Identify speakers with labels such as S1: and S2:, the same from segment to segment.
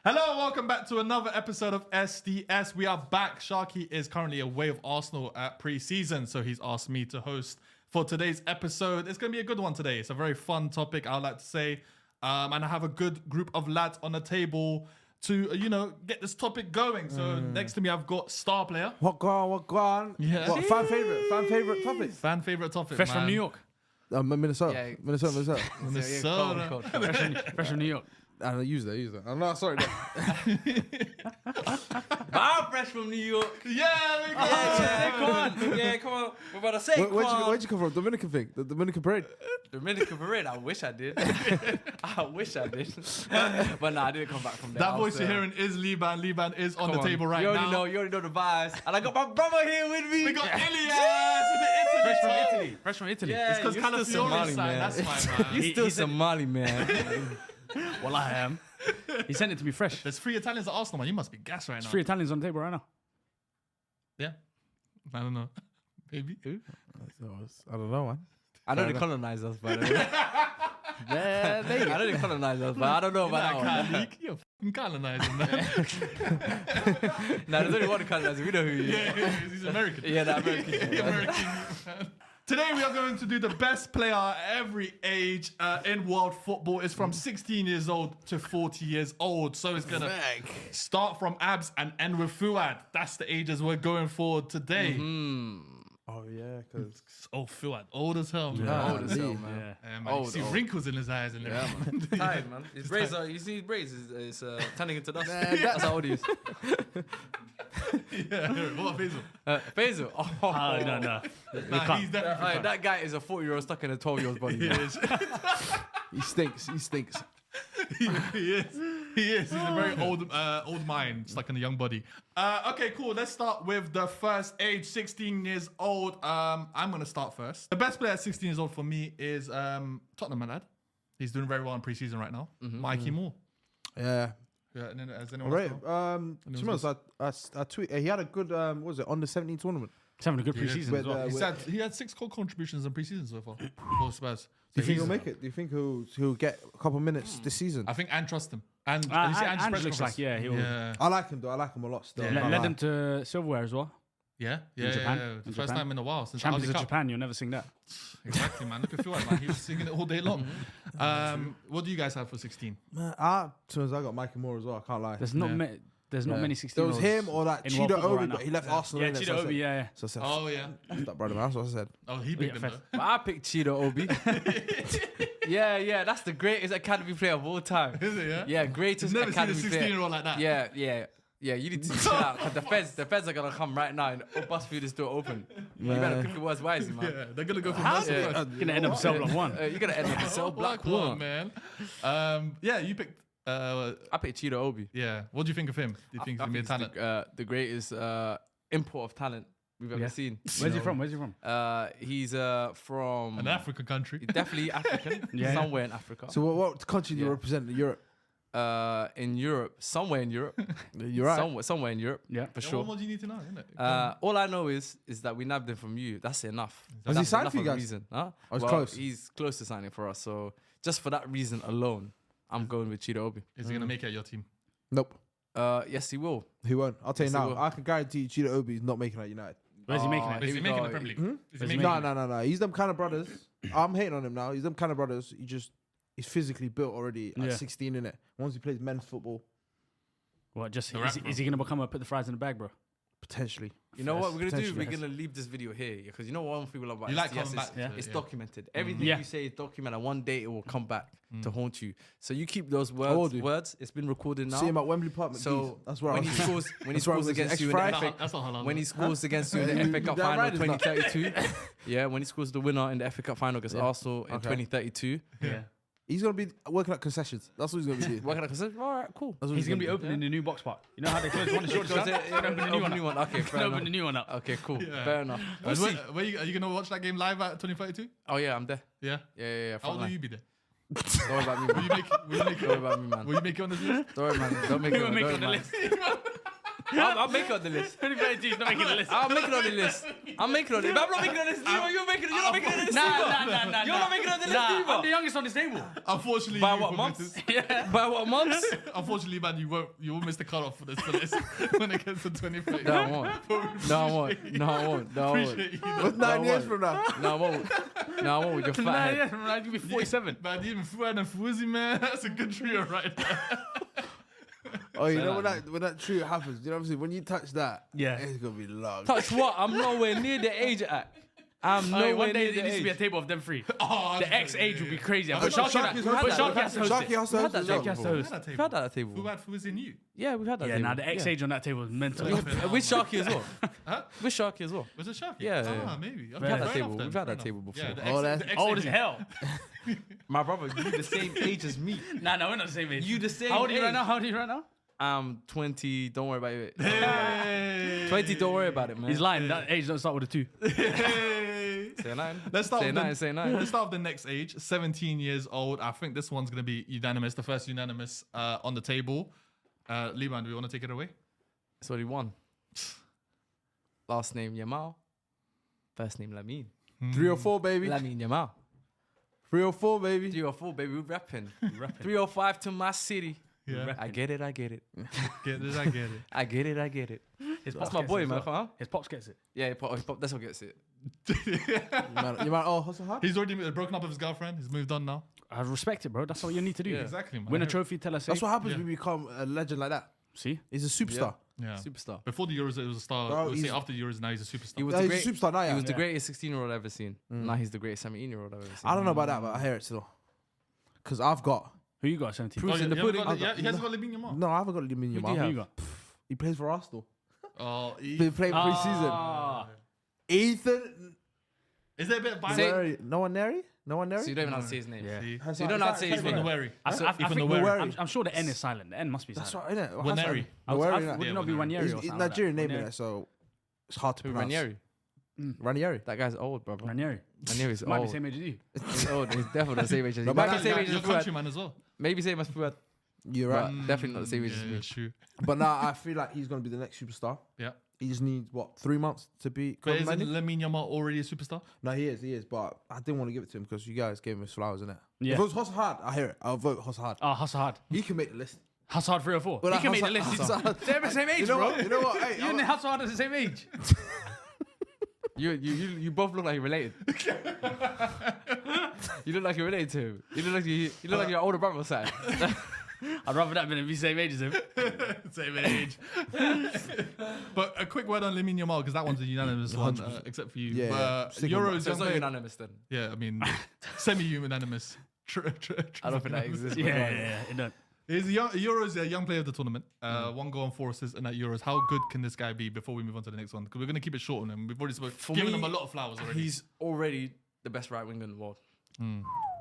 S1: Hello, welcome back to another episode of SDS. We are back. Sharky is currently away of Arsenal at pre-season, so he's asked me to host for today's episode. It's going to be a good one today. It's a very fun topic, I would like to say. And I have a good group of lads on the table to, get this topic going. So next to me, I've got star player.
S2: What gone?
S1: Yeah.
S2: What, fan favorite topic?
S1: Fan favorite topic,
S3: Fresh
S1: man.
S3: from New York.
S2: Minnesota.
S4: Yeah.
S2: Minnesota.
S1: Minnesota.
S3: Fresh from New York.
S2: I use that. I'm not sorry.
S4: I'm fresh from New York.
S1: Yeah, we go.
S4: Come on. We're about to say,
S2: Where'd you come from? Dominican thing? The Dominican parade?
S4: Dominican parade. I wish I did. But nah, I didn't come back from there.
S1: That voice you're hearing is Liban. Liban is on the table right
S4: you
S1: now.
S4: You already know the vibes. And I got my brother here with me.
S1: We got Ilias in the Italy.
S3: Fresh from Italy.
S4: Yeah,
S1: It's because
S4: you're still
S1: Calafiori
S4: Somali,
S1: side.
S4: man.
S1: That's fine, man.
S4: You're still Somali, man.
S3: Well, I am. He sent it to me fresh.
S1: There's 3 Italians at Arsenal, man. You must be gassed right now.
S3: There's 3 Italians on the table right now.
S1: Yeah. I don't know. Maybe.
S2: I don't know, man.
S4: I know they colonized us, by the way. I know they colonized us, but I don't know about that one.
S1: You're f***ing colonizing, man.
S4: Nah, there's only one colonizer. We know who he is.
S1: Yeah, he's American.
S4: Yeah, that American.
S1: American man. Today we are going to do the best player at every age in world football. It's from 16 years old to 40 years old. So it's going to start from Abs and end with Fuad. That's the ages we're going for today.
S2: Oh, yeah, because...
S1: Oh, Fuad, old as hell, man.
S4: Yeah, old as hell, man.
S1: Yeah, man. You see wrinkles in his eyes and everything.
S4: Yeah, man. Tired, man. His braids are, you see his braids is turning into dust. That's how old he is.
S1: Yeah, what Faisal?
S4: Basil. Oh,
S3: No.
S1: Nah, he's definitely
S4: that guy is a 40-year-old stuck in a 12-year-old's body.
S1: He is.
S2: He stinks.
S1: He is. He's a very old mind stuck in a young body. Okay, cool. Let's start with the first age, 16 years old. I'm going to start first. The best player at 16 years old for me is Tottenham, my lad. He's doing very well in pre-season right now. Mikey Moore.
S2: Yeah.
S1: Yeah, and then, has anyone
S2: Right.
S1: else got?
S2: I tweet. He had a good, what was it, under 17 tournament.
S3: He's having a good pre-season as well.
S1: He had 6 goal contributions in pre-season so far for Spurs.
S2: Do you think he'll make it? Do you think he'll get a couple minutes this season?
S1: I think and trust him. And you see Ange's
S3: Ange
S1: press
S3: looks
S1: conference?
S3: like, he'll...
S1: Yeah.
S2: I like him, though. I like him a lot still.
S1: Yeah.
S3: Led them to silverware as well.
S1: Yeah.
S3: Japan.
S1: The first time in a while since
S3: Champions
S1: the
S3: of
S1: Cup.
S3: Japan, you'll never sing that.
S1: Exactly, man. Look at Fuad, man. He was singing it all day long. What do you guys have for 16?
S2: Man, I got Mikey Moore as well. I can't lie.
S3: There's not many 16-year-olds.
S2: There was him or that
S3: in
S2: Cheetah
S3: world football
S2: Obi,
S3: right
S2: but
S3: now.
S2: he left Arsenal.
S3: Yeah,
S2: innit?
S3: Cheetah Obi, yeah.
S2: So I said,
S1: Oh, yeah.
S2: F that brother, man. That's what I said.
S1: Oh, he picked him,
S3: fair.
S1: though.
S4: But I picked Cheetah Obi. Yeah, that's the greatest academy player of all time.
S1: Is it, yeah?
S4: Yeah, greatest
S1: Never seen a
S4: academy player.
S1: 16-year-old like that.
S4: Yeah, you need to chill out because the feds are gonna come right now and bust through this door open. You better pick your words wisely, man.
S1: Yeah, they're going to go for Mercer first.
S3: Gonna end up cell block 1.
S4: You're gonna end up so black
S1: one,
S4: one.
S1: man. Yeah, you picked...
S4: I picked Cheetah Obi.
S1: yeah. What do you think of him? Do you think he's going to be a talent?
S4: The greatest import of talent we've ever seen.
S3: Where's he from?
S4: He's from
S1: An African country.
S4: definitely African.
S3: Yeah.
S4: Somewhere in Africa.
S2: So what country do you represent in Europe?
S4: In Europe, somewhere in Europe.
S2: You're right.
S4: Somewhere in Europe.
S3: Yeah.
S4: For
S1: Yeah,
S4: sure.
S1: what more do you need to know, innit?
S4: All I know is that we nabbed him from you. That's enough.
S2: Was he
S4: That's
S2: signed
S4: enough
S2: for you
S4: of a
S2: guys?
S4: reason. Huh?
S2: I was
S4: Well,
S2: close.
S4: He's close to signing for us. So just for that reason alone, I'm going with Cheetah Obi.
S1: Is he going to make it at your team?
S2: Nope.
S4: Yes, he will.
S2: He won't. I'll tell you
S4: Yes, he
S2: now.
S4: will.
S2: I can guarantee you Cheetah Obi is not making it at United.
S3: Where's he making
S1: Is
S3: it?
S1: he
S4: we
S1: making
S4: go.
S1: the Premier League? Is he
S3: Is he
S1: making
S2: No. He's them kind of brothers. I'm hating on him now. He's them kind of brothers. He's physically built already at 16, innit? Once he plays men's football,
S3: What, just...
S1: The rapper.
S3: Is he gonna become a put the fries in the bag, bro?
S2: potentially.
S4: You know what we're gonna do?
S2: Potentially.
S4: We're gonna leave this video here because you know what one thing we love about
S1: You like
S4: SDS
S1: coming back
S4: is
S1: to it,
S4: it's
S1: yeah.
S4: documented. Everything
S3: Yeah.
S4: you say is documented. And one day it will come back to haunt you. So you keep those
S2: will
S4: words.
S2: do.
S4: Words. It's been recorded now.
S2: See him at Wembley Park.
S4: So
S2: that's where
S4: when
S2: I
S4: he
S2: was.
S4: scores, when he
S2: That's where I
S4: scores
S2: was
S4: against you in
S2: extra
S4: the
S2: right.
S4: FA,
S1: That's not Haaland.
S4: when he scores against you in the FA Cup
S2: That
S4: final
S2: right is not.
S4: 2032, yeah, when he scores the winner in the FA Cup final against Arsenal in 2032,
S3: Yeah.
S2: He's gonna be working at concessions. That's what he's gonna be doing.
S4: working at concession. All right, cool.
S2: That's what
S3: He's gonna be
S2: doing.
S3: opening the new box park. You know how they close one short
S4: Goes
S3: shot?
S4: in-
S3: Open the new
S4: open
S3: one.
S4: Okay, fair
S3: Open
S4: enough.
S3: the new one up.
S4: Okay, cool.
S1: Yeah.
S4: Fair enough. We'll see.
S1: Are you going to watch that game live at 2032?
S4: Oh yeah, I'm there.
S1: Yeah.
S4: Yeah.
S1: How
S4: front
S1: old will
S4: line.
S1: you be there?
S4: Don't worry about me,
S1: Will
S4: man.
S1: you make
S4: Don't worry about me, man.
S1: Will you make it on this list?
S4: Don't worry, man. Don't make it
S3: He
S4: on
S3: won't
S4: the
S3: make it on the
S4: list.
S3: list.
S4: I'll make it on the list.
S3: 2032 is not making the list.
S4: I'll make it on the list. I'm making on it. But I'm not making on this list. You're not making on this list.
S3: Nah.
S4: You're not making on the list
S3: I'm
S4: either.
S3: the youngest on this table.
S1: Unfortunately,
S4: By
S1: you
S4: what
S1: will
S4: months?
S1: miss this.
S3: Yeah.
S4: By what months?
S1: Unfortunately, man, you will miss the cutoff for this list when it gets to 2030.
S4: No, I won't. No, I won't. No, I won't. No, I won't.
S1: Appreciate you.
S2: What's 9 years from now?
S4: No, I won't. No, I won't with your fat
S3: Nah,
S4: head.
S3: yeah, man, I'll give you 47.
S1: Man, even Fuad and Fuzi, man, that's a good trio right there.
S2: Oh, you know when that trio happens, you know what I'm saying? When you touch that,
S3: Yeah.
S2: it's gonna be long.
S4: Touch what? I'm nowhere near the age at. I'm nowhere
S3: One day
S4: near
S3: there
S4: the
S3: needs to be a
S4: age.
S3: table of them three.
S1: Oh,
S3: The X age would be crazy. But
S2: Sharky's
S3: Sharky
S2: hosting.
S3: has to host
S2: Sharky
S3: it.
S2: has to host as well.
S3: Sharky has to host.
S1: That
S4: We've had that at table.
S1: Fuad, Fuzi, and you.
S4: Yeah, we've had that
S3: Yeah,
S4: table.
S3: now the X age on that table is mental.
S4: With Sharky as well.
S1: Huh?
S4: With Sharky as well.
S1: Was it Sharky?
S4: Yeah,
S1: Ah,
S4: yeah.
S1: maybe.
S4: We've had that
S1: fair
S4: table.
S1: enough then,
S4: We've had
S1: fair
S4: that table
S1: enough.
S4: before.
S1: Yeah, the
S2: Oh,
S1: X,
S2: that's-
S1: the X
S3: Old
S1: age
S3: as hell.
S4: My brother, you the same age as me.
S3: Nah, we're not the same age.
S4: You the same
S3: How old are you
S4: age.
S3: right now? How old are you right now?
S4: I'm 20. Don't worry about it.
S1: Hey.
S4: 20. Don't worry about it, man.
S3: He's lying. That age don't start with a 2.
S1: Hey.
S4: Say 9.
S1: Let's start
S4: Say
S1: with
S4: 9.
S1: the,
S4: Say 9.
S1: Let's start with the next age. 17 years old. I think this one's gonna be unanimous. The first unanimous on the table. Liban, do we want to take it away?
S4: It's already won. Last name Yamal. First name Lamine.
S2: 304, baby.
S4: Lamine Yamal.
S2: 304, baby.
S4: 304, baby. We're rapping. 305 to my city.
S1: Yeah.
S4: I get it. I get it.
S1: Get it, I get it.
S4: I get it. I get it.
S3: His
S4: That's
S3: pops
S4: my
S3: gets
S4: boy,
S3: it as
S4: man.
S3: well.
S4: Huh?
S3: His pops gets it.
S4: Yeah, that's what gets it.
S2: You might hustle hard.
S1: He's already broken up with his girlfriend. He's moved on now.
S3: I respect it, bro. That's what you need to do.
S4: Yeah.
S1: Exactly, man.
S3: Win a trophy, tell us.
S2: That's what happens
S1: Yeah.
S2: when you become a legend like that.
S3: See?
S2: He's a superstar.
S1: Yeah.
S4: Superstar.
S1: Before the Euros, it was a star.
S2: Bro,
S1: We'll say
S2: he's-
S1: after the Euros, now he's a superstar.
S4: He was
S2: Yeah,
S4: the
S2: he's
S4: great.
S2: a superstar now.
S4: He
S2: Yeah.
S4: was the greatest 16-year-old I've ever seen. Now he's the greatest 17-year-old I've ever seen.
S2: I don't know about that, but I hear it still. Because I've got.
S3: Who you got, 17?
S4: Proofs
S1: Oh,
S4: in the
S1: you haven't
S4: pudding.
S1: got- he hasn't got Lamine Yamal.
S2: No, I haven't got Lamine
S4: Who do you
S2: Yamal.
S3: Who
S4: have?
S3: you got?
S2: He plays for Arsenal.
S1: Oh,
S2: Been playing pre-season.
S3: Ah.
S2: Ethan.
S1: is there a bit of bias?
S4: Say-
S2: No one Neri? No one
S4: So you
S2: Neri?
S4: don't even know how to say his name.
S3: Yeah.
S1: See?
S4: So you don't know how to say his
S1: Even
S4: name.
S1: the Wary.
S3: I
S1: Even
S3: think
S1: the
S2: Wary.
S1: Wary.
S3: I'm sure the N is silent. The N must be
S2: That's
S3: silent.
S2: right, innit?
S1: Waneri.
S3: Would
S1: Yeah,
S3: it not be
S1: Waneri.
S3: Wanyeri or
S2: He's
S3: something
S2: Nigerian
S3: like
S2: name
S3: that?
S2: in it, so it's hard to
S4: Who,
S2: pronounce.
S4: Ranieri?
S2: Ranieri.
S4: That guy's old, brother.
S3: Ranieri.
S4: Ranieri's
S3: Might be
S4: old.
S3: the same age as you.
S4: He's old. He's definitely the same age as you.
S2: No,
S4: Might
S2: but
S4: be the same age
S1: You're
S4: as
S1: a
S4: Fuad.
S1: countryman as well.
S4: Maybe same as Fuad.
S2: You're right.
S4: But definitely not the same age as
S1: Yeah,
S4: me.
S1: true.
S2: But now I feel like he's going to be the next superstar.
S1: Yeah.
S2: He just needs, 3 months to be
S1: But isn't
S2: commanding?
S1: Lamine Yamal already a superstar?
S2: No, he is. But I didn't want to give it to him because you guys gave him his flowers, innit?
S3: Yeah.
S2: If it was Hoss Hard, I hear it. I'll vote Hoss Hard.
S3: Oh, hustle hard.
S2: He can make the list.
S3: Hustle hard 3 or 4.
S2: Well,
S3: He can
S2: like
S3: make the list.
S2: Hustle Hard.
S3: They're the same age,
S2: You know
S3: bro.
S2: what? You know what? Hey,
S3: You and Hustle hard are the same age.
S4: You both look like you're related. You look like you're related to him. You look like your older brother or something.
S3: I'd rather that than be same age as him.
S1: Same age. But a quick word on Lamine Yamal, because that one's a unanimous one, except for you.
S2: Yeah, yeah. Stick on
S1: Euros,
S4: So
S1: young
S4: it's not
S1: player.
S4: unanimous then.
S1: Yeah, I mean, semi-unanimous.
S4: I don't think that exists.
S3: Yeah. It don't.
S1: He's a Euros a young player of the tournament. 1 goal and 4 assists in that Euros. How good can this guy be before we move on to the next one? Because we're going to keep it short on him. We've already given
S4: me,
S1: him a lot of flowers already.
S4: He's already the best right winger in the world.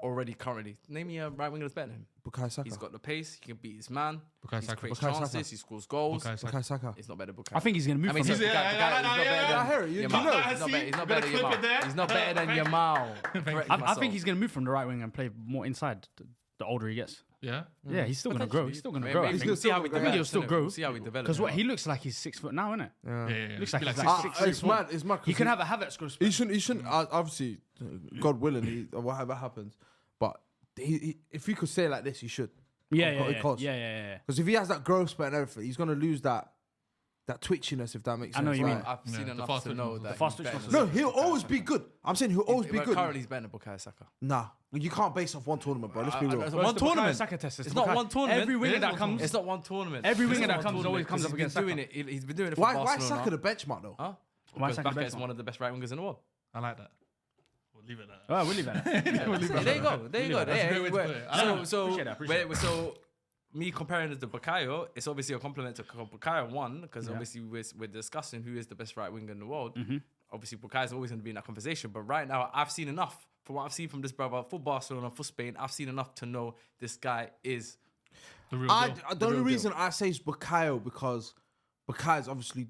S4: Already, currently. Name me a right winger that's better than him.
S2: Bukayo Saka.
S4: He's got the pace. He can beat his man.
S1: Bukayo
S4: He
S1: Saka.
S4: creates
S2: Bukayo Saka.
S4: chances. He scores goals.
S2: Bukayo Saka.
S4: He's not better than Bukayo.
S3: I think he's going to move
S4: I mean,
S3: from
S4: he's
S3: there.
S2: I hear it. You
S4: Yamal.
S2: know.
S4: He's not
S1: Better
S4: better
S1: clip
S4: than
S1: it there.
S4: Yamal. He's not better than Yamal. Correct
S3: I
S4: myself.
S3: think he's going to move from the right wing and play more inside the older he gets.
S1: Yeah?
S3: Yeah, he's still going to grow. He's still going to grow. I
S4: Maybe
S3: think.
S4: we'll see how we
S2: I think
S4: develop.
S3: he'll still grow.
S4: We'll see how we develop.
S3: Because what he looks like he's 6 foot now, isn't it?
S1: Yeah.
S3: Looks like
S1: Be
S3: he's
S1: like
S3: like
S1: 6'6".
S2: It's mad. It's mad.
S3: He can have a Havertz growth spurt.
S2: He shouldn't. Obviously, God willing, or whatever happens. But if he could say it like this, he should.
S3: Yeah.
S2: Because if he has that growth spurt and everything, he's gonna lose that twitchiness. If that makes
S3: I
S2: sense.
S3: know what you mean.
S2: Like-
S4: I've seen
S1: the
S4: enough
S1: fast
S4: to
S1: twitch
S4: know
S1: muscle.
S4: that.
S3: The fast
S4: he's
S3: twitch
S4: better
S3: muscle.
S2: No,
S4: than
S2: he'll
S4: Bukayo
S2: always
S4: Saka.
S2: be good. I'm saying he'll always be
S4: But
S2: good.
S4: currently, he's better than Bukayo Saka.
S2: Nah, you can't base off one tournament, bro. Let's be real.
S4: It's
S3: Well,
S4: one
S3: it's the Bukayo
S4: tournament.
S3: Saka test.
S4: It's not one tournament.
S3: Every winger
S1: It is
S3: that
S1: one
S3: comes.
S4: It's not one tournament.
S3: Every
S4: It's
S3: winger
S4: not
S3: that
S4: one
S3: comes
S4: tournament,
S3: always comes
S4: 'cause
S3: up
S4: he's
S3: against
S4: been doing
S3: Saka.
S4: it. He's been doing it for
S2: Why
S4: Barcelona.
S2: Saka the benchmark though?
S4: Huh?
S3: Why
S4: Because
S3: Saka
S4: Saka is
S3: benchmark?
S4: one of the best right wingers in the world.
S1: I like that. We'll leave it at that.
S3: Oh, we'll leave that.
S4: There you go. There you go.
S1: That's a great way to put it. I like
S4: So,
S3: Appreciate that, appreciate
S4: so me comparing it to Bukayo, it's obviously a compliment to Bukayo one because
S3: Yeah.
S4: obviously we're discussing who is the best right winger in the world.
S3: Mm-hmm.
S4: Obviously, Bukayo's always going to be in that conversation. But right now, I've seen enough. From what I've seen from this brother, for Barcelona, for Spain, I've seen enough to know this guy is.
S1: The real
S2: The
S1: deal.
S2: only
S4: real
S2: reason I say is Bukayo because Bukayo's obviously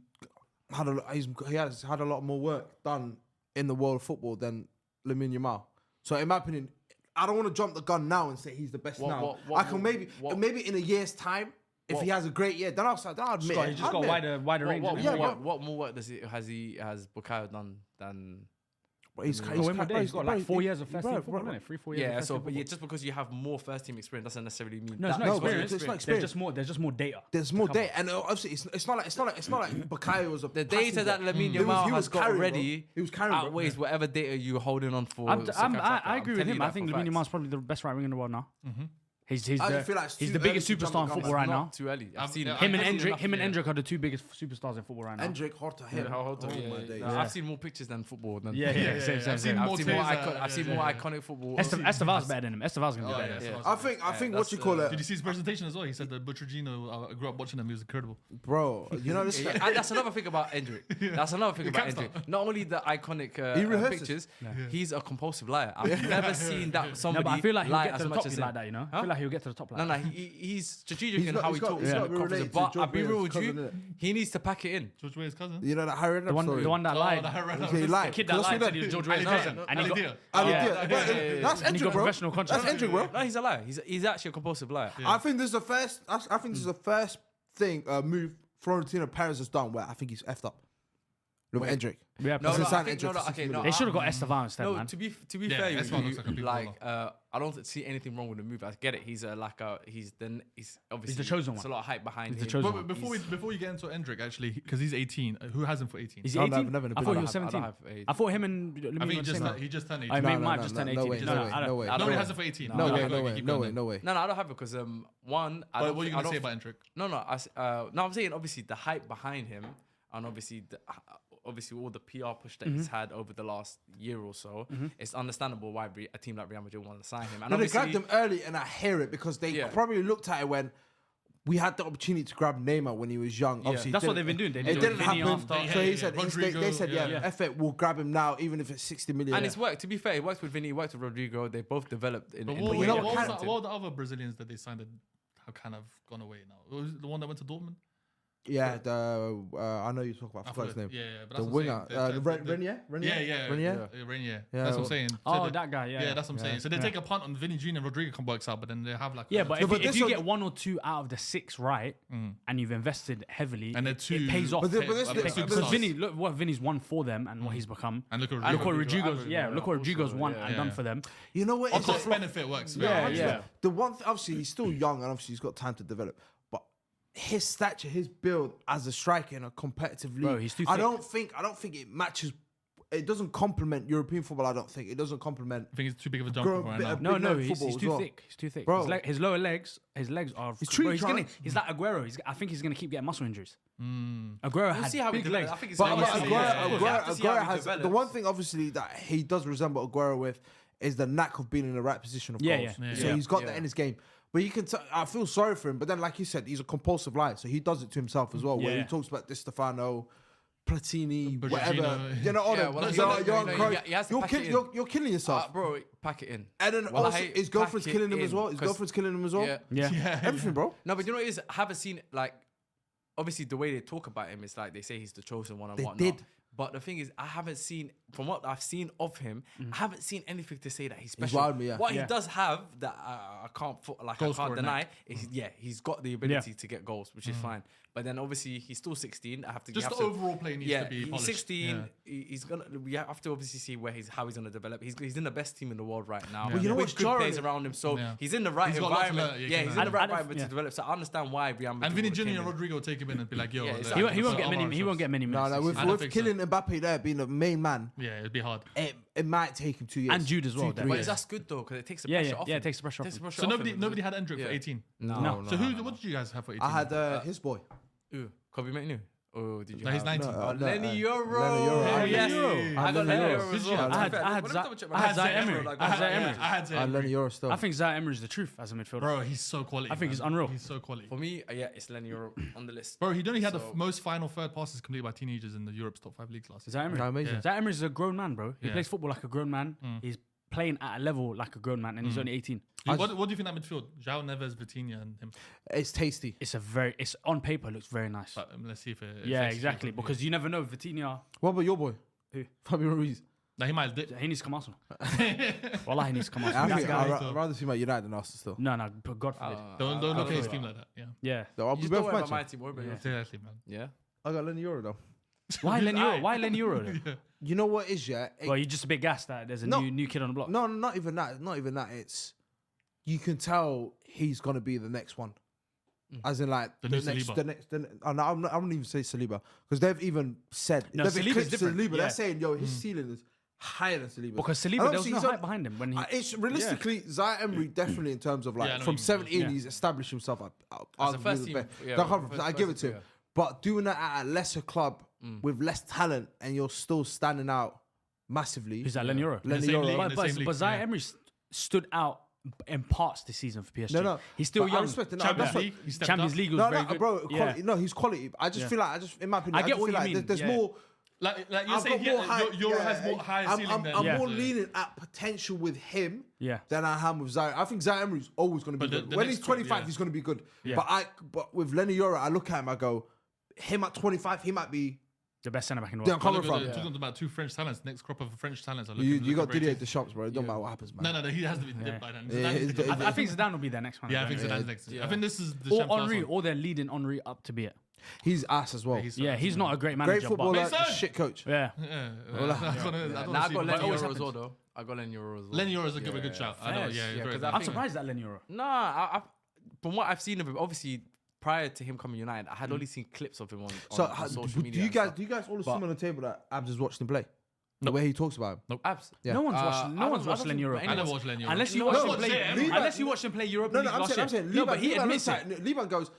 S2: he has had a lot more work done in the world of football than Lamine Yamal. So in my opinion, I don't want to jump the gun now and say he's the best now. I can maybe in a year's time if he has a great year, then I'll admit it.
S3: He's just got wider range.
S4: What more work has Bukayo done than?
S2: But he's
S3: got like 4 years of first team football, isn't it? 3-4 years.
S4: Yeah,
S3: of
S4: so
S3: first
S4: but
S3: team
S4: yeah,
S3: football.
S4: just because you have more first team experience doesn't necessarily mean
S3: No, it's
S4: that-
S3: not
S2: No, but
S3: experience.
S2: it's not
S3: There's
S2: experience.
S3: just more data.
S2: There's more data, and obviously it's not like Bukayo was a
S4: The data that Lamine
S2: He was-
S4: Yamal
S2: he was
S4: has got
S2: carrying, bro.
S4: already
S2: He was carrying, bro.
S4: outweighs whatever data you're holding on for.
S3: I
S4: I'm
S3: agree with
S4: telling
S3: him.
S4: you
S3: I
S4: that
S3: think
S4: for
S3: Lamine
S4: facts.
S3: Yamal's probably the best right winger in the world now. He's
S2: I just feel like it's
S3: he's
S2: too
S3: the biggest
S2: early to jump
S3: superstar in
S2: the
S3: football
S2: gun.
S3: right now.
S4: Not too early. I've seen
S3: Him and
S4: I've seen
S3: Endrick,
S4: enough,
S3: him and
S4: yeah.
S3: Endrick are the two biggest superstars in football right now.
S2: Endrick, Horta,
S4: Yeah,
S2: him.
S4: how old are
S2: Oh
S4: you?
S2: my
S4: Yeah,
S2: days.
S4: yeah. I've seen more pictures than football. Than
S3: Yeah,
S1: I've
S3: same.
S1: seen more
S4: I've seen more iconic football.
S3: Esteval's better than him. Esteval's gonna be
S1: Oh,
S3: better.
S1: yeah.
S2: I think what
S4: that's,
S2: you call it,
S1: Did you see his presentation as well? He said that Butcherino, I grew up watching him. He was incredible.
S2: bro. You know this.
S4: Yeah, and that's another thing about Endrick. That's another thing about
S1: can't
S4: Endrick. Not only the iconic
S2: He rehearses.
S4: pictures, he's a compulsive liar. I've never seen that
S3: No,
S4: somebody
S3: but I feel like he'll
S4: lie
S3: get
S4: as
S3: to the
S4: much
S3: top
S4: as
S3: like
S4: him.
S3: that, you know? I
S4: Huh?
S3: feel like he'll get to the top like
S4: No,
S3: that.
S4: he's strategic
S2: He's
S4: in
S2: got-
S4: how
S2: he's
S4: he
S2: got-
S4: talks.
S2: he's
S4: He's
S2: got to be
S4: confident.
S2: related to
S4: But
S2: George
S4: I'll be real
S2: Weah's
S4: with
S2: cousin,
S4: you,
S2: innit?
S4: he needs to pack it in.
S1: George Weah's cousin.
S2: You know that Harry Redknapp story.
S3: The one that lied.
S2: He lied.
S3: The kid that lied said he was George Weah's cousin. And he got...
S2: Ali
S3: Yeah.
S2: Dia. That's
S3: And he
S2: Endrick,
S3: got
S2: bro.
S3: professional contract.
S2: That's Endrick, bro.
S4: No, he's a liar. He's actually a compulsive liar.
S2: I think this is the first. I think this is the first thing move Florentino Perez has done where I think he's effed up. Look at Endrick.
S3: Yeah,
S4: No,
S2: That's
S4: no,
S2: a
S4: I
S2: sign
S4: think,
S2: Endrick
S4: no,
S2: for
S4: okay,
S2: 60
S4: no.
S2: million.
S3: They should have got Estevan instead,
S4: No,
S3: man.
S4: to be
S1: Yeah,
S4: fair,
S1: Esteban
S4: with
S1: looks like a
S4: you,
S1: big
S4: like
S1: baller.
S4: I don't see anything wrong with the move. I get it. He's he's obviously
S3: chosen
S4: There's
S3: one.
S4: a lot of hype behind
S3: He's the
S4: him.
S3: chosen
S1: But
S3: one.
S1: before you get into Endrick, actually, because he's 18, who has him for 18?
S3: Is he
S2: No,
S3: 18?
S2: never
S3: I thought he was
S4: I don't
S3: 17.
S4: have age.
S3: I thought him and
S1: I think
S3: Lamine
S1: he
S3: were the
S1: just
S3: same.
S1: turned 18.
S3: I
S2: No,
S3: mean,
S2: no,
S3: might
S2: no,
S3: just
S2: no,
S3: turn
S2: no
S3: 18.
S2: way,
S3: No,
S2: no
S3: no,
S2: way,
S3: I don't-
S2: no way.
S3: I don't
S1: Nobody
S3: know.
S1: has it for 18.
S2: No
S1: Okay,
S2: way,
S1: okay,
S2: no way,
S1: keep
S2: no
S1: going.
S2: way, no way.
S4: No, I don't have it because one. I
S1: What
S4: don't,
S1: are you
S4: I
S1: going to
S4: don't
S1: say about Endrick?
S4: No, I'm saying obviously the hype behind him, and obviously all the PR push that he's had over the last year or so. It's understandable why a team like Real Madrid want to sign him. And
S2: No, they
S4: obviously,
S2: grabbed him early, and I hear it because they probably looked at it when we had the opportunity to grab Neymar when he was young. Obviously,
S3: That's
S2: it
S3: what they've
S2: didn't-
S3: been doing. They
S2: It
S3: did
S2: didn't
S3: Vinny
S2: happen.
S3: after.
S2: So
S1: Yeah,
S2: he
S1: yeah,
S2: said,
S1: Rodrigo,
S2: they said,
S1: yeah.
S2: F it, we'll grab him now, even if it's 60 million.
S4: and it's worked. To be fair, he worked with Vinny, he worked with Rodrigo. They both developed in
S1: But
S4: the
S1: what,
S4: way
S1: what,
S4: they're
S1: what, was
S4: talented.
S1: what were the other Brazilians that they signed that have kind of gone away now? Was it the one that went to Dortmund?
S2: Yeah, I know you talk about. I forgot his name.
S1: Yeah, but
S2: The
S1: that's
S2: winger,
S1: Renier.
S2: Renier.
S1: Renier.
S2: Yeah.
S1: That's what I'm saying.
S3: Oh, that guy, yeah.
S1: Yeah, that's what I'm saying. So they take a punt on Vinny Jr. and Rodrigo can work out, but then they have like
S3: Yeah, but
S2: No,
S3: if,
S2: but
S3: if
S2: this
S3: you
S2: one-
S3: get 1 or 2 out of the 6 right, and you've invested heavily,
S1: And they're
S3: it
S1: two-
S3: pays off.
S2: But this-
S1: Because
S3: Because Vinny, look what Vinny's won for them and what he's become.
S1: And look at
S3: Look what
S1: Rodrigo.
S3: Rodrigo's, look what Rodrigo's won and done
S1: yeah.
S3: for them.
S2: You know what?
S1: Cost benefit works.
S3: Yeah, yeah.
S2: The one, obviously, he's still young and obviously he's got time to develop. But his stature, his build as a striker in a competitive league,
S3: Bro, he's too
S2: I
S3: thick.
S2: don't think it matches. It doesn't complement European football. I don't think it doesn't complement.
S1: I think it's too big of a jump
S2: Grow a
S1: right
S2: bit
S1: now.
S2: of-
S3: No,
S2: Big
S3: no,
S2: man
S3: he's
S2: football as
S3: too
S2: well.
S3: thick. He's too thick.
S2: Bro.
S3: His lower legs are.
S2: He's
S3: bro,
S2: tree
S3: he's,
S2: trunk.
S3: he's like Aguero. I think he's gonna keep getting muscle injuries. Aguero
S4: We'll
S3: had
S4: see how he
S3: big
S4: develops.
S3: legs.
S4: I think it's
S2: But
S4: gonna
S1: yeah,
S4: be-
S1: yeah,
S4: You have to see how
S2: Aguero
S4: he
S2: has the
S4: develops.
S2: one thing obviously that he does resemble Aguero with is the knack of being in the right position of
S3: Yeah,
S2: goals.
S3: yeah.
S2: So
S1: Yeah.
S2: he's got
S4: Yeah.
S2: that in his game. But you can I feel sorry for him. But then, like you said, he's a compulsive liar, so he does it to himself as well. Where
S3: Yeah.
S2: he talks about Di Stefano, Platini,
S1: Bujino,
S2: whatever. You know, all
S4: Yeah,
S2: them.
S4: well, he has to pack it in.
S2: You're killing yourself.
S4: Bro, pack it in.
S2: And then
S4: Well,
S2: also,
S4: I
S2: his girlfriend's
S4: pack it
S2: killing him as
S4: in,
S2: well. His
S4: 'cause-
S2: girlfriend's killing him as well.
S4: Yeah.
S3: Yeah.
S2: Everything, bro.
S4: No, but you know what it is? I haven't seen like obviously the way they talk about him is like they say he's the chosen one and
S2: They
S4: whatnot.
S2: did.
S4: But the thing is, I haven't seen from what I've seen of him. I haven't seen anything to say that he's
S2: He's
S4: special.
S2: wild, yeah.
S4: What
S3: Yeah.
S4: he does have that I can't
S1: Goal scorer
S4: deny
S1: neck.
S4: is he's got the ability to get goals, which is fine. But then obviously he's still 16. I have to
S1: Just
S4: you have
S1: the
S4: to-
S1: overall play needs to be
S4: he's
S1: polished.
S4: 16.
S1: Yeah.
S4: He's gonna. We have to obviously see how he's gonna develop. He's in the best team in the world right now.
S1: But you know
S2: what's
S4: with good
S2: jarring?
S4: players around him, so
S1: Yeah.
S4: he's in the right
S1: He's got a lot to
S4: environment.
S1: learn, yeah,
S4: Yeah,
S1: you
S4: he's
S1: can
S4: in the right
S3: imagine.
S4: environment to develop. So I understand why Real Madrid
S1: And Vinny
S4: would've
S1: Jr.
S4: came
S1: and
S4: in.
S1: Rodrigo will take him in and be like, yo,
S4: Yeah,
S1: look,
S4: exactly.
S3: He won't
S1: so
S3: get
S1: all
S3: many.
S1: our
S3: He won't
S1: shots.
S3: get many
S2: No,
S3: minutes.
S2: no.
S3: this
S2: With,
S1: I don't
S2: with
S1: think
S2: killing Mbappe there being the main man,
S1: Yeah, it'd be hard.
S2: it might take him 2 years.
S3: And Jude as well,
S2: 2-3
S3: then.
S4: But
S2: years.
S4: that's good though, because it takes the
S3: Yeah,
S4: pressure
S3: yeah,
S4: off
S3: yeah,
S4: him.
S3: it takes the pressure off him.
S1: So nobody had Endrick
S4: Yeah.
S1: for 18.
S2: No.
S1: So what did you guys have for 18?
S2: I had his boy.
S4: Ooh, Kobe Mainoo. Oh, did you?
S1: No, he's
S4: have-
S1: 19.
S2: No,
S4: Lenny Euro.
S2: Lenny Euro.
S4: Oh,
S2: Lenny
S4: yes.
S3: Euro.
S4: I got
S2: Lenny
S4: Lenny
S2: Euro.
S4: Euro as
S1: Did you?
S4: well.
S3: I had
S4: Let me
S3: Za-
S4: double check
S3: I had
S4: my-
S3: Zaire Emery.
S4: Like,
S3: I had Zaire Emery.
S1: I had Zaire
S2: Lenny
S1: Emery.
S2: Euro still.
S3: I think Zaire Emery is the truth as a midfielder.
S1: Bro, he's so quality.
S3: I think
S1: man.
S3: he's unreal.
S1: He's so quality.
S4: For me, yeah, it's Lenny Euro on the list.
S1: Bro, he only had the
S4: So-
S1: most final third passes completed by teenagers in the Europe's top 5 leagues last season.
S3: Zaire Emery.
S2: No, amazing.
S1: Yeah.
S3: Zaire Emery is a grown man, bro. He
S1: Yeah.
S3: plays football like a grown man. He's playing at a level like a grown man, and he's only 18.
S1: What do you think that midfield? João Neves, Vitinha, and him.
S2: It's tasty.
S3: It's on paper looks very nice.
S1: But let's see if it.
S3: Yeah, exactly. Because you never know, Vitinha.
S2: What about your boy?
S3: Who?
S2: Fabio Ruiz.
S1: Nah, he might dip.
S3: He needs to come Arsenal. Wallah, he needs to come
S2: I
S3: Arsenal.
S2: think
S3: That guy-
S2: I'd rather see my United than Arsenal still.
S3: No, God forbid.
S1: Don't look at his team like that. Yeah.
S3: Yeah.
S2: I'll
S4: You
S2: be
S4: just don't
S2: both
S4: worry about my
S2: matches.
S4: team. Worry about yours.
S1: Exactly, man.
S4: Yeah.
S2: I got Lenny Euro though.
S3: Why Lenny Euro? Why Lenny Euro? Then?
S2: You know what is yeah?
S3: Well, you're just a bit gassed that there's a
S2: No.
S3: new kid on the block.
S2: No, not even that. Not even that. It's you can tell he's gonna be the next one. As in, like
S1: The new Saliba.
S2: I wouldn't even say Saliba because they've even said
S3: No,
S2: they've
S3: Saliba's
S2: eclipsed
S3: different,
S2: Saliba.
S3: yeah.
S2: They're saying, yo, his ceiling is higher than Saliba.
S3: Because
S2: And
S3: Saliba, there was
S2: obviously
S3: no
S2: he's on-
S3: hype behind him when he.
S2: It's realistically Zaire Emery definitely in terms of like
S1: Yeah, I know
S2: from
S1: what you mean.
S2: 17
S3: Yeah.
S2: he's established himself
S4: As a
S2: arguably
S4: first
S2: the
S4: team,
S2: best.
S4: yeah,
S2: Don't
S4: well,
S2: come from-
S4: first-
S2: I give it
S4: first
S2: to
S4: team,
S2: him.
S4: yeah.
S2: But doing that at a lesser club with less talent and you're still standing out massively.
S3: Who's that? Lenny Euro.
S2: Lenny
S1: same
S2: Euro.
S1: league.
S3: But,
S1: in the same league,
S3: but Zaire
S1: yeah.
S3: Emery stood out in parts this season for PSG.
S2: No,
S3: He's still
S2: but I
S3: young.
S2: respect it. No,
S1: Champions
S2: that's what-
S1: League. He stepped
S3: Champions
S1: up.
S3: League was
S2: No,
S3: very
S2: no,
S3: good.
S2: bro.
S3: Yeah.
S2: Quality, no, he's quality. I just
S3: Yeah.
S2: feel like, in my opinion,
S3: I get
S2: just
S3: what
S2: feel
S3: you
S2: like
S3: mean,
S2: there's
S3: yeah.
S2: more.
S1: Like you're
S2: I've
S1: saying,
S2: got more high.
S1: Euro has more higher ceiling than.
S2: I'm
S3: Yeah.
S2: more leaning at potential with him
S3: Yeah.
S2: than I am with Zaire. I think Zaire Emery's always going to be
S1: But
S2: good.
S1: the
S2: When
S1: next
S2: he's 25,
S1: yeah.
S2: he's going to be good.
S3: Yeah.
S2: But with Lenny Euro, I look at him, I go, him at 25, he might be.
S3: The best centre back in the
S2: Yeah,
S3: world.
S2: I'm coming
S1: Look at
S2: from.
S1: the- talking about two French talents. Next crop of French talents are
S2: You
S1: looking.
S2: got
S1: looking
S2: Didier
S1: very
S2: Deschamps, bro. It don't matter what happens, man.
S1: No, he has to be dipped by then.
S2: Yeah,
S1: Zidane's
S2: he's-
S1: good.
S3: I think Zidane will be their next one.
S1: Yeah, I think
S3: don't
S1: Zidane's next.
S2: Yeah.
S1: I think this is the
S3: Or
S1: Champions
S3: Henry,
S1: League.
S3: or they're leading Henry up to be it.
S2: He's ass as well.
S1: Yeah,
S3: He's not a great manager.
S2: Great footballer,
S1: Mason!
S2: shit coach.
S3: Yeah.
S1: Yeah,
S2: Well,
S1: I don't
S4: Nah, I
S1: see-
S4: got
S1: but
S4: Lenny
S1: it always
S4: Euro as
S1: happens.
S4: well, though. I got Lenny Euro as well.
S1: Lenny Euro is a good shout. I know,
S3: Fairs.
S1: yeah,
S4: Yeah,
S1: great.
S4: 'cause I
S3: I'm
S4: think-
S3: surprised at Lenny Euro.
S4: Nah, I, from what I've seen of him, obviously prior to him coming United, I had only seen clips of him on
S2: So,
S4: on social media.
S2: do you
S4: and
S2: guys
S4: stuff.
S2: all
S4: But-
S2: assume on the table that Abs has watched him play? The
S1: Nope.
S2: way he talks about him.
S4: Abs.
S2: Yeah.
S3: No one's
S4: I
S3: watched.
S4: don't-
S3: No one's
S4: I
S3: watched
S4: don't
S3: Lenny
S4: think
S3: Euro.
S4: anyone-
S1: I never watched Lenny Euro.
S3: Unless you
S2: No,
S3: watch
S2: no,
S3: him
S2: watch
S3: play.
S2: him.
S3: Unless you watch him play Europa
S2: No,
S3: League
S2: I'm
S3: last
S2: saying,
S3: year.
S2: I'm saying,
S3: No, but he
S2: Liban
S3: admits
S2: looks
S3: it.
S2: like- Liban goes,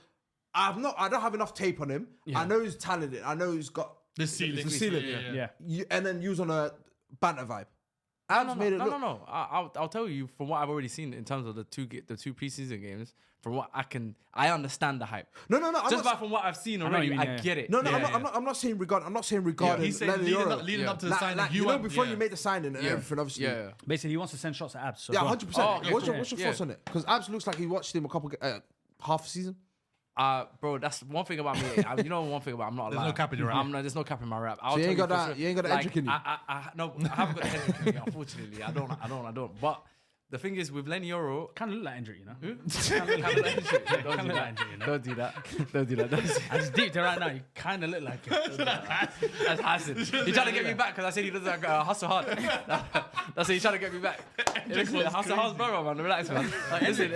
S2: I don't have enough tape on him.
S3: Yeah.
S2: I know he's talented. I know he's got
S1: The ceiling.
S2: the ceiling.
S3: Yeah.
S2: And then use on a banter vibe.
S4: No,
S2: Abs made it look.
S4: no. I'll tell you from what I've already seen in terms of the two preseason games. From what I understand the hype.
S2: No. I'm
S4: Just
S2: not,
S4: about from what I've seen
S3: know what
S4: already,
S3: you mean,
S4: I
S3: yeah.
S4: get it.
S2: no,
S1: Yeah,
S2: I'm not saying regarding. I'm not saying regarding.
S1: He's saying
S2: Lenny
S1: leading
S2: Euro.
S1: up, leading up to the
S2: Like,
S1: signing.
S2: you know,
S1: want-
S2: before
S1: yeah.
S2: you made the signing and everything, obviously.
S4: Yeah.
S3: Basically, he wants to send shots at Abs. So
S2: Yeah,
S3: go on.
S2: 100%.
S4: Oh, okay,
S2: What's
S4: cool.
S2: your
S4: Yeah.
S2: thoughts on it? Because Abs looks like he watched him a couple half a season.
S4: Bro, that's one thing about me. You know, one thing about I'm not.
S1: There's no
S4: lying.
S1: cap in your rap.
S4: There's no cap in my rap.
S2: So you ain't got that.
S4: Sure.
S2: You ain't got the
S4: Like,
S2: Edric in you.
S4: No, I haven't got the Edric in me. Unfortunately, I don't. But the thing is, with Lenny Euro,
S3: Kind of look like Hendrick, you know.
S4: Don't do that.
S3: I just deeped it right now. You kind of look like it.
S4: That's Hassan. He's trying to get me back because I said he doesn't hustle hard. That's it. He's trying to get me back. Listen, hustle hard's brother, man. Relax, man. Like, listen,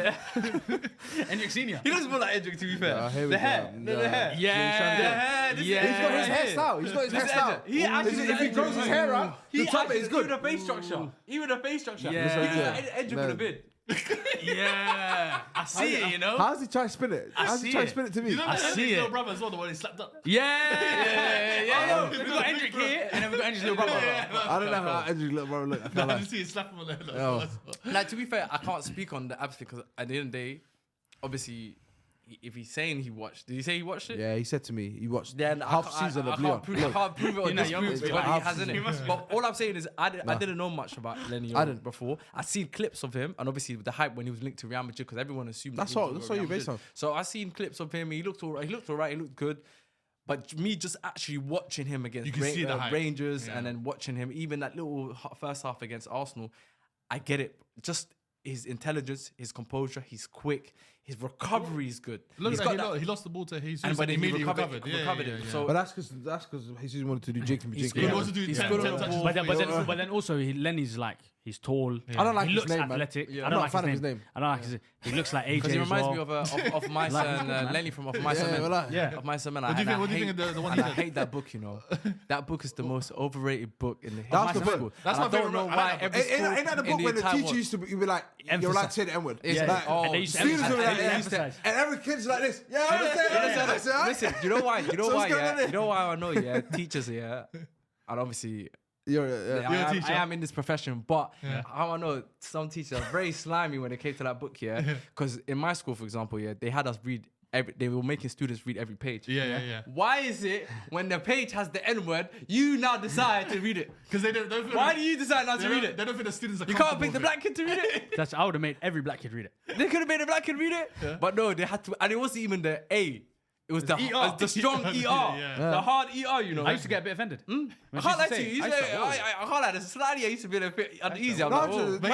S3: Hendrick Senior.
S4: he doesn't feel like Edric, to be fair.
S2: Here we
S4: The
S2: go.
S4: hair. The hair.
S3: Yeah.
S4: The hair. This
S3: Yeah.
S4: is-
S2: He's got his hairstyle. He's got his
S4: This is
S2: hairstyle.
S4: Edric. He actually
S2: If he grows his hair out, the top bit is good.
S4: Even the face structure. Even the face structure.
S3: Yeah.
S4: He looks like Edric with a beard.
S3: Yeah. I see it, you know.
S2: How's he trying to spin it? How's he
S3: see
S2: trying
S3: it.
S2: to spin it to me?
S1: You know,
S3: I see it.
S1: little brother as well, the one he slapped up.
S3: Yeah. We got Hendrick here, and then we got Hendrick's little brother.
S2: I don't know how Andrew little brother look. I
S1: I
S2: can't lie.
S1: didn't see him slap him on the head.
S2: Oh.
S4: Like, to be fair, I can't speak on the Abs because at the end of the day, obviously, if he's saying he watched, did he say he watched it?
S2: Yeah, he said to me, he watched
S4: Then
S2: half season of Leon.
S4: I can't prove it or
S3: You're not young,
S4: disprove it,
S3: but
S4: but he
S2: half
S4: hasn't
S2: season.
S4: it. But all I'm saying is I didn't know much about Lenny
S2: I
S4: Euro
S2: didn't.
S4: before. I'd seen clips of him, and obviously with the hype when he was linked to Real Madrid, because everyone assumed
S2: That's
S4: that he
S2: all-
S4: was
S2: that's
S4: going
S2: all
S4: to Real
S2: you're based
S4: Madrid.
S2: on.
S4: So I seen clips of him. He looked all right. He looked good. But me just actually watching him against
S1: You can see the hype.
S4: Rangers
S1: Yeah.
S4: and then watching him, even that little first half against Arsenal, I get it. Just his intelligence, his composure, he's quick, his recovery is good.
S1: Look
S4: He's
S1: at
S4: got
S1: that. He lost the ball to Jesus
S4: and but
S1: and
S4: then he
S1: immediately
S4: recovered it.
S1: Yeah.
S4: So
S2: But that's because Jesus wanted to do jinky
S4: He's
S2: jinky.
S4: good.
S1: He wants to do
S4: He's
S1: 10
S4: good on
S1: touches.
S4: the ball.
S3: But then also Lenny's like he's tall.
S2: I don't like
S3: He
S2: his
S3: looks
S2: name, man.
S3: athletic.
S4: Yeah.
S3: I
S2: I'm
S3: don't
S2: not a
S3: like
S2: fan of his name.
S3: I don't like his. He looks like AJ
S4: because he
S3: as
S4: reminds
S3: well.
S4: me of Meiser
S3: Like,
S4: and
S3: man.
S4: Lenny from of Meiser
S2: Yeah,
S4: Men.
S2: well,
S3: Yeah.
S4: Of Meiser Men.
S1: What do you think? What do you think of the one he
S4: I
S1: did?
S4: hate that book. You know, that book is the most overrated book in the
S2: That's
S4: history
S2: the
S4: of
S2: book.
S4: school.
S1: That's
S4: And
S1: my
S4: I don't
S1: favorite
S4: know
S1: book. I
S4: why
S1: like that
S4: every school
S2: Ain't that the
S4: in
S2: book
S4: the
S2: when the
S4: entire
S2: teacher
S4: world-
S2: used to be like, you're allowed
S3: Emphasize.
S2: to say the N word?
S3: Yeah.
S2: Like,
S4: Oh,
S3: And they used to
S2: students
S3: emphasize.
S2: are like,
S3: They
S2: yeah.
S3: emphasize.
S2: And every kid's like this. Yeah, I understand.
S4: Listen, you know why? You know
S2: So
S4: why?
S2: what's going on
S4: Yeah,
S2: there?
S4: you know why I know. Yeah, teachers. Yeah, and obviously
S2: You're
S1: a teacher.
S4: I am in this profession, but
S1: Yeah.
S4: how I know some teachers are very slimy when it came to that book, yeah. Because in my school, for example, yeah, they had us read they were making students read every page.
S1: Yeah.
S4: Why is it when the page has the N word, you now decide to read it?
S1: Because they don't feel
S4: Why do you decide not to read it?
S1: They don't think the students are
S4: You can't
S1: comfortable
S4: pick the
S1: with
S4: black kid to read it.
S3: I would have made every black kid read it.
S4: They could have made the black kid read it, but no, they had to, and it wasn't even the A. It was the
S3: ER.
S4: the strong ER,
S1: Yeah.
S4: the hard ER. You know.
S3: I used to get a bit offended.
S4: I can't lie to you. I can't lie. There's slightly I used to be a bit uneasy. I'm
S2: No,
S4: like, oh.
S1: But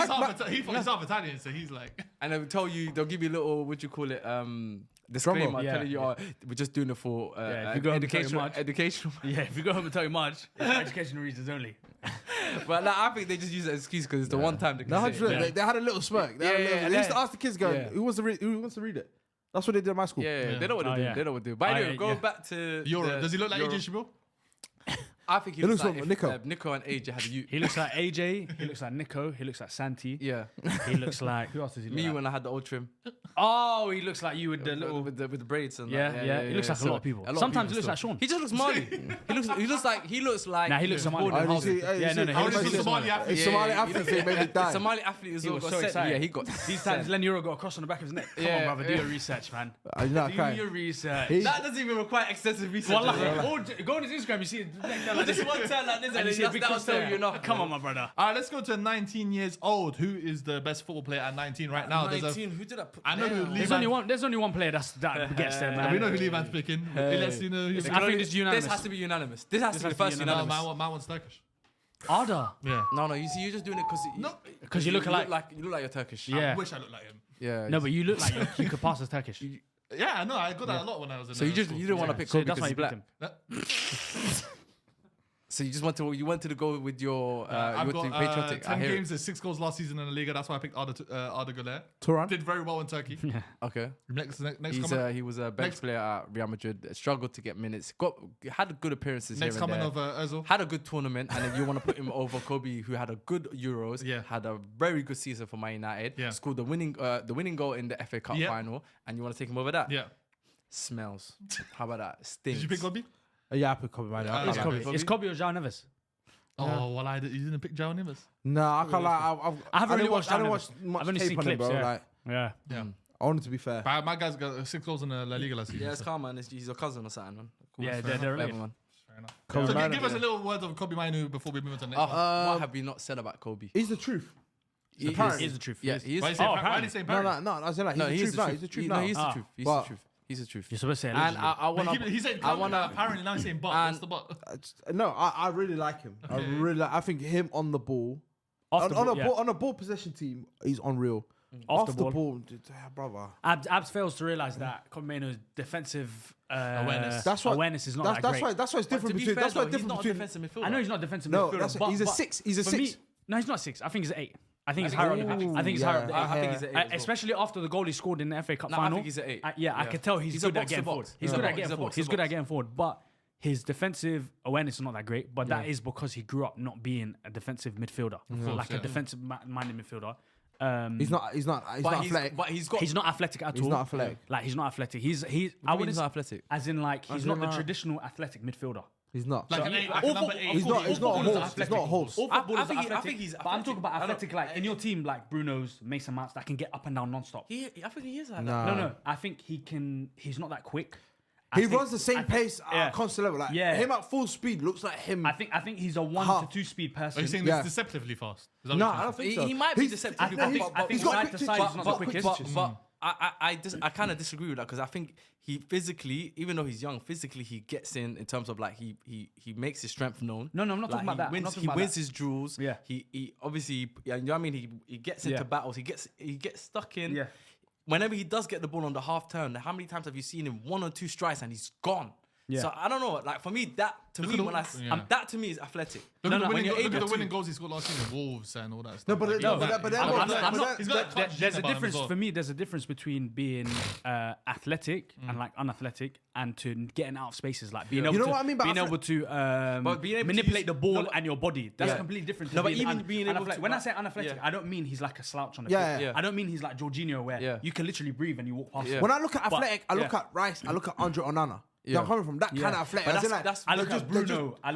S1: he's half Italian, so he's like.
S4: And they'll tell you, they'll give you a little, what you call it, disclaimer,
S3: Yeah,
S4: telling you, we're just doing it for
S3: if you go home and tell your mum.
S4: educational.
S3: Yeah, if you go home and tell your Marge, it's for educational reasons only.
S4: But like, I think they just use that excuse because it's the one time they can
S2: No,
S4: say it.
S2: 100%. They had a little smirk. They had a
S4: Yeah,
S2: little-
S4: yeah,
S2: They used
S4: yeah.
S2: to ask the kids, going,
S4: Yeah.
S2: who wants to read it? That's what they did at my school.
S4: Yeah, they know what
S3: Oh,
S4: to do.
S3: yeah.
S4: They know what to do. But anyway,
S3: yeah,
S4: going
S3: yeah.
S4: back to
S1: Euro. Does he look like
S4: Euro.
S1: AJ Shabil?
S4: I think he
S2: He
S4: looks
S2: looks
S4: like
S2: like Nico.
S4: Nico and AJ had a you.
S3: He looks like AJ. He looks like Nico. He looks like Santi.
S4: Yeah,
S3: He looks like who else does he look
S4: me
S3: like?
S4: when I had the old trim.
S3: Oh, he looks like you with the little.
S4: with the braids and
S3: Yeah,
S4: that.
S3: yeah. He looks like a lot of people. Sometimes he looks like Sean.
S4: He just looks Mali. he looks like.
S3: Nah, he looks Somali.
S4: Gordon
S3: Oh,
S4: Housing.
S3: Yeah, no, no,
S1: I
S3: he
S1: want
S3: looks
S1: to see
S3: like
S1: Somali athlete.
S2: It's Somali athlete thing made me die.
S4: Somali athlete as
S3: He
S4: well.
S3: was
S4: got
S3: so
S4: set.
S3: excited.
S4: Yeah, he got.
S3: These times Len Euro got a cross on the back of his neck. Come
S4: Yeah,
S3: on, brother, do
S4: yeah.
S3: your research, man.
S2: I did not
S3: Do
S2: cry.
S3: your research.
S2: He-
S4: That doesn't even require extensive research.
S3: Well,
S4: as well.
S3: go on his Instagram, you see the neck down like this.
S4: Just one turn like this,
S3: And
S4: and
S3: you see a big
S4: that'll
S3: cross
S4: tell
S3: there.
S4: you enough.
S3: Come on, my brother.
S1: All right, let's go to 19 years old. Who is the best football player at 19 right now? There's
S4: 19. Who did I put?
S1: I know who
S4: there?
S1: Lee
S3: There's only one player that gets there, man.
S1: we know who Lee Van's picking. Let's see who.
S3: I think it's unanimous.
S4: This has to be unanimous. This has to be the first
S1: No,
S4: unanimous.
S1: man wants Turkish.
S3: Arda.
S1: Yeah.
S4: No, you see, you're just doing it because
S1: No.
S3: Because you look alike.
S4: you look like you're Turkish.
S3: Yeah.
S1: I wish I looked like him.
S4: Yeah.
S3: No, but you look like you could pass as Turkish.
S1: Yeah, I know. I got that a lot when I was in.
S4: So you
S1: school.
S4: didn't want to pick
S3: So
S4: Kobe
S3: that's
S4: because
S3: why
S4: he's
S3: you
S4: black.
S3: picked him.
S4: So you wanted to go with your
S1: I've
S4: you wanted
S1: got
S4: to be patriotic.
S1: 10 games and 6 goals last season in the Liga. That's why I picked Arda Güler.
S2: Turan.
S1: Did very well in Turkey.
S4: Okay.
S1: Next
S4: He
S1: comment.
S4: was a bench
S1: Next-
S4: player at Real Madrid. Struggled to get minutes. Had good appearances
S1: Next
S4: here and
S1: comment
S4: there.
S1: of Özil.
S4: Had a good tournament, and then you want to put him over Kobe, who had a good Euros.
S1: Yeah.
S4: Had a very good season for Man United.
S1: Yeah.
S4: Scored the winning goal in the FA Cup
S1: Yeah.
S4: final, and you want to take him over that?
S1: Yeah.
S4: Smells. How about that? Stinks.
S1: Did you pick Kobe?
S2: Yeah, I picked Kobe, man.
S1: It's
S3: It's
S1: like
S3: Kobe. It's Kobe or João Neves.
S1: Oh, well, you didn't pick João Neves.
S2: No, I can't lie.
S3: I haven't really
S2: didn't
S3: watched
S2: I didn't
S3: João
S2: watch
S3: Neves.
S2: much
S3: I've only
S2: tape
S3: seen
S2: on him,
S3: clips,
S2: bro.
S3: yeah.
S2: Like,
S3: Yeah.
S1: Yeah.
S2: I wanted to be fair.
S1: But my guy's got 6 goals in the La Liga last season.
S4: Yeah, it's calm, man. He's your cousin or something, man. Cool.
S3: Yeah,
S1: fair
S3: they're
S1: enough.
S4: Whatever,
S3: related.
S4: man.
S1: Fair enough.
S2: Kobe
S1: So
S2: Bryant,
S1: give us a little word of Kobe Mainu before we move on to the next one.
S4: What have we not said about Kobe?
S2: He's the truth.
S3: Apparently, is the truth.
S4: Yeah,
S3: Yes.
S4: he is.
S1: Why do you say
S3: Oh,
S1: Why do you
S3: apparently.
S1: say
S2: No,
S1: Barry?
S2: no. I said like,
S4: No,
S2: he's
S4: he
S2: the
S4: is
S2: truth now.
S4: the
S2: He's the
S4: truth.
S2: truth
S4: No,
S2: now.
S4: he's the
S3: Ah.
S4: truth. He's
S2: But-
S4: the truth. He's the truth.
S3: You're supposed to say
S4: And
S3: allegedly.
S4: I want
S1: But he said
S4: I wanna.
S1: apparently now he's saying but.
S4: And-
S1: What's the but?
S2: No, I really like him. I really like. I think him on the ball,
S3: Off
S2: on,
S3: the
S2: on
S3: ball,
S2: a
S3: yeah.
S2: ball, on a ball possession team, he's unreal.
S3: Off
S2: Off
S3: the
S2: the
S3: ball.
S2: ball, brother.
S3: Abs fails to realize that Kobe Maino's defensive
S1: Awareness.
S2: That's why
S3: awareness is not
S2: that's,
S3: that
S2: that's
S3: great.
S2: why. That's why it's
S4: But
S2: different
S4: to be
S2: between.
S4: fair,
S2: That's why
S4: though,
S2: it's
S4: he's
S2: different
S4: not a
S2: between.
S4: defensive midfielder.
S3: I know he's not defensive
S2: No,
S3: midfielder.
S2: that's
S3: but,
S2: he's a
S3: but
S2: 6. He's a
S3: for me-
S2: 6.
S3: No, he's not 6. I think he's an 8. I think it's
S4: think
S3: higher.
S4: he's-
S3: I think he's
S2: yeah.
S3: higher.
S4: I think he's an 8 as well.
S3: Especially after the goal he scored in the FA Cup
S4: No, I
S3: final.
S4: think he's an 8.
S3: I
S4: Yeah.
S3: could tell he's
S4: He's a
S3: good at
S4: box
S3: getting
S4: to box.
S3: forward. He's
S4: He's
S3: good
S4: a
S3: at
S4: box-
S3: getting
S4: he's a
S3: forward.
S4: box to
S3: He's good at
S4: box.
S3: getting forward. But his defensive awareness is not that great. But that is because he grew up not being a defensive midfielder, like a defensive-minded midfielder.
S2: He's not. He's not athletic.
S4: But he's got.
S3: He's not athletic at all.
S2: He's not athletic.
S3: Like he's not athletic. He's.
S4: I
S3: I
S4: wouldn't.
S3: wouldn't.
S4: He's not athletic.
S3: As in, like he's
S2: As
S3: not
S2: in,
S3: the
S2: like-
S3: traditional athletic midfielder.
S2: He's not.
S1: Like an 8, like a number 8.
S2: He's not. He's not a
S3: all footballers are
S2: horse. He's
S3: athletic.
S2: not a horse.
S3: All footballers
S4: I think
S3: are
S4: he- I
S3: athletic.
S4: think he's
S3: But I'm talking about
S4: athletic. I don't-
S3: athletic, like in your team, like Bruno's, Mason Mounts, that can get up and down non-stop.
S4: I think he is like
S2: Nah.
S4: that.
S3: No, I think he can. He's not that quick.
S2: He
S3: I think-
S2: runs the same
S3: I think-
S2: pace
S3: yeah.
S2: at constant level. Like
S3: Yeah.
S2: him at full speed looks like him.
S3: I think he's a 1
S2: Half.
S3: to 2 speed
S1: Are
S3: person.
S1: you saying
S2: Yeah.
S1: this deceptively fast? Is that
S2: No,
S1: what
S2: I
S1: you're
S2: don't
S1: saying?
S2: think so.
S4: He might be
S2: He's-
S4: deceptive.
S3: I think
S2: he's got
S3: side
S2: quick
S3: to
S2: twitches.
S3: side is not the quickest.
S4: But I kind of disagree with that because I think he physically, even though he's young, physically he gets in terms of like he makes his strength known.
S3: No, I'm not talking about that. I'm
S4: Wins,
S3: not talking
S4: he
S3: about
S4: wins
S3: that.
S4: his duels.
S3: Yeah.
S4: He obviously, you know what I mean. He gets into
S3: Yeah.
S4: battles. He gets stuck in.
S3: Yeah.
S4: Whenever he does get the ball on the half turn, how many times have you seen him 1 or 2 strikes and he's gone?
S3: Yeah.
S4: So I don't know. Like for me, that to me that to me is athletic.
S1: Look at the
S4: when you're
S1: winning
S4: able to-
S1: winning goals he scored last season with Wolves and all that stuff.
S2: No, but
S1: Like,
S2: no,
S1: he's
S2: but
S1: that-
S2: but then-
S1: I'm
S2: but
S1: not-
S2: then-
S1: I'm
S2: but
S1: not-
S2: then-
S1: he's got a touch
S3: There's
S1: gene
S3: a
S1: about him as
S3: difference
S1: well.
S3: for me. There's a difference between being athletic and like unathletic, and to getting out of spaces, like being
S4: Yeah.
S3: able
S2: You know
S3: to
S2: what I mean by
S3: being
S2: athle-
S3: able to
S4: But being able to
S3: manipulate
S4: use-
S3: the ball
S4: no, but-
S3: and your body. That's
S4: Yeah.
S3: completely different. To
S4: No, but
S3: being
S4: even being able
S3: unathletic.
S4: to-
S3: When I say unathletic,
S4: Yeah.
S3: I don't mean he's like a slouch on the
S2: Yeah,
S3: field.
S2: yeah.
S3: I don't mean he's like Jorginho, where
S4: Yeah.
S3: you can literally breathe and you walk past.
S4: Yeah.
S3: him.
S2: When I look at
S3: But-
S2: athletic, I look
S3: yeah.
S2: at Rice. I look at Andre Onana.
S4: Yeah.
S2: Yeah. I'm coming from that
S3: Yeah.
S2: kind of athletic.
S4: But
S2: As in,
S4: that's-
S3: I look
S2: they're
S3: at
S2: they're
S3: Bruno. I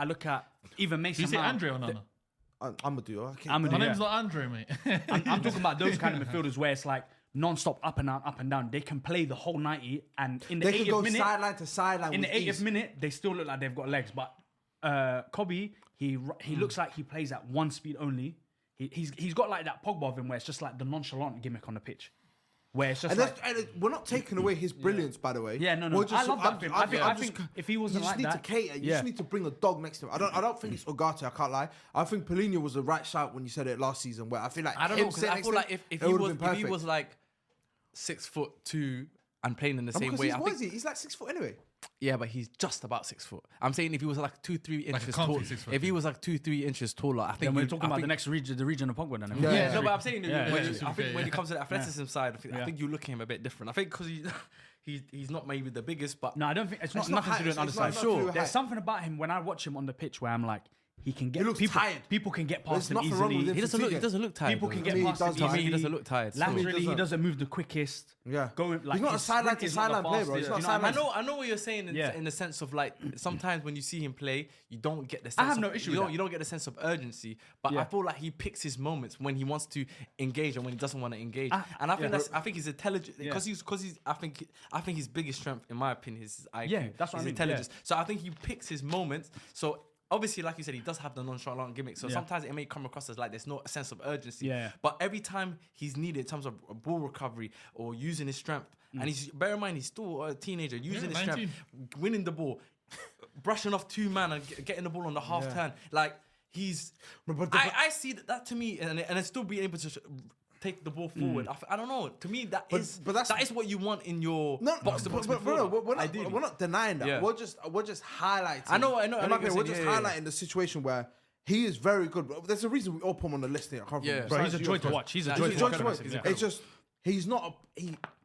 S3: look at even Mason.
S1: You say
S3: Mount.
S1: Andre or Nana?
S2: I'm gonna do. Okay.
S3: I'm
S1: My
S3: gonna do
S1: name's
S3: that.
S1: not Andre, mate.
S3: I'm talking about those kind of midfielders where it's like non-stop up and down. They can play the whole 90, and in the
S2: They can
S3: 80th
S2: go
S3: minute,
S2: sideline to sideline.
S3: in the
S2: with
S3: 80th
S2: ease.
S3: minute, they still look like they've got legs. But Kobe, he looks like he plays at one speed only. He's got like that Pogba of him where it's just like the nonchalant gimmick on the pitch. where it's just
S2: And,
S3: like,
S2: we're not taking away his brilliance, by the way.
S3: Yeah, no.
S2: We're just-
S3: I love that for him. I think if he wasn't
S2: you just
S3: like
S2: need
S3: that,
S2: to cater. You just need to bring a dog next to him. I don't think it's Ugarte. I can't lie. I think Paulinho was the right shout when you said it last season. Where I feel like
S4: I don't
S2: him
S4: know, 'cause
S2: sitting
S4: I
S2: next
S4: feel
S2: to
S4: like
S2: him,
S4: if
S2: it
S4: he
S2: would've been
S4: was
S2: perfect.
S4: like 6'2" and playing in the same
S2: Because
S4: way,
S2: he's,
S4: I
S2: what
S4: think
S2: is he? He's like 6 foot anyway.
S4: yeah, but he's just about 6 foot. I'm saying if he was like 2-3 inches
S1: comfy
S4: taller,
S1: 6 foot.
S4: if he was like 2-3 inches taller, I think
S3: then we're
S4: you'd-
S3: talking
S4: I
S3: about the
S4: think-
S3: next region, the region of Pogba. Then
S2: Yeah.
S4: Yeah, no, but I'm saying
S3: Yeah,
S4: when
S3: yeah,
S4: you-
S1: to
S4: I
S1: be
S4: think
S1: fair,
S4: when
S1: yeah.
S4: it comes to the athleticism side, I
S3: Yeah.
S4: think you look at him a bit different. I think because he's not maybe the biggest, but
S3: No, I don't think it's not
S2: not
S3: nothing to do with
S2: height,
S3: underside.
S2: it's not to do with
S3: There's
S2: height.
S3: something about him when I watch him on the pitch where I'm like, he can get
S2: He looks
S3: people.
S2: tired.
S3: People can get
S2: There's
S3: past him
S2: nothing wrong
S3: easily.
S2: with him.
S4: he doesn't look tired.
S3: People
S4: though.
S3: can
S2: To
S3: get
S2: me, he
S3: past him
S2: does
S3: easily.
S2: tired.
S4: He doesn't look tired. so-
S3: Laterally, he
S2: doesn't.
S3: doesn't move the quickest.
S2: Yeah.
S3: Going like
S2: He's not a
S3: his
S2: sideline
S3: sprint
S2: to
S3: is not the
S2: sideline player, bro. He's
S3: fastest,
S2: not
S3: you know what I mean?
S2: sideline.
S4: I know what you're saying
S3: Yeah.
S4: in the sense of like sometimes when you see him play, you don't get the sense.
S3: have no
S4: of,
S3: issue
S4: you
S3: with
S4: don't,
S3: that.
S4: You don't get the sense of urgency, but
S3: Yeah.
S4: I feel like he picks his moments when he wants to engage and when he doesn't want to engage. And I think
S3: yeah.
S4: I think he's intelligent
S3: Yeah.
S4: because he's. I think his biggest strength, in my opinion, is his IQ.
S3: Yeah, that's what I
S4: his
S3: mean,
S4: intelligence. So I think he picks his moments. So. Obviously, like you said, he does have the nonchalant gimmick. So
S3: Yeah.
S4: sometimes it may come across as like there's no sense of urgency.
S3: Yeah.
S4: But every time he's needed in terms of a ball recovery or using his strength,
S3: Mm.
S4: and he's bear in mind he's still a teenager, using his
S1: 19.
S4: strength, winning the ball, brushing off 2 man and getting the ball on the half turn. Like he's, I see that to me, and still being able to take the ball forward. I don't know. To me, that is what you want in your box to box midfielder.
S2: We're not denying that.
S4: Yeah.
S2: We're just highlighting.
S4: I know
S2: In my
S4: what you're
S2: opinion, we're
S4: saying,
S2: just
S4: yeah, yeah.
S2: highlighting the situation where he is very good. There's a reason we all put him on the list here. I can't
S4: Yeah.
S2: remember.
S3: Bro, he's a
S2: Besides
S3: joy
S2: you,
S3: to
S2: of
S3: watch. He's a
S4: He's
S3: joy
S4: a
S3: to
S4: joy
S3: watch.
S4: to watch.
S3: Yeah.
S2: It's just he's not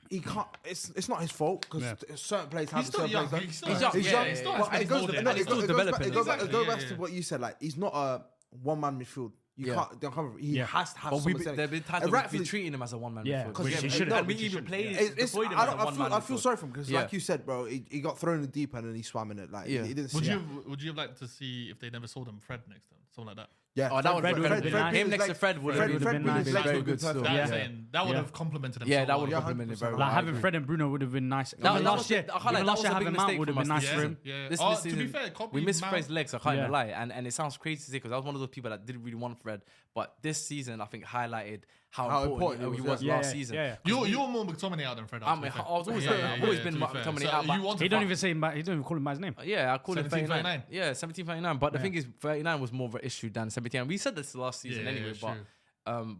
S2: he can't. It's not his fault because certain players have
S1: He's still
S2: certain
S1: young.
S2: players.
S1: He's still
S4: He's
S1: young.
S4: young.
S2: He's
S4: Yeah,
S2: young.
S4: yeah, yeah.
S1: Still
S2: But
S1: has
S2: it goes,
S1: molded.
S2: no,
S1: He's
S2: it
S1: still
S2: goes
S4: developing.
S2: back, it goes
S1: Exactly,
S2: back
S1: yeah,
S2: to
S1: yeah.
S2: what you said. Like he's not a one-man midfield. You
S4: Yeah.
S2: can't. Don't cover. He
S3: Yeah.
S2: has to have
S4: But
S2: someone
S4: there have been times
S2: And
S4: where we've
S2: rightfully-
S4: been treating him as a one-man
S3: Yeah,
S4: midfield.
S3: 'cause
S4: We-
S3: he
S4: we-
S3: shouldn't.
S4: and we
S3: He
S4: even
S3: shouldn't.
S4: played
S2: It's,
S4: deployed him
S2: I,
S4: as a
S2: don't,
S4: one-man
S2: I feel
S4: midfield.
S2: sorry for him because,
S4: Yeah.
S2: like you said, bro, he got thrown in the deep end and he swam in it. Like
S4: Yeah.
S2: he didn't.
S1: Would
S2: see
S1: you have liked to see if they never sold him Fred next time, something like that?
S2: Yeah.
S4: Oh, that would
S3: Fred
S4: Fred
S3: would've been nice.
S4: him next to Fred would have
S3: Fred
S4: been
S3: would've been nice.
S2: Legs
S4: very
S2: would've been
S4: good still.
S2: perfect.
S1: That
S3: Yeah.
S1: I'm saying that would
S3: Yeah.
S1: have complemented him.
S4: Yeah,
S1: so
S4: that
S1: well.
S4: would
S2: Yeah,
S4: have complemented
S2: 100%.
S4: very
S3: Like
S4: well.
S3: having Fred and Bruno would have been nice.
S4: That
S3: Even
S4: was
S3: last year,
S4: the- I can't lie,
S3: even
S4: that
S3: last
S4: was
S3: year
S4: a big
S3: having Mount
S4: mistake
S3: would have
S4: from
S3: been
S4: us
S3: nice
S4: this
S3: for
S4: season.
S3: him.
S1: Yeah.
S4: This
S1: Oh,
S4: season,
S1: to be fair, Kobe
S4: we missed
S1: Mount-
S4: Fred's legs. I can't even
S3: Yeah.
S4: lie, and it sounds crazy to say because I was one of those people that didn't really want Fred. But this season, I think highlighted how important he was
S3: Yeah,
S4: last
S3: yeah,
S4: season.
S3: yeah.
S1: You're more McTominay out than Fred.
S4: I was always like that. I've always been
S1: to be
S4: McTominay
S1: fair.
S4: out,
S1: So
S4: but
S1: you want
S3: He
S1: to
S3: don't
S1: fight-
S3: even say he don't even call him by his name.
S4: yeah, I called him
S1: 17,
S4: 39. Yeah, 17-39. But the thing is, 39 was more of an issue than 17. We said this last season
S1: Yeah,
S4: anyway,
S1: yeah,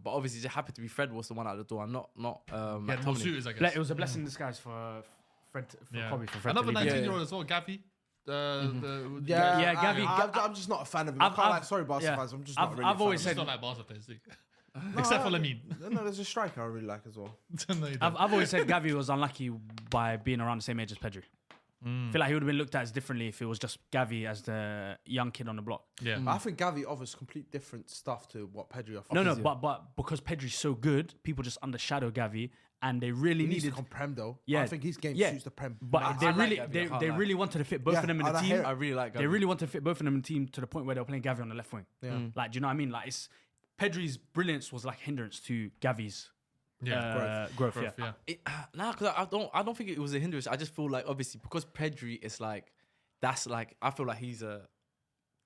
S4: but obviously it just happened to be Fred was the one out the door, and not
S1: He had more
S4: McTominay.
S1: shooters, I
S3: It
S1: guess.
S3: was a blessing in disguise for Fred, for
S1: Yeah.
S3: Kobe, for Fred.
S1: Another
S3: to leave.
S1: 19-year-old as well, Gavi.
S3: Yeah, Gavi-
S2: I'm just not a fan of him. I
S3: I've-
S2: can't
S3: I've-
S2: like, sorry, Barca
S3: yeah.
S2: fans. I'm just not
S3: I've-
S2: really. a
S3: I've
S2: fan
S3: always
S2: of
S1: I
S2: him.
S1: just don't like Barca players. Except for Lamine.
S2: No, there's a striker I really like as well.
S1: No, you don't.
S3: I've always said Gavi was unlucky by being around the same age as Pedri. I feel like he would have been looked at as differently if it was just Gavi as the young kid on the block.
S1: Yeah.
S2: But I think Gavi offers complete different stuff to what Pedri offers.
S3: No, but because Pedri's so good, people just undershadow Gavi, and they really
S2: He needs to
S3: needed.
S2: come Prem though.
S3: Yeah,
S2: I think his game
S3: yeah.
S2: suits the Prem.
S3: But
S2: massive.
S3: they
S4: I like
S3: really,
S4: Gavi, I
S3: they
S4: can't lie.
S3: really wanted to fit both
S2: Yeah,
S3: of them in the
S2: I
S3: team.
S2: hear it.
S4: I really like Gavi.
S3: They really want to fit both of them in the team to the point where they were playing Gavi on the left wing.
S2: Yeah.
S3: Like, do you know what I mean? Like, it's Pedri's brilliance was like a hindrance to Gavi's growth. Yeah.
S4: Nah, because I don't think it was a hindrance. I just feel like obviously because Pedri is like that's like I feel like he's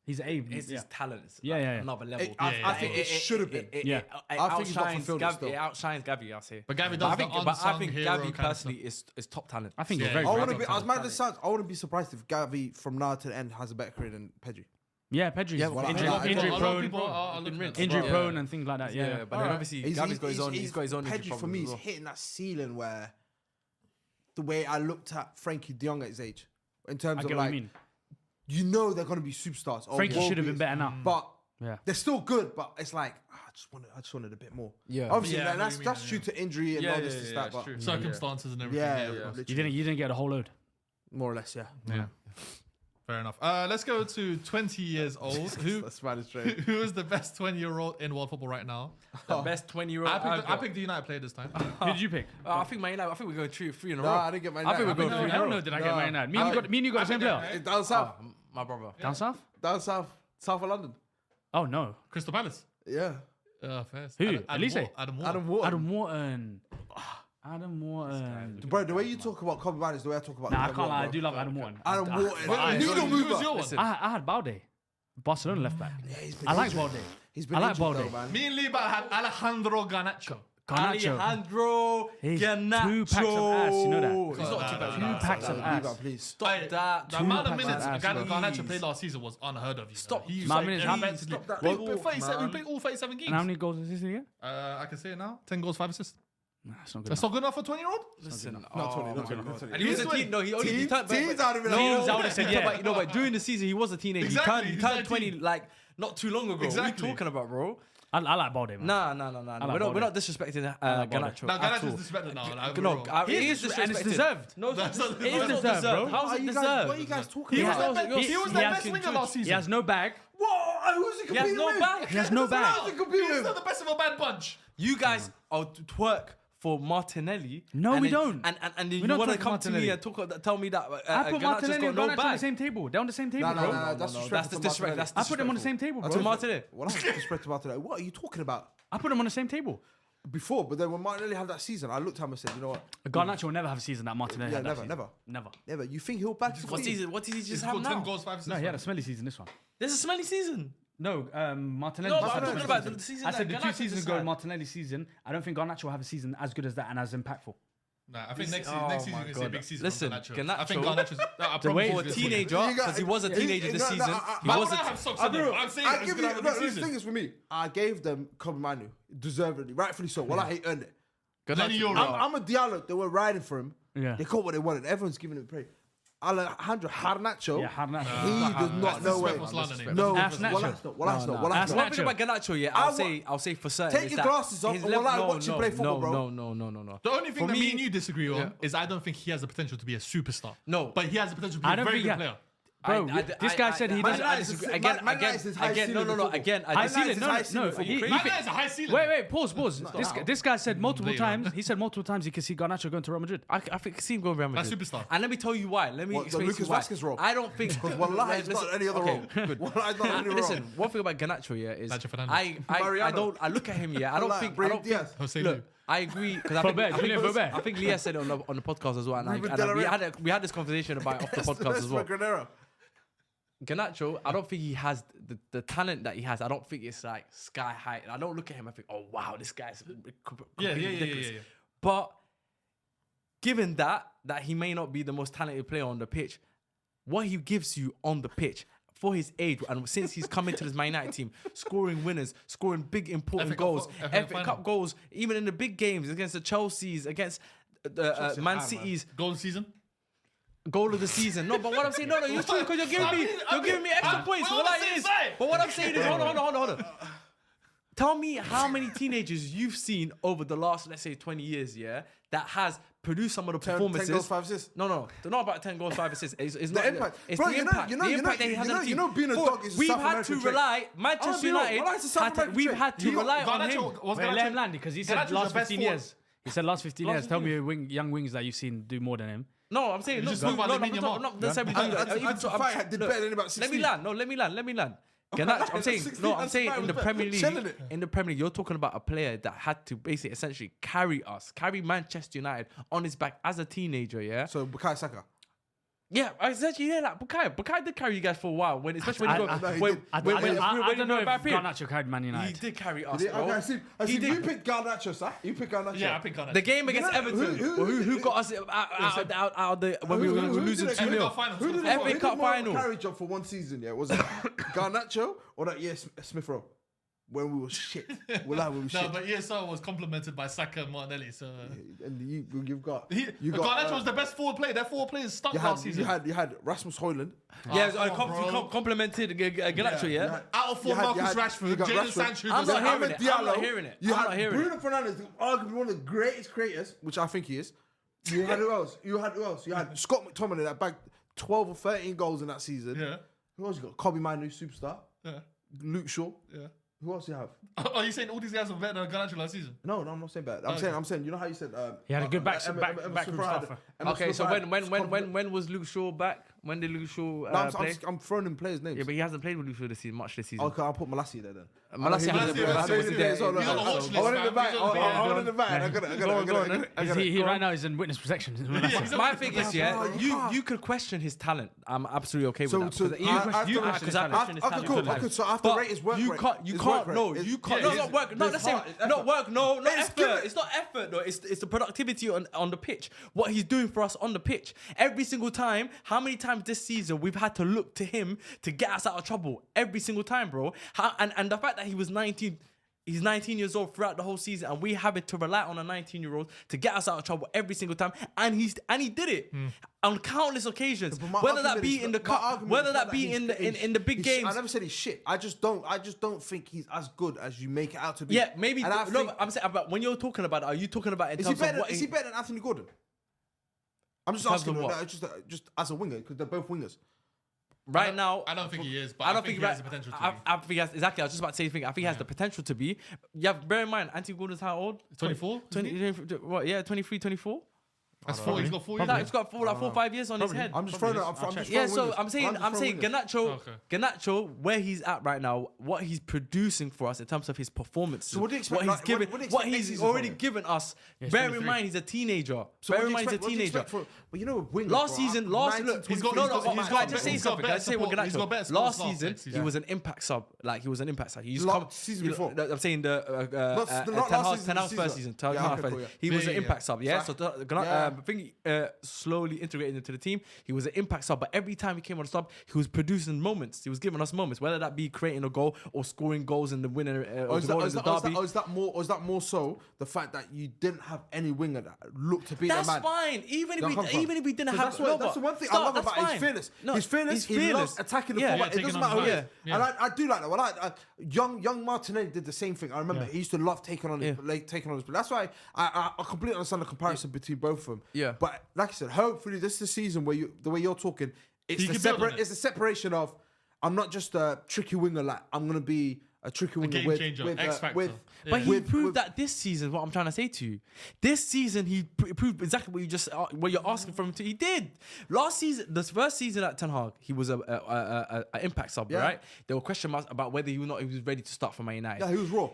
S3: He's a
S4: his talent is
S3: Yeah,
S4: like
S3: yeah, yeah.
S4: another level.
S2: I think it should have been.
S3: Yeah.
S2: I think he's not
S4: outshines
S2: fulfilled it
S4: Gavi.
S2: still.
S4: It outshines Gavi, I'll say.
S1: But Gavi
S4: But
S1: does
S4: I think,
S1: the
S4: but I
S1: unsung
S4: think
S1: hero
S4: Gavi
S1: kind of
S4: personally is top talent.
S3: I think
S1: Yeah,
S3: he's very,
S1: yeah.
S2: I
S3: very
S2: wouldn't
S3: good.
S2: be. As mad as it sounds, I wouldn't be surprised if Gavi from now to the end has a better career than Pedri.
S3: Yeah, Pedri's
S2: well,
S3: injury,
S2: a lot of
S3: injury
S1: A lot of
S3: prone,
S1: people are looking at
S3: injury
S1: that.
S3: prone and things like that. Yeah,
S4: but then obviously Gavi's got his own. He's got his own injury
S2: Pedri for me
S4: problems
S2: is
S4: as well.
S2: hitting that ceiling where the way I looked at Frankie De Jong at his age, in terms
S3: I
S2: of
S3: get what
S2: like,
S3: you mean.
S2: you know they're gonna be superstars. or
S3: Frankie
S2: will
S3: should have
S2: be,
S3: been better now.
S2: but
S3: Yeah.
S2: they're still good. But it's like I just wanted a bit more.
S4: Yeah.
S2: Obviously,
S1: Yeah, I know
S2: that's
S1: what you mean,
S2: due to injury and
S4: Yeah,
S2: all this
S4: yeah,
S2: and
S4: yeah,
S2: that.
S4: it's
S2: But
S4: true.
S1: Circumstances and everything.
S2: yeah,
S1: Yeah,
S2: literally.
S3: You didn't get a whole load.
S2: more or less, yeah.
S1: Yeah. Fair enough. Let's go to 20 years old.
S2: That's right, it's true.
S1: Who is the best 20-year-old in world football right now?
S4: The best 20-year-old.
S1: I picked the United player this time.
S3: Who did you pick?
S4: I think Man United. I think we're going 3 in a
S2: No,
S4: row.
S2: I didn't get my.
S3: I think we're going
S1: no,
S3: through.
S1: no,
S3: I don't know. Did I get Man United? Me and you got the same player.
S2: Down south,
S4: My brother.
S3: Down south?
S2: down south, south of London.
S3: Oh no.
S1: Crystal Palace.
S2: Yeah,
S1: First.
S3: Who? Elise?
S1: Adam Ward.
S2: Adam Wharton.
S3: Adam Wharton. Adam Wharton.
S2: Bro, the way you talk about Kobe Bryant is the way I talk about.
S3: Nah, I
S2: Adam
S3: can't lie. I
S2: Wharton,
S3: do
S2: bro.
S3: love Adam Wharton.
S2: Adam Wharton.
S1: Wait,
S2: Needle
S1: who's
S2: mover.
S1: your one?
S4: Listen.
S3: I had Balde. Barcelona left back.
S2: Yeah, he's been
S3: I like
S2: injured.
S3: Balde.
S2: He's been
S3: I like
S2: injured
S3: Balde.
S2: though, man.
S1: Me and Liba had Alejandro Garnacho.
S3: Garnacho.
S4: Alejandro
S3: He's
S4: Garnacho.
S3: 2 packs of ass, you know that?
S4: He's not 2 packs of
S3: Two
S4: ass.
S3: packs of ass.
S2: Please.
S4: Stop
S1: Hey,
S4: that.
S1: The amount of
S3: packs of
S1: minutes
S3: ass,
S1: Garnacho
S4: bro.
S1: played last season was unheard of.
S4: Stop.
S1: He used
S3: My
S1: like
S3: minutes,
S1: every
S3: how many-
S1: minute.
S4: stop that
S1: We
S4: talk,
S1: played
S4: man.
S1: 37 games.
S3: And how many goals is this again?
S1: I can say it now. 10 goals, 5 assists.
S3: Nah, it's not good
S1: That's
S3: enough.
S1: not good enough for a 20-year-old.
S4: Listen,
S2: Not 20, not 20, not 20.
S4: And he was a teen. No, he only he turned.
S2: Teens out of it.
S4: No,
S3: Teens, I would've said yeah.
S4: No, but during the season, he was a teenager.
S1: Exactly,
S4: He
S1: he's
S4: turned
S1: 19.
S4: 20 like not too long ago. What are
S1: Exactly.
S4: you talking about, bro?
S3: I like Balde, man.
S4: Nah.
S3: like
S4: We're
S3: Balde.
S4: not disrespecting
S3: like Balde.
S4: Garnacho.
S1: No,
S4: at
S1: Garnacho's
S4: all.
S1: disrespected now. Like,
S4: No,
S1: overall.
S4: it is
S3: and it's
S4: disrespected.
S3: deserved.
S4: No, it's
S1: That's
S4: not.
S1: not-
S4: It is
S1: that's
S4: not
S3: not
S4: deserved,
S3: deserved,
S4: bro.
S3: bro.
S4: How's
S2: What
S4: it
S2: are you
S4: deserved?
S2: guys talking
S1: He was
S2: about?
S1: their best- he was their best winger last
S3: He
S1: season.
S3: has no bag.
S2: What? Who's he
S4: He has
S2: competing
S4: no
S2: with?
S4: back.
S3: He has no bag.
S2: Who's he competing
S1: He's
S2: with?
S1: not the best of a bad bunch.
S4: You guys are twerk for Martinelli.
S3: No,
S4: and
S3: we
S4: then-
S3: don't.
S4: And then
S3: We
S4: you
S3: don't
S4: want to
S3: twerk for
S4: come to me
S3: Martinelli.
S4: and tell me that
S3: I put
S4: Garnacho's
S3: Martinelli
S4: got
S3: and
S4: no
S3: Garnacho on the
S4: bag.
S3: same table. They're on the same table,
S2: No,
S3: bro.
S2: that's
S4: That's
S2: disrespectful.
S4: disrespect. That's
S3: I put them on the same table, bro.
S4: To Martinelli.
S2: Well, that's disrespectful to Martinelli. What are you talking about?
S3: I put them on the same table.
S2: Before, but then when Martinelli had that season, I looked at him and said, you know what?
S3: Garnacho will never have a season that Martinelli
S2: Yeah,
S3: had that
S2: never,
S3: season.
S2: never.
S3: Never.
S2: Never. You think he'll back his
S4: What
S2: team?
S4: season? What did he
S1: He's
S4: just
S1: got
S4: have
S1: 10
S4: now?
S1: goals, 5 assists.
S3: No, he had a smelly season, this one.
S4: There's a smelly season.
S3: No, Martinelli.
S4: No, but
S3: just
S4: I'm
S3: had a
S4: talking
S3: smelly
S4: about the season
S3: I said
S4: that
S3: the 2
S4: Garnacho
S3: seasons
S4: just
S3: ago,
S4: had.
S3: Martinelli's season. I don't think Garnacho will have a season as good as that and as impactful.
S1: Nah, I think next
S4: Oh
S1: season
S4: my
S1: you're going to see a
S4: God.
S1: big season.
S4: Listen,
S1: from Garnacho.
S4: Garnacho-
S1: I think Garnacho's. I
S3: The way
S1: promise
S4: For a
S1: you this.
S4: teenager,
S2: You got-
S4: because he was a teenager this
S2: no,
S4: season. He
S1: Why
S4: was
S1: would I
S4: a
S1: have socks on him? I'm saying
S2: I
S1: he's
S2: give
S1: going to
S2: you,
S1: have a
S2: no,
S1: big
S2: the
S1: season.
S2: thing is for me, I gave them Kobe Manu, deservedly, rightfully so. Well, he earned it.
S1: Lenny Euro.
S2: I'm a Diallo. They were riding for him.
S3: Yeah.
S2: They got what they wanted. Everyone's giving him praise. Alejandro Garnacho,
S3: Yeah, Garnacho.
S2: he does not
S1: That's
S2: know
S1: disrespectful
S2: way.
S1: slander name.
S2: No,
S3: That's
S2: well,
S3: Nacho.
S2: that's not. Well, that's
S3: No,
S2: not.
S3: no.
S2: Well, that's
S3: That's
S2: not.
S4: One thing about Garnacho, yeah, I'll say for certain.
S2: Take
S4: is
S2: your
S4: that
S2: glasses off
S4: his
S2: and
S4: level-
S2: while I watch you play football, bro.
S4: No.
S1: The only thing
S4: For
S1: that me
S4: me-
S1: and you disagree on is I don't think he has the potential to be a superstar.
S4: No.
S1: But he has the potential to be
S3: I
S1: a
S3: don't
S1: very
S3: think
S1: good
S3: he-
S1: player.
S3: Bro, this guy said he
S2: Man
S3: doesn't.
S2: United
S3: I
S2: is
S3: disagree.
S2: the-
S3: Again,
S2: Man United is high
S3: again,
S2: ceiling in football.
S4: again.
S3: high
S2: Man
S3: ceiling.
S2: United is
S3: No,
S2: high
S3: no,
S2: ceiling for you.
S3: he-
S1: Man, that is a high ceiling.
S3: Wait, pause. This guy said multiple
S1: Later.
S3: times. He said multiple times he could see Garnacho going to Real Madrid.
S4: I think see him go Real Madrid.
S1: That's superstar.
S4: And let me tell you why. Let me
S2: What, the
S4: explain to you
S2: Lucas
S4: why.
S2: Vazquez role?
S4: I don't think.
S2: Because Wallahi, it's not any other role.
S4: Good.
S2: Wallahi, it's not any other
S4: Listen,
S2: role.
S4: one thing about Garnacho, yeah, is
S1: Nacho Fernandes.
S4: I
S2: Mariano.
S4: don't. I look at him, yeah. I don't
S2: Wallahi,
S4: think. I
S2: Brahim
S4: don't think.
S2: Diaz.
S1: Jose
S4: Look,
S1: Lu.
S4: I agree because
S3: Faubert.
S4: I think Leah said it on the podcast as well, and
S2: Ruben
S4: we
S2: Delarive.
S4: had this conversation about it off the podcast as well.
S2: Granero.
S4: Garnacho, I don't think he has the talent that he has. I don't think it's like sky high. I don't look at him and think, oh wow, this guy's completely ridiculous.
S1: Yeah.
S4: But given that he may not be the most talented player on the pitch, what he gives you on the pitch for his age, and since he's come into this Man United team, scoring winners, scoring big important
S1: FA Cup
S4: goals,
S1: final.
S4: FA Cup goals, even in the big games against the Chelseas, against the Man
S2: high,
S4: City's
S1: Golden season.
S4: goal of the season. No, but what I'm saying, no, you're true because you're giving me extra points.
S1: what
S4: What
S1: I'm
S4: that
S1: saying,
S4: is.
S1: say.
S4: But what I'm saying is, hold on. Tell me how many teenagers you've seen over the last, let's say, 20 years, yeah, that has produced some of the
S2: 10
S4: performances.
S2: goals, 5 assists.
S4: No, they're not about 10 goals, 5 assists. It's
S2: The
S4: not
S2: impact.
S4: It's
S2: Bro,
S4: the
S2: you know-
S4: impact.
S2: you know-
S4: The
S2: you know-
S4: impact that he has
S2: you
S4: on
S2: know-
S4: the
S2: you
S4: team.
S2: know being a
S4: For-
S2: dog is a
S4: we've
S2: South
S4: had
S2: American
S4: to
S2: trait.
S4: rely. Manchester
S2: Well,
S4: United.
S2: it's a South American
S4: We've
S2: trait.
S4: had to
S2: You got
S4: rely on him.
S1: Garnacho was
S3: Wait,
S1: Garnacho.
S3: let him land because he said
S1: Garnacho's
S3: last
S1: the best
S3: 15
S1: forward.
S3: years. He said last 15 years. Tell me young wings that you've seen do more than him.
S4: No, I'm saying
S1: You
S4: no,
S1: just
S4: no,
S1: talk about
S4: no,
S1: Lamine
S4: no,
S1: Yamal.
S4: not necessarily.
S2: Fight did better than about 16.
S4: Let me land. Garnacho, I'm saying,
S2: 16
S4: no, I'm
S2: and
S4: saying
S2: five
S4: in the
S2: was
S4: Premier
S2: better. Selling
S4: League,
S2: it.
S4: in the Premier League, you're talking about a player that had to basically essentially carry Manchester United on his back as a teenager, yeah?
S2: So Bukayo Saka.
S4: Yeah, essentially, yeah, like Bukayo did carry you guys for a while, especially when you
S2: I-
S4: go,
S2: he
S4: when,
S2: did.
S3: I
S4: when
S3: don't know
S4: you
S3: if
S4: bad period.
S3: Garnacho carried Man
S4: He
S3: United.
S4: did carry us,
S2: Okay,
S4: bro.
S2: I see.
S4: He did.
S2: You picked Garnacho, sir. You picked Garnacho.
S1: Yeah, I think Garnacho.
S4: The game against
S2: know,
S4: Everton, who got us out of the when we were losing
S2: did it?
S4: 2-0.
S1: Final.
S2: Who did
S1: FA
S2: more- who did
S4: Cup
S2: more
S4: final.
S2: carry job for one season? Yeah, was it Garnacho or that year Smith Rowe when we were shit? We were
S1: No,
S2: shit.
S1: but ESL was complemented by Saka and Martinelli. So
S2: And you've got
S1: Garnacho was the best forward player. Their forward players stuck
S2: you
S1: last season.
S2: you had Rasmus Højlund.
S4: Yeah,
S1: come on, bro.
S4: complimented Garnacho, yeah.
S1: Out of form, Marcus Rashford, Jadon Sancho.
S4: I'm not hearing
S2: Ahmed
S4: it. I'm not
S2: Diallo.
S4: hearing it.
S2: You
S4: I'm
S2: had
S4: not hearing
S2: Bruno Fernandes, arguably one of the greatest creators, which I think he is. You had who else? You had Scott McTominay that bagged 12 or 13 goals in that season.
S1: Yeah,
S2: Who else you got? Kobe Manu, superstar.
S1: yeah,
S2: Luke Shaw.
S1: yeah.
S2: Who else you have?
S1: Are you saying all these guys are better than Garnacho last season?
S2: No, I'm not saying bad. I'm saying. You know how you said
S3: He had a good backroom
S2: Emma
S3: stuff.
S2: Smith
S4: Okay, so
S2: had-
S4: when was Luke Shaw back? When did Luke Shaw
S2: No,
S4: play?
S2: I'm throwing in players' names.
S4: Yeah, but he hasn't played with Luke Shaw much this season.
S2: Okay, I'll put Malassi there then.
S4: Malassi
S1: Malassi
S4: hasn't
S1: He's on the watch list,
S2: I want in the
S1: fam.
S2: back.
S1: He's
S2: I
S1: on the bench.
S2: want in the back. I got it.
S3: Right now he's in witness protection.
S4: My thing is,
S2: bro, you can't.
S4: you could question his talent. I'm absolutely okay with
S2: So-
S4: that.
S2: so
S4: Because
S2: I have to-
S4: you question his
S2: I have-
S4: talent.
S2: okay, cool. Okay, so I have to
S4: But
S2: rate his work
S4: you
S2: rate.
S4: can't. You
S2: His
S4: can't.
S2: work
S4: No,
S2: rate.
S4: you can't.
S1: yeah,
S4: No, not work. No,
S2: it's
S4: let's say
S2: hard.
S4: not work. No, not
S2: It's
S4: effort.
S2: good.
S4: It's not effort. No, it's the productivity on the pitch. What he's doing for us on the pitch every single time. How many times this season we've had to look to him to get us out of trouble every single time, bro. And the fact that he was 19. He's 19 years old throughout the whole season, and we having to rely on a 19-year-old to get us out of trouble every single time. And he did it on countless occasions.
S2: But my
S4: Whether that
S2: argument
S4: be
S2: is
S4: in
S2: not-
S4: the
S2: my
S4: cup,
S2: argument
S4: whether
S2: is
S4: that
S2: not
S4: be
S2: he's-
S4: in the big
S2: he's-
S4: games.
S2: I never said he's shit. I just don't think he's as good as you make it out to be.
S4: Yeah, maybe.
S2: And I
S4: No,
S2: think-
S4: but I'm saying about when you're talking about it, are you talking about in
S2: Is he
S4: terms of
S2: better?
S4: what
S2: Is he better than Anthony Gordon? I'm just
S4: In terms
S2: asking.
S4: of what?
S2: Just as a winger, because they're both wingers.
S4: right now?
S1: I don't think he is, but
S4: I don't
S1: think
S4: think
S1: he has the potential to be.
S4: I think he has, exactly. I was just about to say the thing. I think he has the potential to be. Yeah, bear in mind, Anthony Gordon's how old?
S1: 24?
S4: 20, what? Yeah, 23, 24.
S1: That's 4. He's got 4 years.
S4: No, he's got 4 or 5 years on his head.
S2: I'm just throwing it. I'm just
S4: Yeah,
S2: throwing
S4: so
S2: wingers.
S4: I'm saying
S2: throwing wingers.
S4: Garnacho,
S1: Okay.
S4: Garnacho, where he's at right now, what he's producing for us in terms of his performance,
S2: So what do you expect-
S4: what he's
S2: like,
S4: given,
S2: what do you
S4: what
S2: expect next
S4: he's
S2: season
S4: already
S2: from him?
S4: given us.
S3: he's
S4: Bear in
S3: 23.
S4: mind, he's a teenager.
S2: So
S4: Bear
S2: what
S4: in
S2: do
S4: mind,
S2: you
S4: he's a
S2: expect- what do you
S4: teenager.
S2: expect for- But you know, wingers.
S4: Last
S2: bro,
S4: season,
S2: 19,
S1: He's got-
S2: 20,
S1: he's got-
S4: can
S1: he's
S4: I
S1: got
S4: just say
S1: better
S4: something? Can I just say what
S1: support- he's got better
S4: Garnacho?
S1: support
S4: Last
S1: staff
S4: season,
S1: next
S4: he
S1: season.
S4: was an impact sub. Like he was an impact sub. He used to
S2: Last
S4: come.
S2: season before.
S4: I'm saying the
S2: Not last season,
S4: Ten Hag's
S2: this
S4: first
S2: season.
S4: season. Ten
S2: Yeah,
S4: Hag's
S2: okay,
S4: first
S2: cool,
S4: season.
S2: yeah.
S4: He was an
S1: Yeah,
S4: impact sub. Yeah. So
S2: Yeah.
S4: I think slowly integrated into the team. He was an impact sub, but every time he came on the sub, he was producing moments. He was giving us moments, whether that be creating a goal or scoring goals in the winner
S2: Or
S4: or
S2: is
S4: the goal in the derby.
S2: that more so the fact that you didn't have any winger that looked to be
S4: That's
S2: that man?
S4: fine. Even
S2: Don't come
S4: if
S2: from.
S4: we didn't
S2: 'Cause
S4: have,
S2: that's what- that's the one thing I love about his fearless. He's fearless. He loves attacking the
S4: Yeah.
S2: forward. It
S1: taking
S2: doesn't
S1: on
S2: matter who he
S1: the
S2: is.
S1: fight.
S2: And I do like that. Well, young Martinelli did the same thing. I remember
S3: Yeah.
S2: he used to love taking on his but that's why I completely understand the comparison between both of them.
S4: Yeah.
S2: But like I said, hopefully this is the season where the way you're talking, it's
S1: He
S2: the
S1: can build on it.
S2: it's the separation of I'm not just a tricky winger. Like I'm gonna be a tricky winger
S1: game changer, X factor.
S4: But he
S2: with-
S4: proved
S2: with-
S4: that this season. What I'm trying to say to you, this season he proved exactly what you just what you're asking from him to. He did last season. This first season at Ten Hag, he was a impact sub,
S2: Yeah.
S4: right? There were question marks about whether he was ready to start for Man United.
S2: Yeah, he was raw.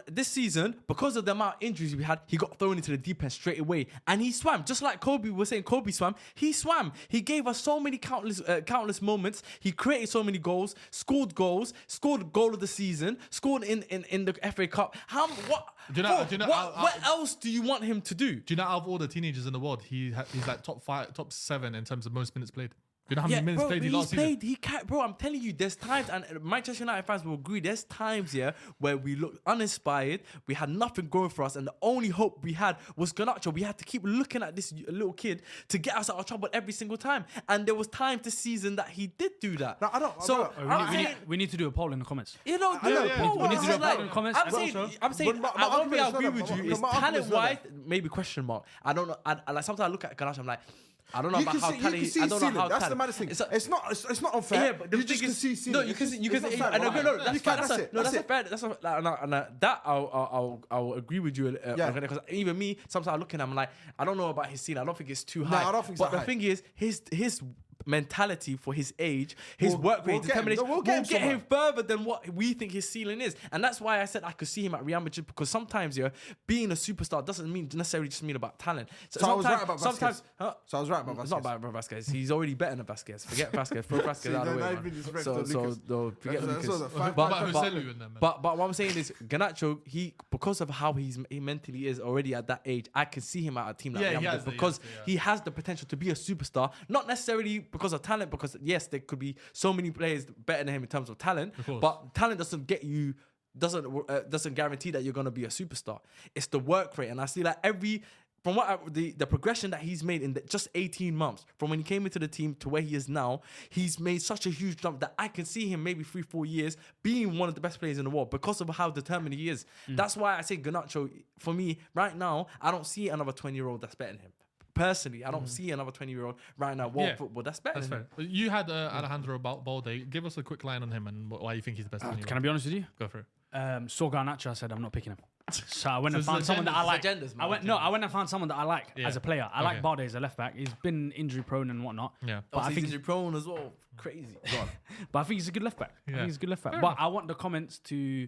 S4: This season, because of the amount of injuries we had, he got thrown into the deep end straight away, and he swam just like Kobe was saying. Kobe swam. He swam. He gave us so many countless moments. He created so many goals, scored goal of the season, scored in the FA Cup. What else do you want him to do?
S1: Do you know out of all the teenagers in the world, he's like top 7 in terms of most minutes played? Do you know how many minutes played he last season?
S4: Bro, I'm telling you, there's times, and Manchester United fans will agree, there's times, where we looked uninspired, we had nothing going for us, and the only hope we had was Garnacho. We had to keep looking at this little kid to get us out of trouble every single time. And there was times this season that he did do that.
S2: No, I don't-
S4: So,
S2: I
S3: We
S4: I'm
S3: need,
S4: saying,
S3: we need to do a poll in the comments.
S4: you know,
S2: I know,
S3: we need to do a poll in the comments.
S4: I'm saying,
S2: But my
S4: one thing I
S2: argument is
S4: agree
S2: not
S4: with
S2: that-
S4: you is
S2: my argument is not
S4: talent-wise, maybe question mark. I don't know. I like sometimes I look at Garnacho, I'm like, I don't know
S2: You
S4: about
S2: can
S4: how
S2: see, you
S4: talented
S2: can see
S4: I don't know
S2: ceiling.
S4: how
S2: That's the
S4: talented.
S2: maddest thing. It's not unfair.
S4: Yeah, but the
S2: you
S4: thing
S2: just can
S4: is,
S2: see ceiling.
S4: no, you can see,
S2: It's not fair,
S4: and
S2: right?
S4: no, that's
S2: You
S4: fair.
S2: can't-
S4: That's
S2: it,
S4: no, that's
S2: it.
S4: fair. That's that I'll agree with you. Because even me, sometimes I look at him, I'm like, I don't know about his ceiling. I don't think it's too high.
S2: I don't think it's
S4: But
S2: that
S4: the
S2: high.
S4: thing is, his mentality for his age, his work rate,
S2: we'll get him.
S4: determination,
S2: No, we'll get him
S4: him further than what we think his ceiling is. And that's why I said I could see him at Real Madrid, because sometimes being a superstar doesn't necessarily just mean about talent.
S2: So I was right about Vasquez.
S4: sometimes,
S2: So I was right about
S4: it's
S2: Vasquez.
S4: not about Vasquez. He's already better than Vasquez. Forget Vasquez. Throw Vasquez out of the way.
S2: not
S4: man.
S2: even disrespect
S4: So,
S2: to
S4: so
S2: Lucas.
S4: no, forget
S2: That's
S4: Lucas.
S2: all the five-
S1: But
S2: five-
S1: Joselu in them, man.
S4: But what I'm saying is, Garnacho, he because of how he mentally is already at that age, I can see him at a team like
S1: Yeah,
S4: Real
S1: he
S4: Madrid
S1: has the-
S4: because
S1: he
S4: he has the potential to be a superstar. Not necessarily because of talent, because yes, there could be so many players better than him in terms of talent,
S1: Of course.
S4: but talent doesn't get you. Doesn't guarantee that you're gonna be a superstar. It's the work rate, and I see that from the progression that he's made in just 18 months, from when he came into the team to where he is now, he's made such a huge jump that I can see him maybe 3-4 years being one of the best players in the world because of how determined he is. That's why I say Garnacho, for me, right now, I don't see another 20-year-old that's better than him. Personally, I don't see another 20-year-old right now world football that's better
S1: That's
S4: than
S1: fair.
S4: him.
S1: You had Alejandro Balde. Give us a quick line on him and why you think he's the best.
S3: Can I be honest with you?
S1: Go for it.
S3: Saw Garnacho, I said I'm not picking him. So I went and
S1: So
S3: found
S1: it's
S3: someone that I like.
S4: agendas, man.
S3: I went and found someone that I like
S1: Yeah.
S3: as a player. I like Balde as a left back. He's been injury prone and whatnot.
S1: Yeah.
S3: But I
S4: he's
S3: think
S4: injury prone as well. Crazy.
S3: But I think he's a good left back. I
S1: Yeah.
S3: think he's a good left back.
S1: Fair
S3: But
S1: enough.
S3: I want the comments to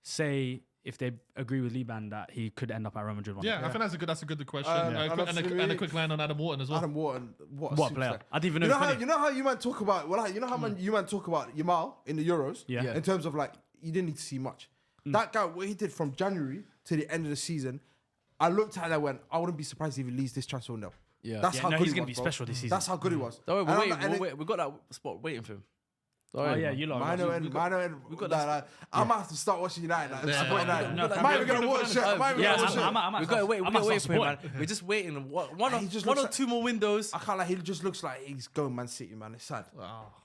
S3: say if they agree with Liban that he could end up at Real Madrid one
S1: Yeah,
S3: day.
S1: I think that's a good question.
S2: Yeah.
S1: And a quick line on Adam Wharton as well.
S2: Adam Wharton, what a
S3: What player?
S2: superstar.
S3: I didn't even know.
S2: You know
S3: he
S2: how
S3: played.
S2: you know how you man talk about you know how you man talk about Yamal in the Euros.
S3: Yeah.
S2: In terms of like you didn't need to see much. That guy, what he did from January to the end of the season, I looked at it and I went, I wouldn't be surprised if he leaves this transfer window.
S4: Yeah.
S2: That's
S3: Yeah,
S2: how
S3: no,
S2: good
S3: he's
S2: he
S3: gonna
S2: was,
S3: be
S2: bro.
S3: special this season.
S2: That's how good he was.
S4: Don't
S2: And
S4: worry,
S2: I'm not-
S4: we got that spot waiting for him.
S3: Oh yeah, you lot.
S2: Mino and
S4: we got
S2: I might have to start watching United. Like,
S1: Yeah.
S2: support United.
S3: No,
S2: I'm not even gonna watch it. I'm not even
S3: Yeah,
S2: gonna watch it.
S3: I'm
S4: We got to wait. We
S3: I'm
S4: got to
S3: not
S4: wait for him, man.
S3: supporting.
S4: We're just waiting. One
S2: He just
S4: or
S2: looks like-
S4: two more windows.
S2: I can't like. He just looks like he's going Man City, man. It's sad.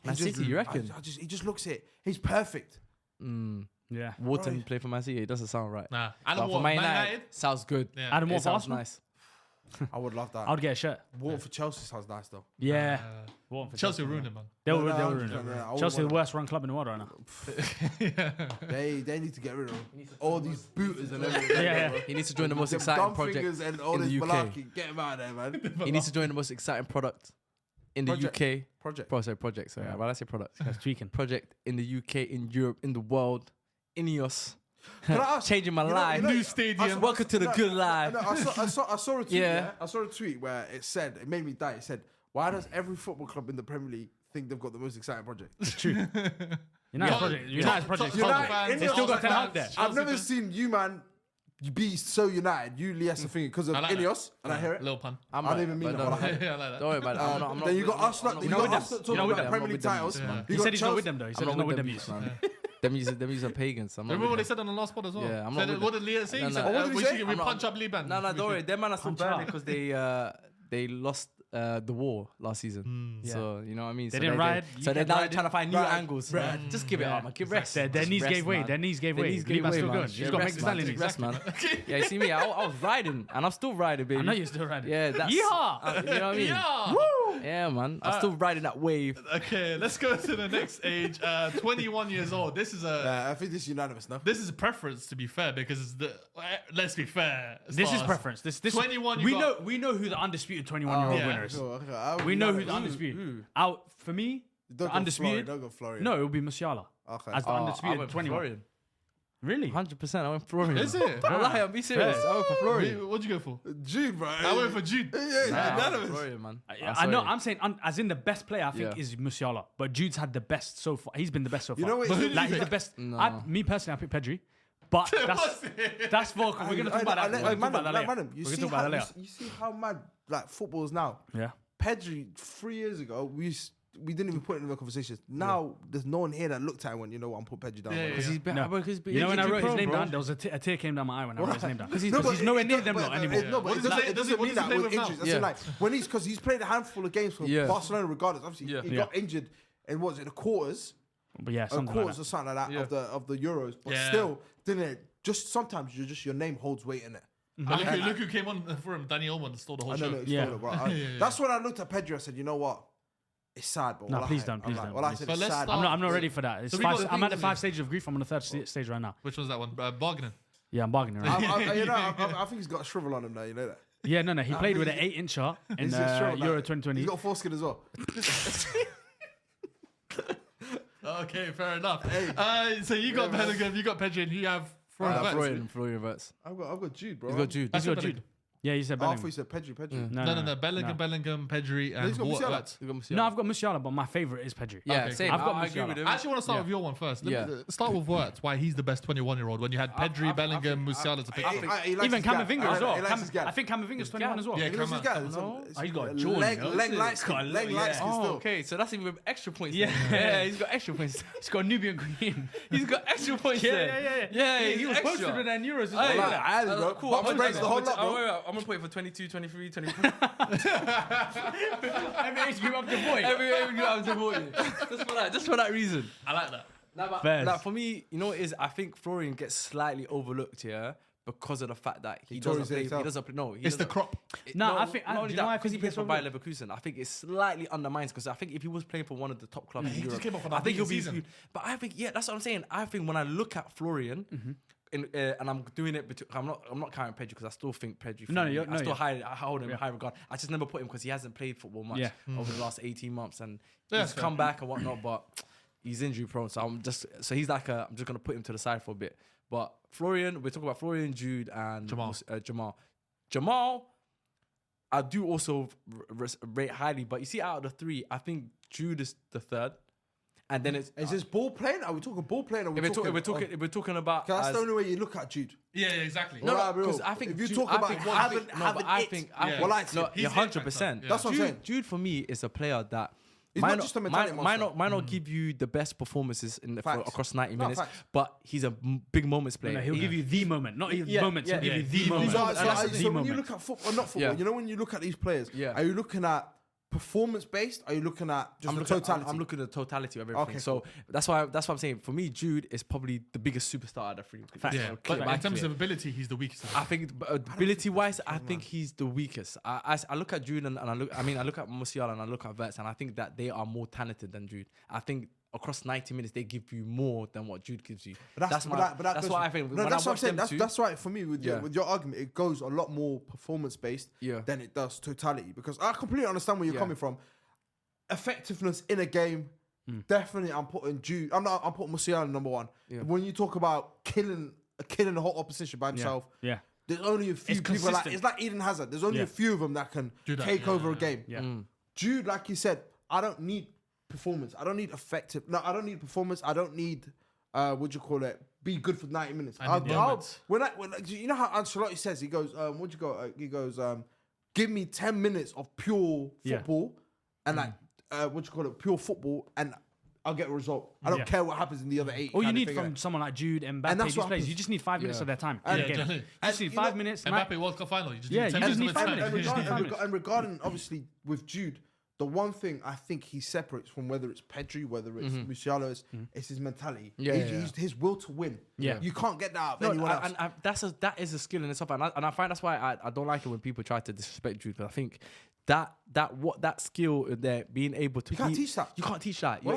S4: Man City, you reckon?
S2: He just looks it. He's perfect.
S3: Yeah.
S4: Wharton
S2: Right.
S4: play for Man City. It doesn't sound right.
S1: Nah.
S4: But
S1: Adam
S4: for
S1: Wharton,
S4: Man
S1: Man
S4: United,
S1: United.
S4: sounds good.
S1: Yeah.
S3: Adam
S4: It
S3: Wharton for
S4: sounds
S3: Arsenal.
S4: nice.
S2: I would love that.
S3: I would get a shirt.
S2: Wharton for Chelsea sounds nice though.
S3: Yeah. Wharton for
S1: Chelsea ruined him, man.
S3: They'll
S2: No,
S3: ruin
S2: no,
S3: it.
S2: no, no, I wouldn't
S3: Chelsea, the
S2: want
S3: worst run club in the world right now.
S2: They need to get rid of him. All these booters and everything.
S3: Yeah, yeah.
S4: He needs to join the most
S2: Them
S4: exciting
S2: dumb
S4: project
S2: fingers and all
S4: in
S2: this
S4: the UK.
S2: malarkey. Get him out of there, man.
S4: He needs to join the most exciting product in the
S2: Project.
S4: UK. Project. Sorry, when I say product,
S3: That's tweaking.
S4: project in the UK, in Europe, in the world. Ineos.
S2: Can I ask-
S4: Changing my
S2: you know-
S4: life.
S2: you know-
S1: New stadium.
S4: Welcome to the good life.
S2: No, I saw a tweet.
S4: Yeah.
S2: Yeah. I saw a tweet where it said, it made me die. It said, why does every football club in the Premier League think they've got the most exciting project?
S3: United's project.
S2: United,
S3: They still got Ten Hag there.
S2: I've never seen you, man, be so United. You, Lias, the thing, because of
S1: I like that.
S2: Ineos, and I hear it.
S1: Little pun.
S2: I don't even mean it, but I hear it.
S1: Yeah, I like that.
S4: Don't worry about it. I'm not
S2: Then you got
S4: I'm not-
S2: Arsenal.
S4: I'm
S2: You
S4: not
S2: got
S4: with them.
S2: Arsenal
S3: You're
S2: talking
S3: not with
S2: about
S3: them.
S2: Premier
S4: I'm
S2: League
S4: not with them.
S2: titles.
S1: Yeah.
S2: You
S3: He
S2: got
S3: said he's not
S2: Chelsea-
S3: with them though. He said
S4: I'm
S3: he's
S4: not
S3: not with
S4: with
S3: them.
S4: them.
S3: yet.
S4: Them users are pagans. I'm not
S1: Remember what
S4: with
S1: they said on the last pod as well?
S4: Yeah, I'm not
S1: Said,
S4: with
S1: what did Leah say?
S4: No,
S1: He
S4: no.
S1: said,
S2: What did he
S1: we
S2: say?
S1: should punch up Liban.
S4: No, don't worry. Them man are still
S3: Punch
S4: burning
S3: out.
S4: because they lost the war last season. So you know what I mean.
S3: They
S4: So
S3: didn't ride.
S4: So
S3: You
S4: they're
S3: kept
S4: now
S3: riding.
S4: trying to find new
S2: Right.
S4: angles. Just give it up, man. Give rest.
S3: Their
S4: Just
S3: knees
S4: rest,
S3: gave way.
S4: man.
S3: Their knees gave
S4: Their
S3: way.
S4: knees gave
S3: Liban's
S4: way,
S3: still
S4: man.
S3: going. He's got to make the
S4: Rest, man.
S3: standing
S4: Just
S3: league.
S4: rest, man. Yeah, you see me. I was riding, and I'm still riding, baby.
S3: I know you're still riding.
S4: Yeah, that's.
S3: Yeehaw!
S4: You know what I mean?
S1: Yeah.
S4: Yeah, man. I'm still riding that wave.
S1: Okay, let's go to the next age. 21 years old. This is
S2: I think this is unanimous now.
S1: This is a preference, to be fair, because it's let's be fair.
S3: This is
S1: Stars.
S3: preference. This
S1: 21.
S3: We know who the undisputed 21-year-old
S1: yeah.
S3: winner is.
S2: Okay,
S3: We know who the undisputed. Out for me, the undisputed.
S2: Don't go Florian.
S3: No, it would be Musiala
S2: Okay.
S3: as the
S4: I
S3: undisputed
S4: went for
S3: 21.
S4: Florian.
S3: Really?
S4: 100%. I went Florian.
S1: Is it?
S4: Wallahi, I'm be serious. I went for Florian.
S1: What'd you go for?
S2: Jude, bro.
S1: I went for Jude.
S2: Yeah,
S4: Nah, I went for
S2: unanimous.
S4: Florian, man.
S3: I know. I'm saying as in the best player. I think
S4: Yeah.
S3: is Musiala, but Jude's had the best so far. He's been the best so far.
S2: You know what?
S3: Like he's the best.
S4: No.
S3: Me personally, I pick Pedri, but that's for we're gonna talk about that. We're gonna talk about that later.
S2: You
S3: We're gonna
S2: see
S3: talk about that
S2: how
S3: later.
S2: you see how mad like football is now.
S3: Yeah.
S2: Pedri 3 years ago, we didn't even put it in the conversations. Now there's no one here that looked at it when you know what I'm put Pedri down.
S1: Yeah,
S2: man.
S1: yeah,
S4: Because he's been.
S3: No.
S4: Because
S3: You know when I wrote his
S4: prone,
S3: name
S4: bro.
S3: down, there was a tear came down my eye when I wrote his name down. Because he's
S2: No, but
S3: nowhere
S2: it
S3: near
S2: does-
S3: them
S2: but-
S3: lot anymore.
S2: No, but
S1: What
S2: it
S1: does he
S2: doesn't,
S1: play-
S2: it
S1: does he-
S2: doesn't
S1: what
S2: mean
S1: does
S2: that
S1: he play
S2: with
S1: with now?
S2: injuries. That's
S4: Yeah.
S2: like when because he's played a handful of games for
S4: Yeah.
S2: Barcelona, regardless. Obviously,
S1: Yeah.
S2: he got injured in what was it, the quarters,
S3: But yeah,
S2: or
S3: something
S2: quarters
S3: like
S2: or something like that
S4: Yeah.
S2: of the Euros. But
S1: Yeah.
S2: still, didn't it? Just sometimes your name holds weight in it.
S1: Look who came on for him. Danny Ullman stole the whole
S2: I
S1: show.
S2: know,
S3: Yeah.
S2: That's when I looked at Pedri. I said, you know what? It's sad, but
S3: No,
S2: wallahi,
S3: please don't,
S2: I'm
S3: please
S2: like,
S3: don't,
S2: wallahi, I
S3: please.
S2: said
S1: But
S2: it's
S1: let's
S2: sad.
S1: start-
S3: I'm not ready for that. It's
S1: So we got
S3: five,
S1: the
S3: I'm at the
S1: things
S3: 5
S1: in-
S3: stages of grief. I'm on the third stage right now.
S1: Which was that one? Bargaining.
S3: Yeah, I'm bargaining right now.
S2: I think he's got a shrivel on him now. You know that.
S3: Yeah, no. He played
S2: I
S3: with
S2: think
S3: an 8-incher in
S2: He's a shrivel,
S3: Euro
S2: like,
S3: 2020.
S2: He's got foreskin as well.
S1: Okay, fair enough. So you got Bellingham, you got Pedri, and you have
S4: Florian Verts.
S2: I've got Jude, bro.
S4: He's got Jude.
S3: He's got
S1: Bellingham.
S3: Jude. Yeah, you said
S2: Oh, I thought
S3: Bellingham.
S2: you said Pedri.
S1: No. Bellingham, Pedri, and
S2: he's got Musiala.
S1: Wirtz.
S3: No, I've got Musiala, but my favorite is Pedri.
S4: Yeah,
S1: Okay,
S4: same.
S3: I've got
S4: I agree
S3: Musiala.
S4: with him.
S1: I actually want to start
S3: Yeah.
S1: with your one first. Let me
S4: Yeah.
S1: start with Wirtz. Why he's the best 21-year-old when you had Pedri, Bellingham, Musiala to pick from.
S3: Even Camavinga as well.
S2: He likes his gal.
S3: I think Camavinga's 21 as well.
S1: Yeah,
S2: He likes his gal.
S3: Oh, he's got a
S2: Leg,
S3: jaw,
S2: leg,
S3: you know?
S2: leg,
S3: He's
S2: light
S3: got a
S2: skin,
S3: leg,
S2: leg, light skin
S4: Oh,
S2: still.
S4: okay. So that's even extra points.
S3: Yeah.
S4: then. Yeah, he's got extra points.
S3: He's got a Nubian queen.
S4: He's got extra points. then. Yeah,
S3: he
S4: he's
S3: was
S4: extra.
S3: posted with that in Euros as
S4: Hey,
S3: well.
S2: Like, I had it, bro.
S4: Cool.
S2: Box breaks the whole lot, bro.
S4: I'm gonna put it for 22, 23, 24.
S3: Every age group up to boy.
S4: every I'm supporting. Just for that reason.
S1: I like that.
S3: Fairs.
S4: Like for me, you know what it is? I think Florian gets slightly overlooked here because of the fact that he
S2: tore
S4: doesn't
S2: his
S4: play.
S2: legs
S4: He
S2: out.
S4: doesn't play. No, he
S1: It's the
S4: doesn't-
S1: crop.
S3: No, I think-
S4: not
S3: do
S4: only
S3: you know why I
S4: that, because he
S3: think
S4: plays
S3: he's
S4: for
S3: so
S4: Bayer
S3: good?
S4: Leverkusen. I think it slightly undermines because I think if he was playing for one of the top clubs in
S1: he
S4: Europe,
S1: just came off an
S4: I think he'll be.
S1: unbeaten season.
S4: But I think that's what I'm saying. I think when I look at Florian, and I'm doing it. I'm not counting Pedri because I still think Pedri. I still hold him in high regard. I just never put him because he hasn't played football much over the last 18 months, and he's come back and whatnot, but he's injury prone. So I'm just gonna put him to the side for a bit. But Florian, we're talking about Florian, Jude, and Jamal. I do also rate highly, but you see, out of the three, I think Jude is the third. And then is
S2: this ball playing? Are we talking ball playing? Or
S4: we're talking about.
S2: That's the only way you look at Jude.
S1: Yeah, exactly.
S4: No, because I think
S2: if you
S4: Jude,
S2: talk about he's
S4: 100%.
S2: That's what I'm saying.
S4: Jude for me is a player that
S2: he's not just a mentality monster.
S4: Might not give you the best performances across 90 minutes,
S2: facts.
S4: but he's a big moments player.
S3: No, he'll give you the moment, not even moments. He'll give you the moment.
S2: So when you look at football, not football, you know, when you look at these players, are you looking at performance based? Are you looking at just the totality?
S4: I'm looking at the totality of everything. Okay, so that's why I'm saying, for me, Jude is probably the biggest superstar out of the three.
S1: Yeah, but in terms of ability, he's the weakest.
S4: I think ability wise, I think he's the weakest. I look at Jude and I look at Musiala and I look at Verts, and I think that they are more talented than Jude. I think across 90 minutes they give you more than what Jude gives you. That's what I think.
S2: No, that's what I'm saying. That's right for me with your argument. It goes a lot more performance based than it does totality, because I completely understand where you're coming from. Effectiveness in a game, definitely. I'm putting Jude. I'm putting Musiala number one. Yeah. When you talk about killing the whole opposition by himself, there's only a few people it's like Eden Hazard. There's only a few of them that can take over a game. Yeah. Jude, like you said, I don't need performance. I don't need effective. No, I don't need performance. I don't need be good for 90 minutes. When you know how Ancelotti says, he goes, give me 10 minutes of pure football and pure football, and I'll get a result. I don't care what happens in the other 8.
S3: All you need from someone like Jude and Mbappe, these players, you just need 5 minutes of their time. You just need 5 minutes.
S1: Mbappe World Cup final. You just need 10 minutes of time.
S2: And regarding, obviously, with Jude, the one thing I think he separates from whether it's Pedri, whether it's Musiala, is his mentality. His will to win. Yeah. You can't get that out of anyone else.
S4: And that is a skill in itself. And I find that's why I don't like it when people try to disrespect Jude, because I think that skill there, being able to...
S2: You can't teach that.
S4: You can't teach that.
S2: You're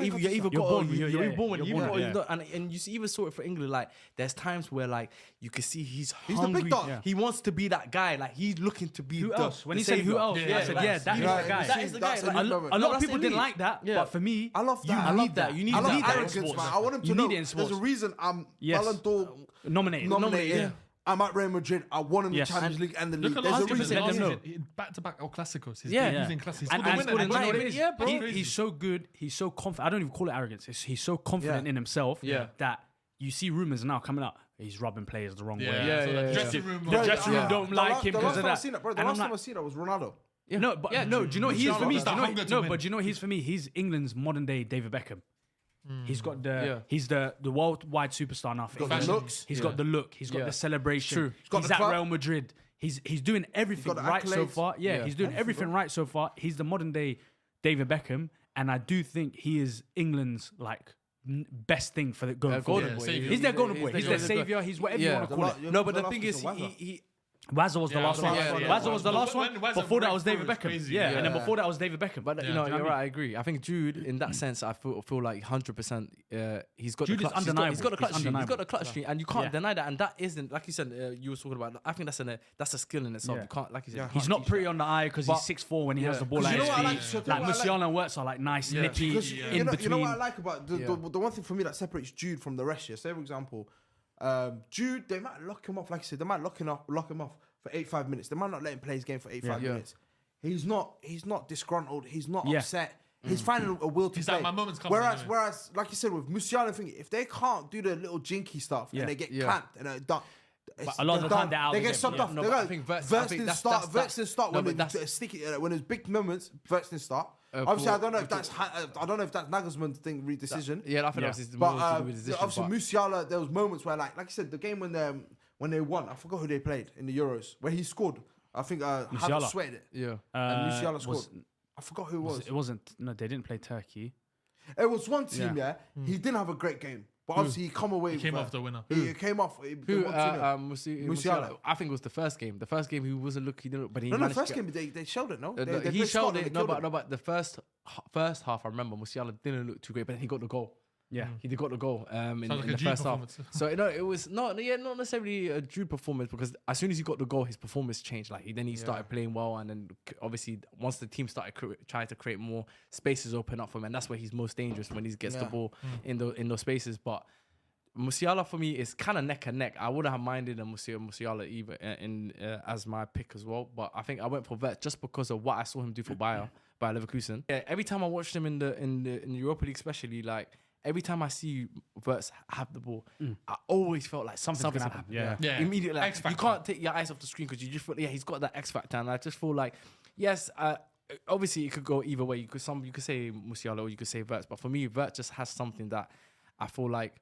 S4: born with it. And you even saw it for England. Like, there's times where, like, you can see he's hungry.
S2: The big dog.
S4: He wants to be that guy. Like, he's looking to be
S3: who else? When he said who else, I said, that is the guy.
S4: That is the guy.
S3: A lot of people didn't like that, but for me,
S2: I love that.
S3: You need that. You need that
S2: arrogance, man. I want him to know there's a reason I'm Ballon d'Or nominated. I'm at Real Madrid. I won in the Champions League and the league.
S1: There's a reason. Back-to-back El Clásicos. He's in Clásicos.
S3: And he's so good. He's so confident. I don't even call it arrogance. He's so confident in himself that you see rumors now coming up. He's rubbing players the wrong way.
S1: The dressing room
S3: don't like him because of that.
S2: The last time I seen that was Ronaldo.
S3: Yeah. No, but do you know what he is for me? But do you know what he's for me? He's England's modern day David Beckham. He's got he's the worldwide superstar now.
S2: He's got the looks.
S3: He's got the look. He's got the celebration.
S4: True.
S3: He's at Real Madrid. He's doing everything right so far. Yeah, he's doing everything right so far. He's the modern day David Beckham, and I do think he is England's best thing for the going forward. He's their golden boy. He's their savior. He's whatever you want to call it.
S4: No, but the thing is, he
S3: Wazza was the last one. Wazza was the last one. Before that was David Beckham. And then before that was David Beckham.
S4: But you're right. I agree. I think Jude, in that sense, I feel like 100%. He's got
S3: Jude
S4: the clutch.
S3: Is undeniable.
S4: He's got the clutch streak. He's got the clutch streak, and you can't deny that. And that isn't, like you said, you were talking about. I think that's a skill in itself. You can't, like you said,
S3: he's not pretty on the eye because he's 6'4" when he has the ball at his feet. Like Musiala and Wirtz are like nice, nippy in between.
S2: You know what I like about the one thing for me that separates Jude from the rest? Say, for example, Jude, they might lock him off. Like I said, they might lock him off for 85 minutes. They might not let him play his game for 85 minutes. He's not disgruntled. He's not upset. He's finding a will to play.
S1: Like, my moment's coming.
S2: Whereas, like you said, with Musiala, if they can't do the little jinky stuff and they get clamped and done,
S3: a lot of the time they're out.
S2: They get sucked off.
S4: I think
S2: Verts didn't start when there's big moments. Verts didn't start. Obviously, I don't know if that's Nagelsmann's decision.
S4: Yeah, I think that's his decision.
S2: Obviously, Musiala, there was moments where, like I said, the game when they won, I forgot who they played in the Euros, where he scored. I think Haaland sweated it.
S4: Yeah.
S2: And Musiala scored. I forgot who it was.
S3: It wasn't. No, they didn't play Turkey.
S2: It was one team. He didn't have a great game, but obviously he came off
S1: the winner.
S2: He came off.
S4: Musiala. I think it was the first game. The first game he wasn't looking, but he
S2: no. The first game they shelled it. No,
S4: he shelled it. No, but the first half I remember Musiala didn't look too great, but he got the goal.
S3: Yeah.
S4: He got the goal in
S1: like a
S4: the
S1: Jude
S4: first half.
S1: performance.
S4: So it was not necessarily a Jude performance, because as soon as he got the goal, his performance changed. Like he started playing well, and then obviously once the team started trying to create more spaces open up for him, and that's where he's most dangerous, when he gets the ball in those spaces. But Musiala for me is kind of neck and neck. I wouldn't have minded a Musiala either as my pick as well, but I think I went for Vert just because of what I saw him do for Bayer Leverkusen. Yeah, every time I watched him in the Europa League, especially, like every time I see Verts have the ball, I always felt like something's gonna happen.
S1: Yeah.
S4: Immediately, like,
S1: X-factor.
S4: you can't take your eyes off the screen, because you just feel he's got that X factor, and I just feel like yes. Obviously, it could go either way. You could say Musiala or you could say Verts, but for me, Vert just has something that I feel like.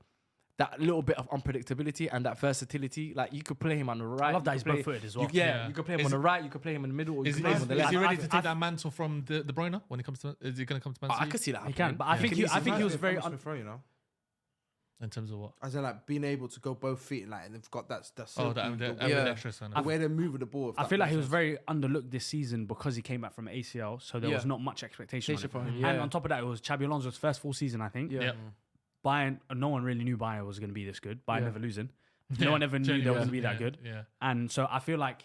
S4: That little bit of unpredictability and that versatility, like you could play him on the right.
S3: I love that he's both-footed as well.
S4: You could play him on the right, you could play him in the middle, or you
S1: Is
S4: could play him on the left.
S1: he ready to take that mantle from De Bruyne when it comes to? Is he going to come to Man City?
S4: I could see that.
S3: He can, but I think he was very.
S1: In terms of what?
S2: As in, like, being able to go both feet, and they've got that.
S1: Ambidextrous.
S2: The way they're moving the ball.
S3: I feel like he was very underlooked this season because he came back from ACL, so there was not much expectation on him. And on top of that, it was Xabi Alonso's first full season, I think.
S1: Yeah.
S3: Bayern, no one really knew Bayern was going to be this good. Bayern never losing. No one ever knew they were going to be that good.
S1: Yeah.
S3: And so I feel like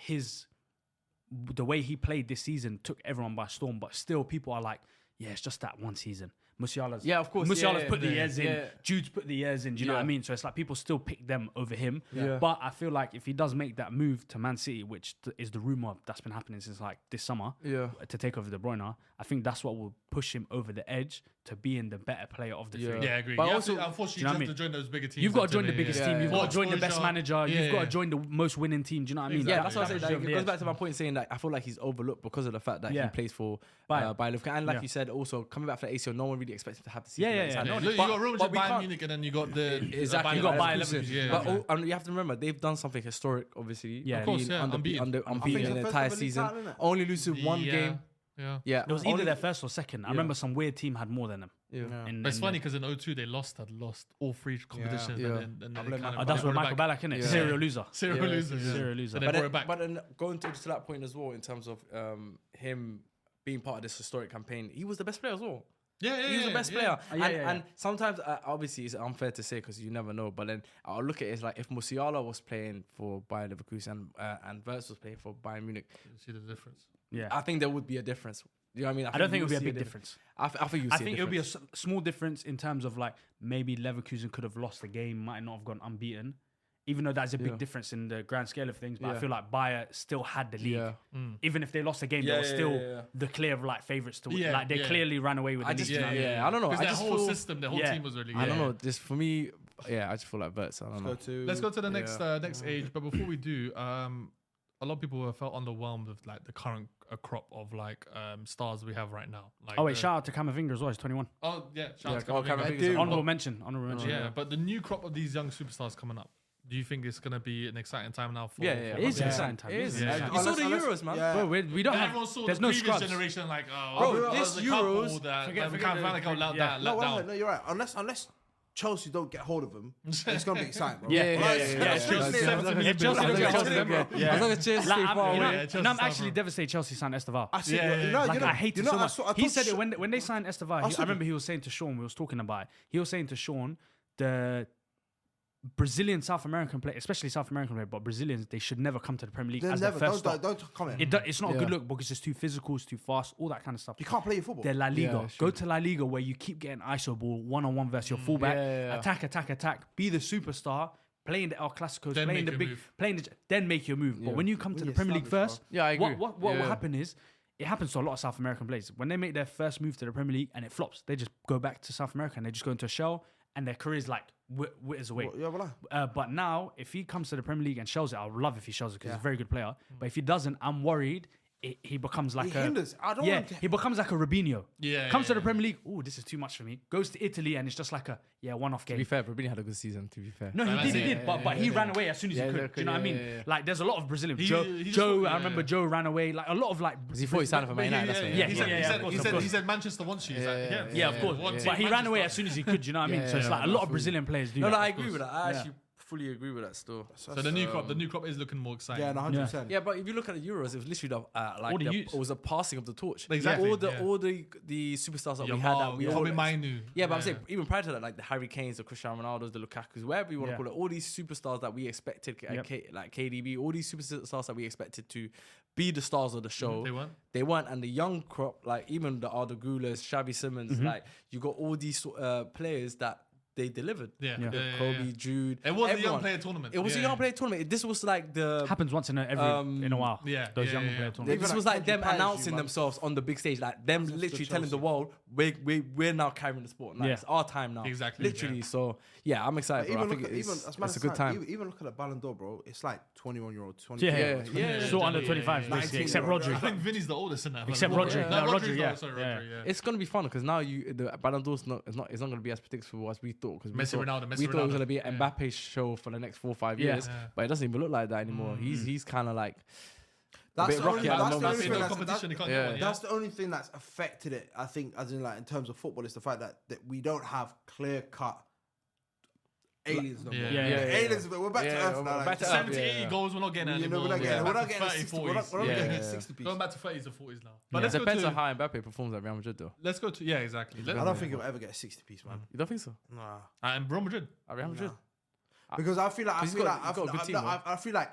S3: the way he played this season took everyone by storm, but still people are like, yeah, it's just that one season. Musiala's
S4: of course.
S3: Musiala's put the years in. Jude's put the years in. Do you know what I mean? So it's like people still pick them over him.
S4: Yeah.
S3: But I feel like if he does make that move to Man City, which is the rumor that's been happening since like this summer, to take over De Bruyne, I think that's what will push him over the edge to being the better player of the three.
S1: Yeah, I agree.
S4: But
S1: also, unfortunately, you have to join those bigger teams.
S3: You've got to join the biggest team. You've got to join the best
S1: Exposure.
S3: manager. You've got to join the most winning team. Do you know what I mean?
S1: Exactly.
S4: Yeah, that's what I say. Like, it goes back
S3: to
S4: to my point saying that I feel like he's overlooked because of the fact that he plays for Bayer Leverkusen. And like you said, also coming back for the ACL, no one really expects him to have the season.
S1: Look, you got Real Madrid, Bayern Munich, and then you got the
S4: exactly.
S3: You got Bayer Leverkusen.
S4: But and you have to remember, they've done something historic, obviously.
S3: Yeah,
S1: of course,
S4: unbeaten in the entire season. Only losing one game.
S1: Yeah.
S3: It was either their first or second. I remember some weird team had more than them.
S1: But it's funny because in 02 they had lost all three competitions. And then they kind of
S3: that's what Michael Ballack, innit? Serial loser.
S1: Serial loser.
S4: But then going to that point as well, in terms of him being part of this historic campaign, he was the best player as well. He was the best player. And sometimes, obviously, it's unfair to say because you never know. But then I'll look at it as like if Musiala was playing for Bayer Leverkusen and Verts was playing for Bayern Munich.
S1: You see the difference.
S3: Yeah,
S4: I think there would be a difference. You know what I mean?
S3: I don't think it would be a big difference.
S4: I think
S3: it would be a small difference in terms of like maybe Leverkusen could have lost the game, might not have gone unbeaten. Even though that's a big difference in the grand scale of things, but I feel like Bayer still had the lead. Even if they lost the game, they were still the clear like favourites to win. Like they clearly ran away with the lead.
S4: I don't know.
S1: Because their whole system, their whole team was really good.
S4: I don't know. Just for me, I just feel like Verts. I don't know.
S1: Let's go to the next age. But before we do, a lot of people have felt underwhelmed with like the current crop of like stars we have right now. Like,
S3: shout out to Camavinga as well. He's 21.
S1: Oh yeah, shout out to
S3: Camavinga. Honorable mention.
S1: Yeah, but the new crop of these young superstars coming up. Do you think it's gonna be an exciting time now? For
S3: it is an exciting time.
S4: It is. You saw the Euros, man.
S3: Bro, we don't have.
S1: Everyone saw
S3: there's
S1: the
S3: no
S1: previous
S3: scrubs.
S1: generation like,
S4: this Euros.
S1: Let down.
S2: No, you're right. Unless Chelsea don't get hold of him, it's gonna be exciting, bro.
S3: I'm actually devastated Chelsea signed Estevao.
S2: I
S3: hate it so much. He said it when they signed Estevao. I remember he was saying to Sean, we was talking about it. He was saying to Sean, the Brazilian South American player, especially South American player, but Brazilians, they should never come to the Premier League as their first stop.
S2: Don't come in.
S3: It's not a good look because it's too physical, it's too fast, all that kind of stuff.
S2: You can't play your football.
S3: They're La Liga. Go to La Liga where you keep getting ISO ball one-on-one versus your fullback. Attack. Be the superstar. Playing the El Clásicos, then make your move. But when you come to the Premier League first,
S4: I agree.
S3: What will happen is, it happens to a lot of South American players. When they make their first move to the Premier League and it flops, they just go back to South America and they just go into a shell and their career's like witters away. But now, if he comes to the Premier League and shells it, I would love if he shells it because he's a very good player. But if he doesn't, I'm worried he becomes like he becomes like a Robinho. Comes to the Premier League. Oh, this is too much for me. Goes to Italy and it's just like a one-off game.
S4: To be fair, Robinho had a good season. To be fair,
S3: no, he did. But he ran away as soon as he could. Do you know what I mean? Like, there's a lot of Brazilians. Joe, I remember Joe ran away. Like a lot of like.
S4: He thought he signed for Man United.
S1: He said Manchester wants you.
S3: Yeah, of course. But he ran away as soon as he could. Do you know what I mean? So it's like a lot of Brazilian players do.
S4: No, I agree with that. I actually fully agree with that still.
S1: So the new crop is looking more exciting.
S2: Yeah, 100%.
S4: Yeah, but if you look at the Euros, it was literally it was a passing of the torch.
S1: Exactly.
S4: All the superstars that we had that we all. Yeah, but I'm saying even prior to that, like the Harry Kanes, the Cristiano Ronaldos, the Lukakus, whatever you want to call it, all these superstars that we expected, like KDB, all these superstars that we expected to be the stars of the show. They weren't. And the young crop, like even the Arda Güler's, Xavi Simons, like you got all these players that they delivered. Kobe, Jude.
S1: It was a young player tournament.
S4: It was a young player tournament. This was like the
S3: happens once in a while. Those young player tournaments.
S4: This was like them announcing themselves on the big stage, like them literally telling the world we're now carrying the sport. Like it's our time now.
S1: Exactly.
S4: Literally. So yeah, I'm excited. Bro. I think it's a good time.
S2: Even look at the Ballon d'Or, bro. It's like 21-year-old, 20.
S3: Yeah. Short under 25, basically, except Rodri.
S1: I think Vinny's the oldest in that.
S3: Except Rodri. Rodri,
S1: yeah.
S4: It's gonna be fun because now the Ballon d'Or's it's not gonna be as predictable as we thought. Because we thought it was gonna be Mbappe's show for the next 4 or 5 years, but it doesn't even look like that anymore. He's kind of like.
S2: That's the only thing that's affected it. I think, as in like in terms of football, is the fact that we don't have clear cut aliens no more. Aliens. We're back to Earth now.
S1: Back to 70 goals. We're not getting anymore.
S2: We're not getting 60. We're not getting 60 piece.
S1: Going back to 30s and 40s now. But
S4: it depends on how Mbappe performs at Real Madrid, though.
S1: Let's go to exactly.
S2: I don't think he'll ever get a 60 piece, man.
S4: You don't think so?
S2: Nah.
S1: And Real Madrid.
S4: Real Madrid.
S2: Because I feel like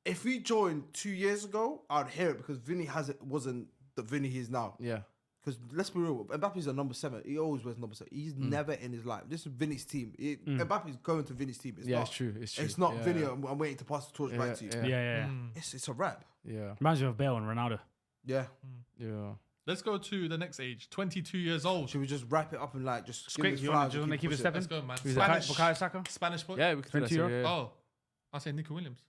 S2: if he joined 2 years ago, I'd hear it because Vinny wasn't the Vinny he is now.
S4: Yeah.
S2: Because let's be real, Mbappe's a number 7. He always wears number 7. He's never in his life. This is Vinny's team. Mbappe's going to Vinny's team.
S4: It's true.
S2: It's not Vinny. I'm waiting to pass the torch back to you.
S3: Yeah.
S2: It's a wrap.
S3: Yeah. Reminds me of Bale and Ronaldo.
S2: Yeah.
S4: Yeah.
S1: Let's go to the next age. 22 years old.
S2: Should we just wrap it up and like just
S3: quick? Do you want to keep it stepping?
S1: Let's go, man.
S3: Bukayo Saka?
S1: Spanish boy?
S4: Yeah, we can do that.
S1: Oh, I say Nico Williams.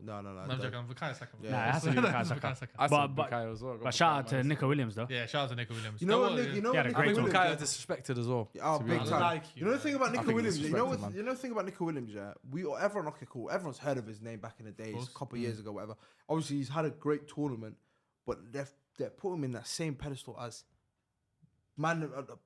S2: No.
S1: I'm joking. I'm Bukayo Saka.
S3: Nah, it has to be Bukayo Saka.
S4: Bukayo as well.
S3: But shout out to Nico Williams, though.
S1: Yeah, shout out to Nico Williams.
S2: You know what?
S4: I think Bukayo disrespected as well.
S2: Oh, big time. You know the thing about Nico Williams? You know the thing about Nico Williams? Yeah, everyone's heard of his name back in the days, a couple of years ago, whatever. Obviously, he's had a great tournament, but they put him in that same pedestal as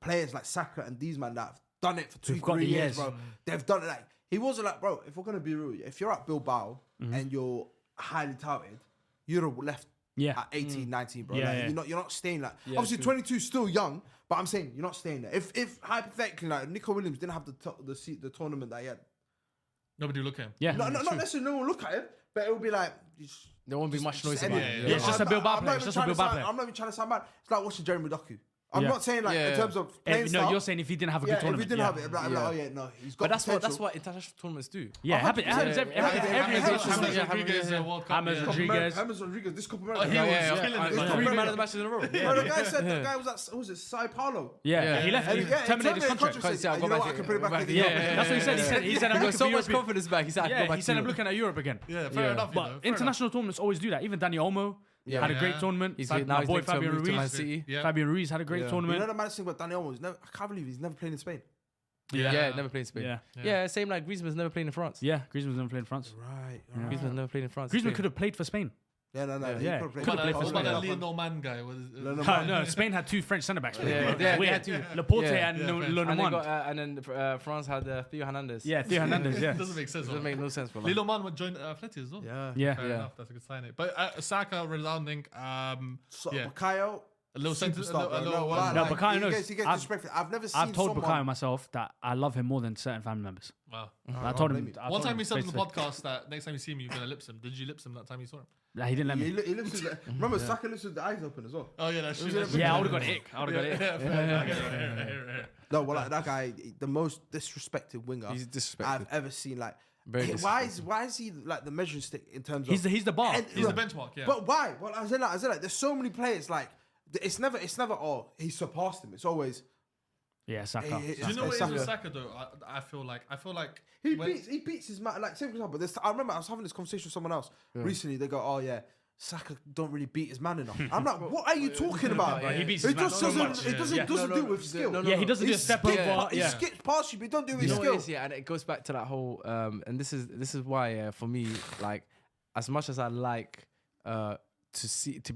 S2: players like Saka and these man that have done it for 2-3 years, bro. They've done it like he wasn't like, bro. If we're gonna be real, if you're at Bilbao and you're highly touted, you'd have left at 18, 19, bro. You're not staying like. Obviously, 22 is still young, but I'm saying you're not staying there. If hypothetically, like Nico Williams didn't have the tournament that he had,
S1: nobody will look at him.
S3: Yeah,
S2: not necessarily no one will look at him, but it will be like.
S4: There won't be much noise about it.
S3: It's just a Bilbao player.
S2: I'm not even trying to sound bad. It's like watching Jeremy Doku. I'm not saying like in terms of playing style.
S3: No, you're saying if he didn't have a good tournament.
S2: If he didn't have it, I'm like, oh yeah, no, he's got.
S4: But that's what international tournaments do.
S3: Yeah, it happens every Rodriguez.
S2: James Rodriguez. This Copa America.
S4: Yeah. 3 man of the matches in a row.
S2: The guy said the guy was at was it Sao Paulo?
S3: Yeah, he left. He terminated his contract.
S2: You know what? I can put it back again.
S3: Yeah, that's what he said. He said I'm looking
S4: so much confidence back. He
S3: said I'm looking at Europe again.
S1: Yeah, fair enough.
S3: But international tournaments always do that. Even Dani Olmo. Had a great tournament.
S4: My
S3: boy Fabian Ruiz. Fabian Ruiz had a great tournament.
S2: You know the maddest thing about Dani Olmo? I can't believe he's never played in Spain.
S4: Yeah, never played in Spain. Yeah, same like Griezmann's never played in France.
S3: Yeah, Griezmann's never played in France.
S2: Right.
S4: Griezmann's never played in France.
S3: Griezmann could have played for Spain.
S2: Yeah.
S3: Could have played for Spain.
S1: That Lionel Man guy.
S3: No, Spain had 2 French centre backs.
S4: We had 2.
S3: Laporte and Lenormand.
S4: And then France had Theo Hernandez.
S3: Yeah, Theo Hernandez. Yeah,
S1: doesn't make sense.
S4: Doesn't make no sense for
S1: Lionel Man joined Atleti as well.
S3: Yeah.
S1: Fair enough. That's a good signing. But Saka resounding.
S2: Bukayo.
S1: A little
S2: superstar.
S3: Bukayo knows.
S2: He gets disrespectful.
S3: I've told Bukayo myself that I love him more than certain family members.
S1: Wow.
S3: I told him.
S1: One time he said on the podcast that next time you see him, you're gonna lip him. Did you lip him that time you saw him?
S3: Nah, he didn't let me.
S2: He lips with the, remember, Saka lips with the eyes open as well.
S1: Oh yeah, that's true.
S3: Yeah, I would have got ick.
S2: No, well, like that guy, the most disrespected winger I've ever seen. Like, why is he like the measuring stick in terms of?
S3: He's the bar.
S1: He's the benchmark. Yeah.
S2: But why? Well, I said like, there's so many players. Like, it's never. Oh, he surpassed him. It's always.
S3: Yeah, Saka.
S1: Do you know what it is with Saka though? I feel like
S2: he beats his man. Like, say for example, I remember I was having this conversation with someone else recently. They go, "Oh yeah, Saka don't really beat his man enough." I'm like, "What are you talking about?"
S3: He beats his man so much.
S2: It doesn't do with skill.
S3: Yeah, he doesn't do a step over.
S2: He skips past you, but he don't do it with skill.
S4: Yeah, and it goes back to that whole. And this is why for me, like, as much as I like to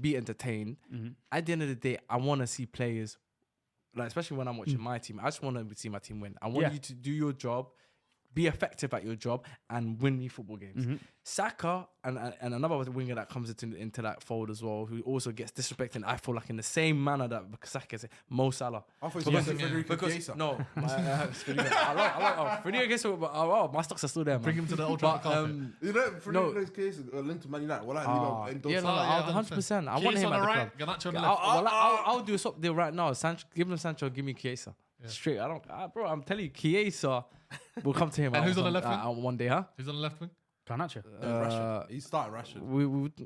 S4: be entertained, at the end of the day, I want to see players. Like, especially when I'm watching my team, I just want to see my team win. I want you to do your job, be effective at your job, and win me football games. Saka and another winger that comes into that fold as well, who also gets disrespected, I feel like in the same manner that Saka is Mo Salah.
S2: I thought you said Federico Chiesa.
S4: No, Federico Chiesa, but my stocks are still there, man.
S1: Bring him to the Old Trafford carpet.
S2: You know, Federico Chiesa linked to Man United. Well,
S4: yeah, no, 100%. I want him at the club.
S1: Garnacho on the left.
S4: I'll do a swap deal right now. Give him Sancho, give me Chiesa. Straight. Bro, I'm telling you, Chiesa will come to him.
S1: And who's on the left wing?
S4: One day, huh?
S1: Who's on the left wing?
S3: Garnacho.
S2: Rashford. He's starting Rashford.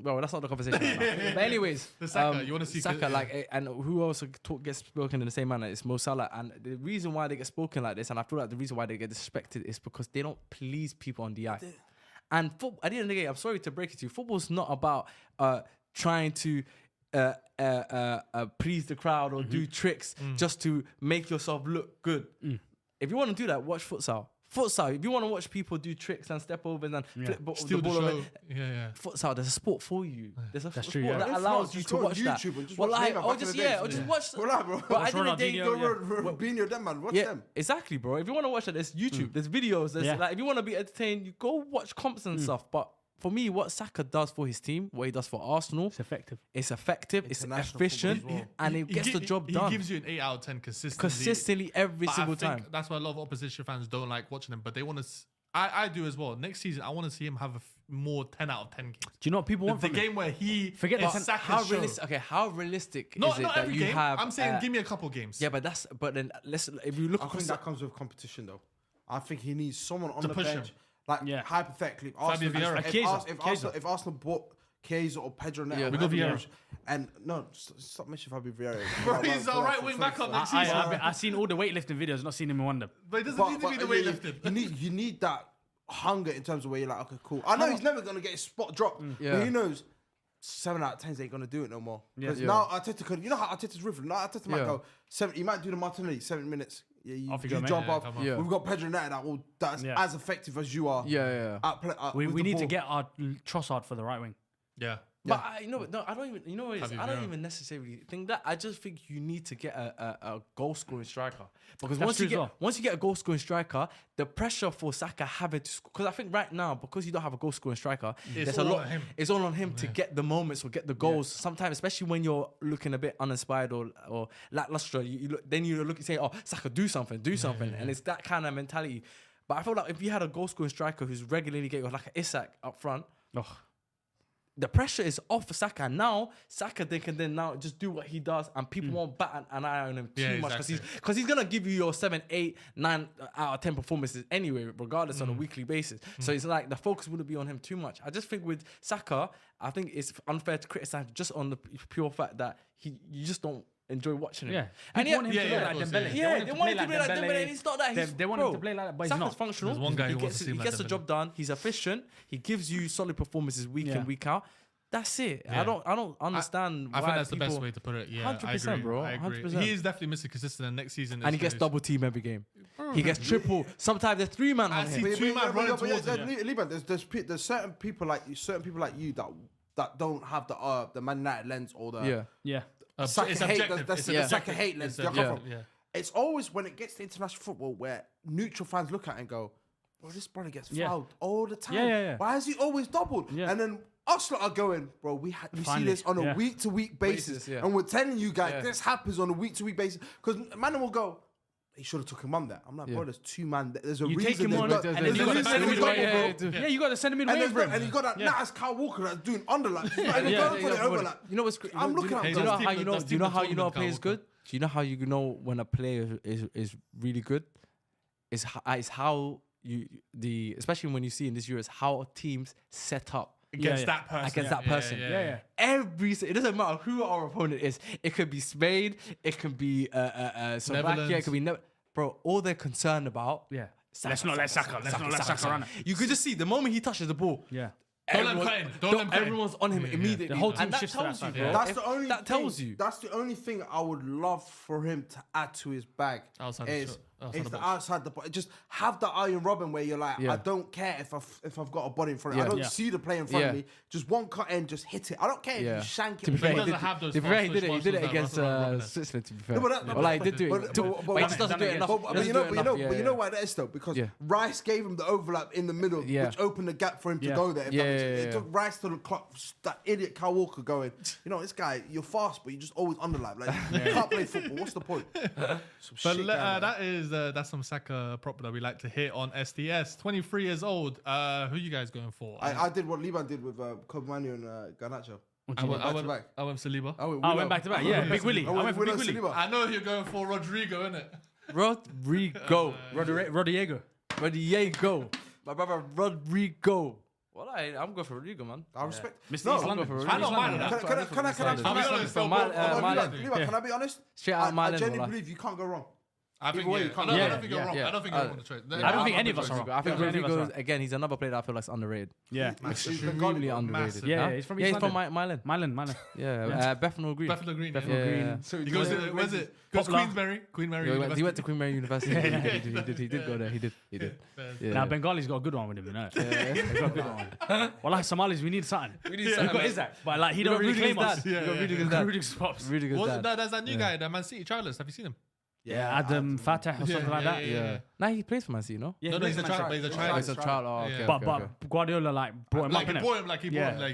S4: Well, that's not the conversation right now. But anyways,
S1: The Saka, you want to see
S4: Saka, and who else gets spoken in the same manner? It's Mo Salah. And the reason why they get spoken like this, and I feel like the reason why they get disrespected is because they don't please people on the eye. And at the end of the day, I'm sorry to break it to you, football's not about trying to please the crowd or do tricks just to make yourself look good. If you want to do that, watch futsal. If you want to watch people do tricks and step over and flip the ball away, futsal, there's a sport for you. There's a sport that allows you to watch that. Just watch.
S2: But at the end of the day, being your them man, watch them.
S4: Exactly, bro. If you want to watch that, there's YouTube, there's videos. There's like, if you want to be entertained, you go watch comps and stuff. But for me, what Saka does for his team, what he does for Arsenal,
S3: it's effective.
S4: It's efficient, and it gets the job done.
S1: He gives you an 8 out of 10
S4: consistently every single time.
S1: That's why a lot of opposition fans don't like watching him, but they want to. I do as well. Next season, I want to see him have more 10 out of 10 games.
S3: Do you know what people want
S1: the
S3: from
S1: game where he
S3: forget
S1: how
S4: realistic? Okay, how realistic is it
S1: not
S4: that
S1: every
S4: you
S1: game.
S4: have?
S1: I'm saying give me a couple games.
S4: Yeah, but then if you look,
S2: I think that comes with competition though. I think he needs someone on
S1: to
S2: the
S1: push
S2: bench.
S1: him.
S2: Like hypothetically, if Arsenal bought Chiesa or Pedro Neto,
S1: we go Vieira.
S2: And no, stop mentioning Fabio Vieira.
S1: Bro, he's a right wing back up next season.
S3: I've seen all the weightlifting videos, not seen him in wonder.
S1: But it doesn't need to be the weightlifting.
S2: You need that hunger in terms of where you're like, okay, cool. I know he's never gonna get his spot dropped, but he knows 7 out of 10 ain't gonna do it no more. Because now Arteta could, you know how Arteta's rhythm. Now Arteta might go 7. He might do the Martinelli 7 minutes. Yeah, you jump off. We've got Pedro Neto that's as effective as you are.
S3: We need to get our Trossard for the right wing.
S1: Yeah.
S4: But I don't even. You know what it is? I don't even necessarily think that. I just think you need to get a goal scoring striker, because once you get a goal scoring striker, the pressure for Saka having to score. Because I think right now, because you don't have a goal scoring striker,
S1: it's all on him.
S4: It's all on him to get the moments or get the goals. Sometimes, especially when you're looking a bit uninspired or lackluster, you say, "Oh, Saka, do something," and it's that kind of mentality. But I feel like if you had a goal scoring striker who's regularly getting like an Isak up front. The pressure is off for Saka. And now, Saka, they can then now just do what he does, and people won't bat an eye on him too much, because he's going to give you your 7, 8, 9 out of 10 performances anyway, regardless on a weekly basis. So it's like the focus wouldn't be on him too much. I just think with Saka, I think it's unfair to criticize just on the pure fact that you just don't enjoy watching him.
S3: Yeah, and want him to play like Dembele.
S4: They want him to play like Dembele, and it's not that.
S3: They want him to play like that, but he's not.
S4: Functional.
S1: There's one guy who wants to see him
S4: he
S1: like
S4: gets the
S1: Dembele.
S4: job done. He's efficient. He gives you solid performances week in, week out. That's it.
S1: Yeah.
S4: I don't understand.
S1: I think that's the best way to put it. Yeah,
S4: 100%, bro.
S1: I agree.
S4: 100%.
S1: He is definitely Mr. Consistent, and next season.
S4: And he gets double team every game. He gets triple. Sometimes there's 3 man on him.
S2: There's certain people like you that don't have the Man United lens or the Saka hate lens. It's always when it gets to international football where neutral fans look at it and go, bro, this brother gets fouled all the time. Why is he always doubled? And then us lot are going, bro, we see this on a week-to-week basis. And we're telling you guys, this happens on a week-to-week basis. Because man will go, he should have took him on there. I'm like, bro, there's 2 man. There's a reason.
S3: Take him on, and then you got to send him away. Yeah, you got to send him away for him.
S2: And you got that nice Kyle Walker that's doing underlap.
S4: You know what's crazy? I'm looking at him. Do you know how you know a player is good? Do you know how you know when a player is really good? It's how especially when you see in this Euros, how teams set up
S1: against that person.
S4: It doesn't matter who our opponent is. It could be Spain, it could be Slovakia, it could be bro. All they're concerned about.
S3: Let's not let Saka run.
S4: You could just see the moment he touches the ball. everyone's on him immediately.
S3: The whole team
S4: and that
S3: shifts to
S4: tells
S3: that
S4: you,
S3: side.
S4: bro.
S2: That's the only.
S4: That tells you.
S2: That's the only thing I would love for him to add to his bag.
S1: Outside
S2: is
S1: the box.
S2: outside the box. Just have the Iron Robin where you're like, I don't care if I've got a body in front of me. I don't see the play in front of me. Just one cut in, just hit it. I don't care if you shank it.
S3: To be fair,
S1: he doesn't have those.
S3: he did it against Switzerland. To be fair,
S2: he
S3: did do it.
S2: But
S3: he just doesn't do it enough.
S2: But you know why that is though? Because Rice gave him the overlap in the middle, which opened the gap for him to go there. It took Rice to the clock. That idiot Kyle Walker going, this guy, you're fast, but you just always underlap. Like you can't play football. What's the point?
S1: That's some Saka prop that we like to hit on SDS. 23 years old. Who you guys going for?
S2: I did what Liban did with Kobe Manu and Garnacho.
S1: I went Saliba.
S3: I went back to back. Yeah, Big Willie. I went for Big Willie.
S1: I know you're going for Rodrigo, innit?
S3: Rodrigo.
S4: My brother Rodrigo. Well, I'm going for Rodrigo, man.
S2: I respect.
S3: Mr. East London.
S1: I don't mind that.
S2: Can I be honest?
S3: Straight out
S2: I genuinely believe you can't go wrong.
S1: I think
S2: way,
S1: I don't think you're wrong. I don't think you're wrong on the trade.
S3: I don't think any of us are wrong.
S4: I think Rodrigo, again, he's another player that I feel like is underrated.
S3: Yeah.
S4: Extremely underrated.
S3: Yeah, he's from East
S4: London.
S3: London.
S4: Milan. Yeah, Bethnal Green.
S1: Bethnal Green.
S2: So
S1: he goes to, where's it? Goes Queensberry.
S4: He went to Queensberry University. He did go there. He did.
S3: Now Bengali's got a good one with him, you know. He's got a good one. Well, like Somalis, we need something. We've got Isaac, but like he don't really claim us. Rudiger's pops.
S1: There's that new guy, the Man City childless. Have you seen him?
S3: Yeah, Adam Fatah or something like that.
S4: Yeah. Now he plays for Man City, no?
S1: No, he's a child. He's a child.
S4: He's a child. Oh, okay.
S3: But Guardiola brought him up.
S1: He brought him like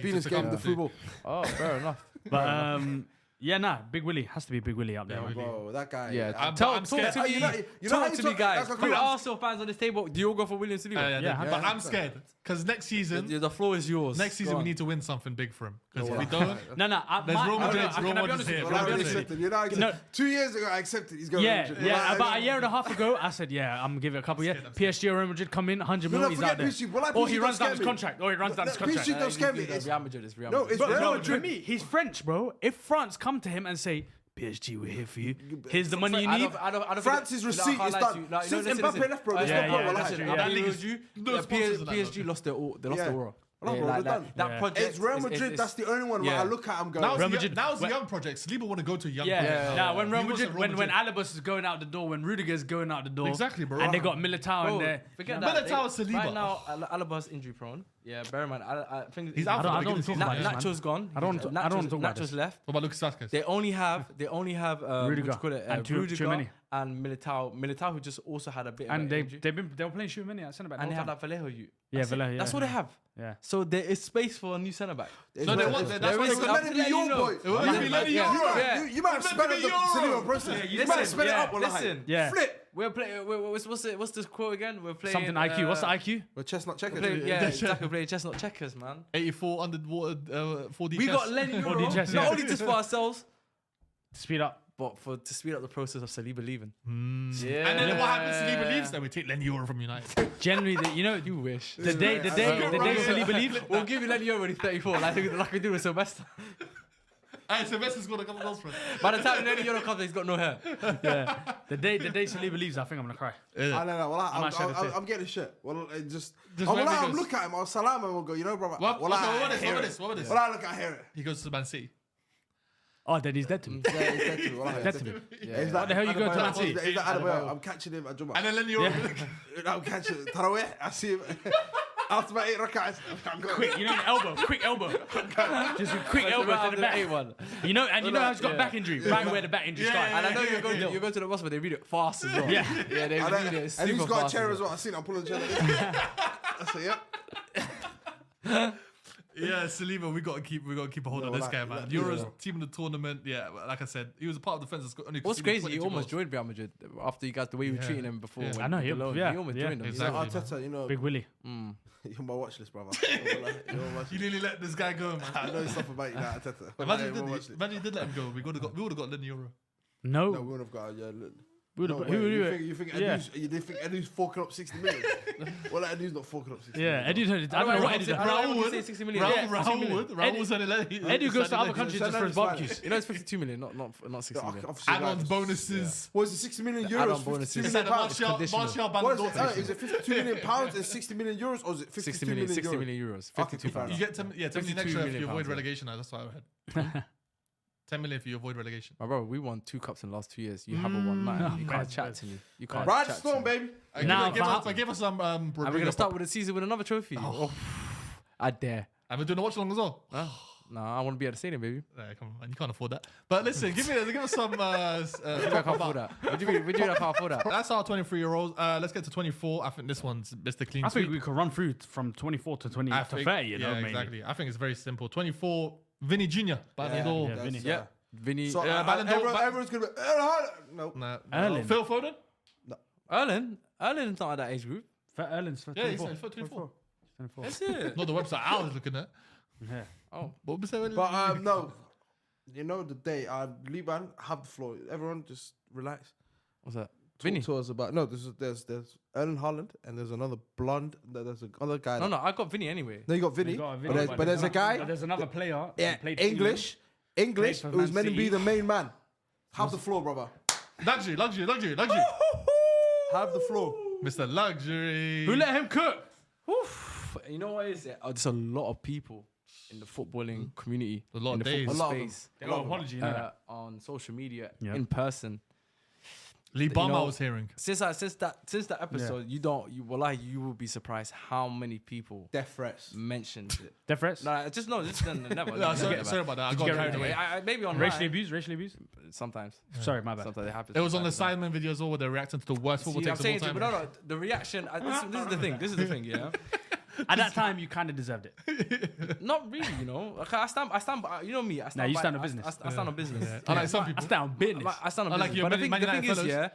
S2: Venus gave him the football.
S4: Oh, fair enough.
S3: But Big Willie has to be Big Willie up there.
S2: Bro, that guy.
S4: Yeah,
S1: I'm scared.
S4: Talk to me, guys. Three Arsenal fans on this table. Do you all go for William Saliba?
S1: Yeah, but I'm scared because next season,
S4: the floor is yours.
S1: Next season, we need to win something big for him. Because if we don't,
S3: there's
S1: Real Madrid here.
S2: 2 years ago, I accepted he's going.
S3: Yeah. About a year and a half ago, I said, I'm gonna give it a couple years. PSG or Real Madrid come in, 100 million, he's out there. Or he runs down his contract.
S2: PSG don't scare me.
S4: Real Madrid. It's Real
S2: No,
S4: Madrid.
S2: it's Real
S3: For
S2: Madrid.
S3: me, he's French, bro. If France come to him and say, PSG, we're here for you. Here's the money you need.
S2: France's receipt is done. Since Mbappe left, bro, there's no point.
S4: PSG lost their aura.
S2: That project. It's Real Madrid. That's the only one where I look at him going.
S1: Now's the young project. Saliba want to go to young.
S3: Now when Real Madrid, when Alabas is going out the door, when Rudiger's going out the door,
S1: exactly, bro.
S3: and they got Militao in there.
S4: Forget that.
S1: Militao, Saliba.
S4: Right now, Alaba's injury prone. Yeah, bear in mind. I think
S1: he's out.
S3: I don't talk about this,
S4: Nacho's gone.
S3: I don't talk about
S4: Nacho's left.
S1: What about Lucas Vazquez?
S4: They only have
S3: Rudiger and
S4: Rudiger and Militao, who just also had a bit.
S3: And they were playing Tchouameni at centre back.
S4: And they have that Vallejo.
S3: Vallejo.
S4: That's all they have.
S3: Yeah.
S4: So there is space for a new centre back.
S1: No, they want. That's why
S2: let it be your boy. You might have spent the Saliba process. You might have spent it up.
S4: Listen.
S2: Flip.
S4: We're playing. What's this quote again? We're playing
S3: something IQ. What's the IQ?
S2: We're chestnut checkers.
S4: Exactly. We're playing chestnut checkers, man.
S1: 84 underwater 4D.
S4: We got Lenny Euro, not only just for ourselves,
S3: speed up,
S4: but to speed up the process of Saliba leaving.
S1: Yeah. And then what happens? Saliba leaves. Then we take Lenny Euro from United.
S3: Generally,
S4: you wish.
S3: The day Saliba leaves,
S4: we'll give you Lenny Euro when he's 34, like we do with Sylvester.
S1: Hey, Sylvester's got a couple goals for us.
S4: By the time Lenny Euro comes, he's got no hair.
S3: Yeah. The day Saliba leaves, I think I'm gonna cry.
S2: I don't know. Well, I'm getting shit. Well, I'm look at him. I'll salam and we'll go. You know, brother.
S1: What about this?
S2: Well, I look at here.
S1: He goes to Man City.
S3: Oh, then he's dead to me.
S2: He's dead to me.
S3: Dead to me.
S2: What
S3: the hell you going to Man City?
S2: I'm catching him at Juma.
S1: And then Lenny Euro.
S2: I'm catching Tarawih. I see him. After about 8 rak'ahs,
S3: quick, quick elbow. Just a quick elbow to the back. You know how he's got back injury. Right where the back injury started.
S4: And I know you're going to the hospital, they read it fast as well.
S3: Yeah,
S4: they read it super fast.
S2: And he's got a chair as well. I seen him pulling the chair. I say, yep.
S1: Yeah, Saliba, we got to keep a hold on this guy, man. Euros team in the tournament. Yeah, like I said, he was a part of the defense.
S4: What's crazy? He almost joined Real Madrid after you guys the way you were treating him before.
S3: I know. He almost joined him.
S1: Exactly.
S2: Arteta,
S3: Big Willie.
S2: You're on my watch list, brother.
S1: You nearly let this guy go, man.
S2: I know stuff about you now, Arteta.
S1: Imagine you did let him go. We would have got Lenny Euro.
S3: No,
S2: we would have got.
S3: Who
S2: No
S3: would
S2: way.
S3: do
S2: You
S3: it?
S2: think
S3: Yeah.
S2: you think Edu's forking up 60 million? Well, like, Edu's not forking up 60 million.
S3: Yeah, Eddie. I don't know what Eddie does.
S1: Raul would.
S4: say 60 million.
S1: Raul would send it.
S3: Eddie goes to other countries just for his
S2: Salah-
S3: barbecues.
S4: You know it's 52 million, not 60 million.
S2: Obviously,
S1: Add-ons,
S2: like,
S1: bonuses.
S2: what is it, 60 million
S4: The add-on
S2: euros?
S4: bonuses.
S2: 52
S1: Is
S2: million
S1: that
S2: pounds?
S1: Martial
S2: What is
S1: Ballon
S2: it? Is it 52 million pounds and 60 million euros, or is it
S4: 60
S2: 52
S4: million,
S2: million
S4: 60
S2: euros?
S4: million euros.
S2: Okay,
S4: 52
S2: fair
S4: pounds.
S1: You get 10 million
S4: 52
S1: extra if
S4: million
S1: you avoid
S4: pounds, yeah.
S1: relegation. That's what I heard. 10 million if you avoid relegation.
S4: My brother, we won 2 cups in the last 2 years. You haven't won none. You can't chat to me. You can't
S2: Ride the
S4: chat to
S2: storm,
S4: me.
S2: baby.
S3: Now,
S1: Give us some.
S4: And we're going to start with the season with another trophy. Oh. I dare.
S1: And we're doing a watch along as well.
S4: No, I want to be at the stadium, baby.
S1: Come on, man, you can't afford that. But listen, give us some.
S4: I can't afford that. What do you mean? I can't afford that?
S1: That's our 23-year-olds. Let's get to 24. I think this one's Mr. Clean
S3: I
S1: Sweep.
S3: think we could run through from 24 to 20
S1: I
S3: to
S1: think-
S3: 30. You know,
S1: yeah,
S3: maybe.
S1: exactly. I think it's very simple. 24, Vinny Jr. Ballon d'Or.
S3: yeah, Vinny.
S4: Yeah. Vinny.
S2: So
S1: Ballon d'Or-
S2: everyone's gonna be. No.
S1: Nah.
S3: Erling.
S1: Phil Foden?
S4: Erlen's not at that age group.
S3: Erling's for
S1: Yeah, he's
S3: 24.
S1: 24.
S3: 24.
S4: That's it.
S1: Not the website I was looking at.
S3: Yeah.
S4: Oh.
S1: What was that?
S2: But no. You know the day. Liban, have the floor. Everyone just relax.
S4: What's that?
S2: Talk
S4: Vinny.
S2: to us about there's Erling Haaland and there's another blonde. There's another guy.
S4: No, I got Vinny anyway.
S2: No, you got Vinny.
S3: You got a
S2: But
S3: Vinny,
S2: there's a guy.
S3: There's another player.
S2: Yeah,
S3: who played for
S2: English
S3: Played for
S2: who's
S3: Man
S2: meant to be
S3: City.
S2: the main man. Have the floor, brother.
S1: Luxury.
S2: Have the floor.
S1: Mr. Luxury.
S3: Who let him cook?
S4: Oof. You know what is it? There's a lot of people in the footballing community.
S1: A lot
S4: in
S1: of
S4: the
S1: days.
S4: football
S2: A lot of them.
S4: space.
S3: They got an apology, you know that.
S4: On social media,
S3: Yeah.
S4: in person.
S1: Lee Bama
S4: know-
S1: was hearing.
S4: Since that episode, you will be surprised how many people
S2: Death threats.
S4: mentioned it.
S3: Death threats?
S4: No, just no, just never.
S1: No, sorry about that. I got
S3: get
S1: carried
S3: rid of
S1: away.
S4: Maybe on
S3: Racially abuse?
S4: Sometimes.
S3: Sorry, my bad.
S4: Sometimes it happens.
S1: It was on the
S4: Sometimes
S1: Simon video as well, where they're reacting to the worst football
S4: See, I'm
S1: takes
S4: saying
S1: of
S4: to
S1: all
S4: you,
S1: time.
S4: but no, the reaction. This is the thing. This is the thing. Yeah.
S3: At that time, you kind of deserved it.
S4: Not really, you know. Okay, I stand. You know me. I stand.
S3: Nah, you
S4: by-
S3: stand on business.
S4: I stand on business.
S1: Yeah. Unlike some
S3: I
S1: people.
S3: stand on business.
S4: I stand on
S1: Unlike
S4: business.
S1: your
S4: But the
S1: Man
S4: thing
S1: United
S4: is,
S1: fellows.
S4: yeah,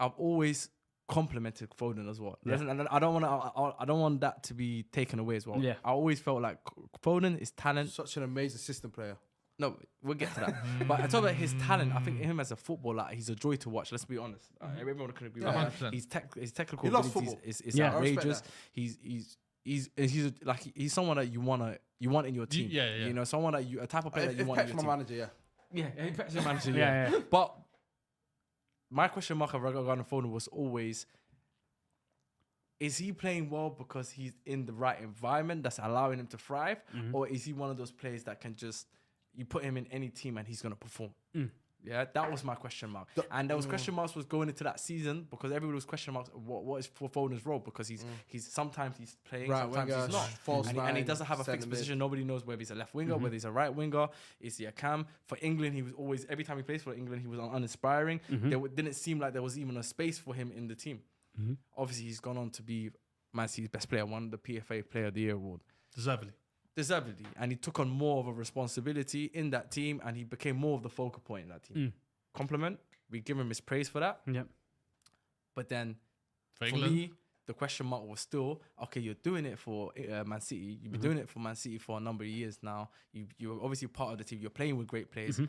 S4: I've always complimented Foden as well.
S3: Yeah.
S4: And I don't want that to be taken away as well.
S3: Yeah.
S4: I always felt like Foden is talent.
S2: Such an amazing system player.
S4: No, we'll get to that. But I talk about his talent. I think him as a footballer, he's a joy to watch. Let's be honest. Everyone can agree with
S2: Yeah.
S4: that.
S1: 100%.
S4: His technical
S2: He loves
S4: abilities
S2: football.
S4: is
S3: Yeah.
S2: I respect
S4: outrageous.
S2: that.
S4: He's someone that you want in your team.
S1: Yeah.
S4: You know, someone that a type of player that you
S2: If
S4: want in
S2: Pep's
S4: your
S2: my
S4: team.
S2: manager, yeah.
S4: Yeah, Pep's your manager.
S3: Yeah.
S4: But my question mark regarding Foden was always: is he playing well because he's in the right environment that's allowing him to thrive, or is he one of those players that can just you put him in any team and he's gonna perform? Yeah, that was my question mark. And there was question marks was going into that season because everybody was question marks. What is for Foden's role? Because he's sometimes he's playing,
S2: Right
S4: sometimes
S2: winger,
S4: he's not,
S2: false
S4: and he
S2: nine,
S4: doesn't have a fixed
S2: centre mid.
S4: position. Nobody knows whether he's a left winger, whether he's a right winger. Is he a cam? For England, he was always every time he plays for England, he was uninspiring. There didn't seem like there was even a space for him in the team. Obviously, he's gone on to be Man City's best player, won the PFA Player of the Year award. Deservedly. And he took on more of a responsibility in that team and he became more of the focal point in that team. Compliment. We give him his praise for that.
S3: Yep.
S4: But then
S1: For
S4: for
S1: England.
S4: me, the question mark was still, okay, you're doing it for Man City. You've been doing it for Man City for a number of years now. You're obviously part of the team. You're playing with great players.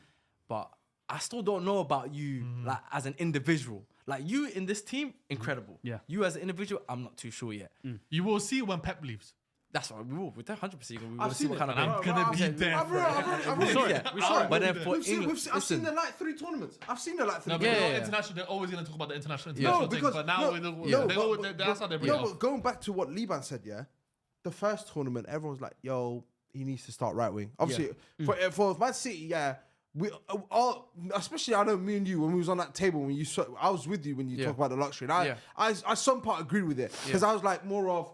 S4: But I still don't know about you like as an individual. Like you in this team, incredible.
S3: Yeah.
S4: You as an individual, I'm not too sure yet.
S1: You will see when Pep leaves.
S4: That's what we will. We're 100%. We will
S2: I've
S4: see
S2: seen
S4: what
S2: it.
S4: kind of.
S1: And I'm gonna be there.
S2: I've
S4: We saw
S2: already-
S4: it.
S2: we saw it.
S4: But then for
S2: We've seen,
S4: England,
S2: I've seen
S4: listen.
S2: the like 3 tournaments. I've seen the like 3
S1: No, but
S4: Yeah,
S1: they're
S4: yeah.
S1: international. They're always going to talk about the international
S2: No,
S1: thing.
S2: because
S1: But now that's how they bring it
S2: but
S1: up.
S2: going back to what Liban said, yeah, the first tournament, everyone's like, "Yo, he needs to start right wing." Obviously, for Man City, yeah, we all, especially I know me and you when we was on that table when I was with you when you
S4: Yeah.
S2: talk about the luxury. And I some part agreed with it because I was like more of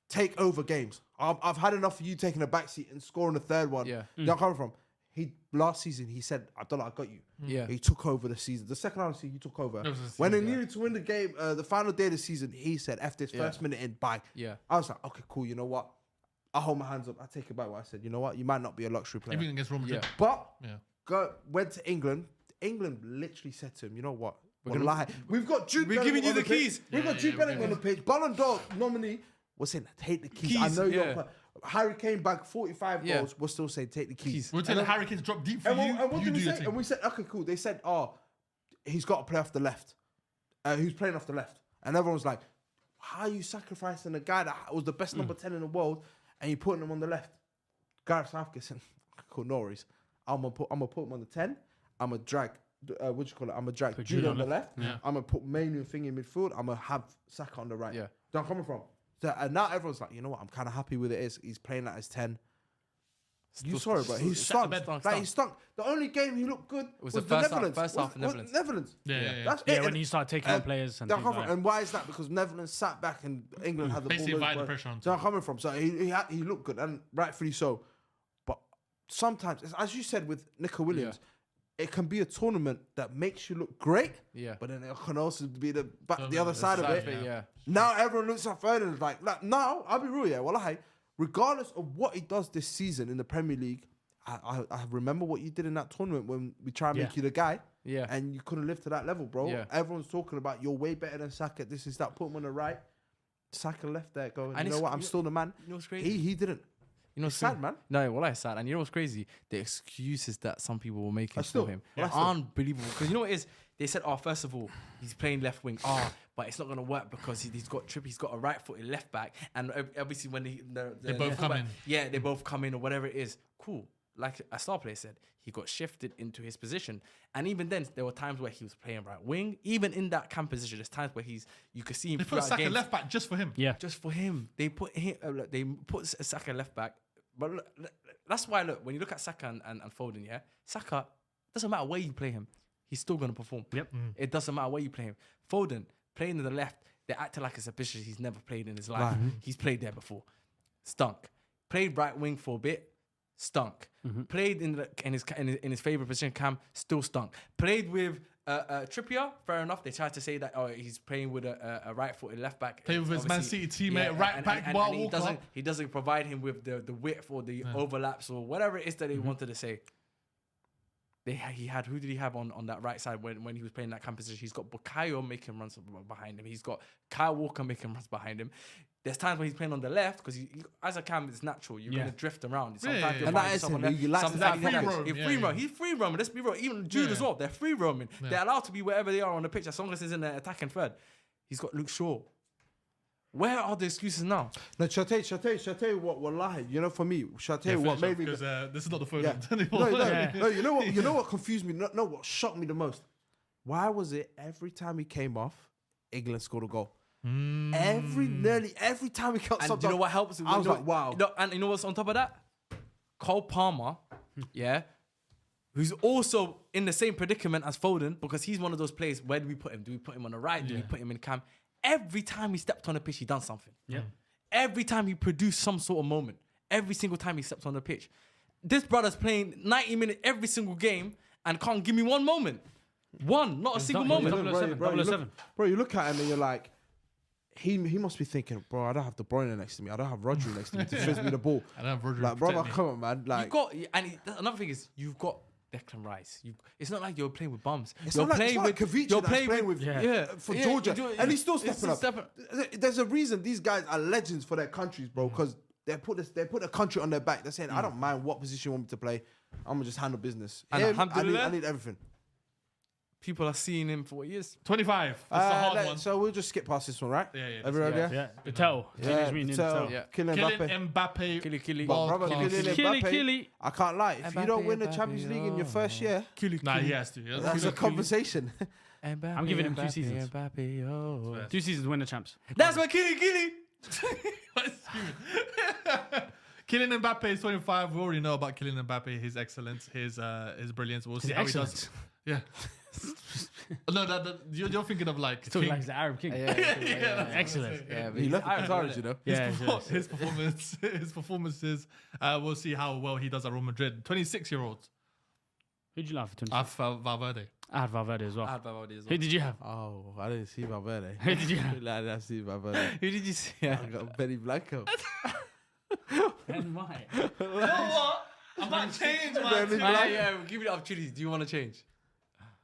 S2: take over games. I've had enough of you taking a backseat and scoring the third one.
S4: Yeah.
S2: Where I'm coming from. Last season he said, Abdullah, I got you.
S4: Yeah.
S2: He took over the season. The second half of the season, he took over.
S1: It was the
S2: When they
S1: season,
S2: needed to win the game, the final day of the season, he said, F this first minute in, bye.
S4: Yeah.
S2: I was like, okay, cool. You know what? I hold my hands up. I take it back what I said. You know what? You might not be a luxury player.
S1: Even against Real Madrid.
S4: Yeah.
S2: But
S1: Yeah.
S2: went to England. England literally said to him, you know what?
S4: gonna-
S2: We've got Jude
S4: We're
S2: Bellingham
S4: giving you
S2: on
S4: the
S2: pitch.
S4: keys.
S2: We've got Jude Bellingham on the pitch. Ballon d'Or nominee was saying, take the keys. I
S4: Keys,
S2: know
S4: yeah.
S2: you're... Harry Kane back 45
S4: Yeah.
S2: goals. We're still saying, take the keys.
S1: We're telling Harry Kane to drop deep for
S2: And
S1: you.
S2: what
S1: You
S2: did
S1: do
S2: we
S1: your
S2: say?
S1: thing.
S2: And we said, okay, cool. They said, he's got to play off the left. Who's playing off the left? And everyone's like, how are you sacrificing a guy that was the best number 10 in the world and you putting him on the left? Gareth Southgate said, cool, no worries. I'm gonna put him on the 10. I'm gonna drag. I'm gonna drag Jude on the left. Yeah. I'm gonna put Manu and Thing in midfield. I'm gonna have Saka on the right. Yeah. Where I'm coming from. So, and now everyone's like, you know what? I'm kind of happy with it. He's playing that as 10. You sorry, but he stunk. He stunk. The only game he looked good was the Netherlands.
S4: First half of Netherlands.
S1: Yeah.
S2: That's it.
S3: When he started taking on players and things like that.
S2: And why is that? Because Netherlands sat back and England had the ball.
S1: Basically invited the pressure on.
S2: So I'm coming from. So he looked good, and rightfully so. But sometimes, as you said with Nico Williams, it can be a tournament that makes you look great. Yeah. But then it can also be the other side of it. Yeah. Now everyone looks at Foden and is like, now I'll be real, wallahi. Regardless of what he does this season in the Premier League, I remember what you did in that tournament when we try and make you the guy, and you couldn't live to that level, bro. Yeah. Everyone's talking about you're way better than Saka. This is that. Put him on the right. Saka left there, going. You know what? I'm still the man.
S4: You know what's crazy?
S2: He didn't.
S4: You know,
S2: it's sad, man.
S4: No, well, it's sad. And you know what's crazy? The excuses that some people were making for him are unbelievable. Because you know what it is? They said, first of all, he's playing left wing. But it's not going to work because he's got Tripp. He's got a right-footed left back. And obviously when they
S1: both come in.
S4: Yeah, they both come in or whatever it is. Cool. Like a star player said, he got shifted into his position. And even then, there were times where he was playing right wing. Even in that cam position, there's times where you could see him.
S1: They put Saka left back just for him.
S3: Yeah.
S4: Just for him. They put Saka left back. But look, that's why, look, when you look at Saka and Foden, Saka, doesn't matter where you play him, he's still going to perform.
S3: Yep.
S4: It doesn't matter where you play him. Foden, playing to the left, they're acting like it's a position he's never played in his life.
S2: Right.
S4: He's played there before. Stunk. Played right wing for a bit. Stunk. Played in his favourite position, Cam, still stunk. Played with Trippier, fair enough. They tried to say that he's playing with a right-footed left back.
S1: Played with his Man City teamate, right back.
S4: And he doesn't provide him with the width or the overlaps or whatever it is that they wanted to say. Who did he have on that right side when he was playing that camp position? He's got Bukayo making runs behind him. He's got Kyle Walker making runs behind him. There's times when he's playing on the left because as a cam, it's natural. You're going to drift around. Sometimes
S2: and that is him.
S4: He's free roaming. Let's be real. Even Jude as well. They're free roaming. Yeah. They're allowed to be wherever they are on the pitch as long as he's in the attacking third. He's got Luke Shaw. Where are the excuses now?
S2: No, shall I tell you what, wallahi, you know, for me, shall I tell you what made me...
S1: Because this is not the phone anymore.
S2: No, you know what confused me? No, what shocked me the most? Why was it every time he came off, England scored a goal? Nearly every time he got something.
S4: Do you know what helps?
S2: I was like, wow.
S4: And you know what's on top of that? Cole Palmer, who's also in the same predicament as Foden because he's one of those players. Where do we put him? Do we put him on the right? Do we put him in cam? Every time he stepped on the pitch, he done something. Yeah. Every time he produced some sort of moment. Every single time he stepped on the pitch. This brother's playing 90 minutes every single game and can't give me one moment. Not a single moment.
S2: Bro, you look at him and you're like, he must be thinking, bro, I don't have De Bruyne next to me. I don't have Rodri next to me to fizz me the ball.
S1: I don't have Rodri.
S2: Like, brother, come on, man. Like,
S4: another thing is, you've got Declan Rice. It's not like you're playing with bums.
S2: You're playing with Kavic for Georgia. And he's still stepping up. There's a reason these guys are legends for their countries, bro, because they put the country on their back. They're saying, I don't mind what position you want me to play. I'm going to just handle business. And I need everything.
S4: People are seeing him for what he is.
S1: 25. That's the hard one.
S2: So we'll just skip past this one, right?
S1: Yeah.
S2: Everyone,
S3: yeah. Kylian
S2: Mbappe.
S3: Kylian.
S2: I can't lie. If you don't win the Champions League in your first year,
S1: nah, he has to.
S2: That's a conversation.
S3: I'm giving him 2 seasons. 2 seasons to win the champs.
S4: That's my Kylian.
S1: Kylian Mbappe is 25. We already know about Kylian Mbappe, his excellence, his brilliance. We'll see how he does. Yeah. No, you're thinking of like
S3: talking like the Arab king. Excellent.
S2: Yeah, he left the Qataris, you know.
S1: His performances. We'll see how well he does at Real Madrid. 26-year-olds.
S3: Who did you love for 26?
S1: I have Valverde.
S3: I had Valverde as well. Who did you have?
S2: Oh, I didn't see Valverde.
S3: Who did you have?
S2: I didn't see Valverde.
S4: Who did you see?
S2: I got Benny Blanco.
S3: And why?
S1: You know what? I might change my team.
S4: We'll give you the opportunity. Do you want to change?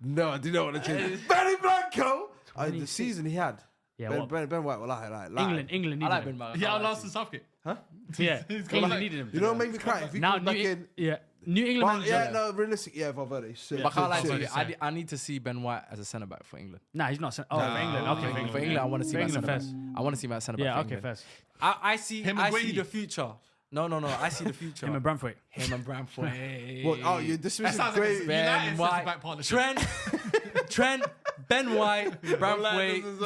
S2: No, I do not want to change. Benny Blanco! The season he had.
S3: Yeah,
S2: Ben White, well, like
S3: England needed him.
S1: Yeah, I lost to Southgate.
S2: Huh?
S3: Yeah, England needed him.
S2: You know what made me cry? If he comes back in,
S3: New England manager.
S2: no, realistic. Yeah, Valverde.
S4: But I can't lie to you. I need to see Ben White as a centre back for England.
S3: Nah, he's not. For England. Okay,
S4: For England, I want to see him as centre back. I want to see him as centre back.
S3: Yeah,
S4: for
S3: okay,
S4: England.
S3: first.
S4: I see the future. No. I see the future.
S3: Him and Bramthwaite.
S2: You're dismissing
S1: That sounds
S2: great.
S1: like a
S4: Ben
S1: United
S4: White,
S1: centre-back partnership.
S4: Trent, Ben White, Bramthwaite.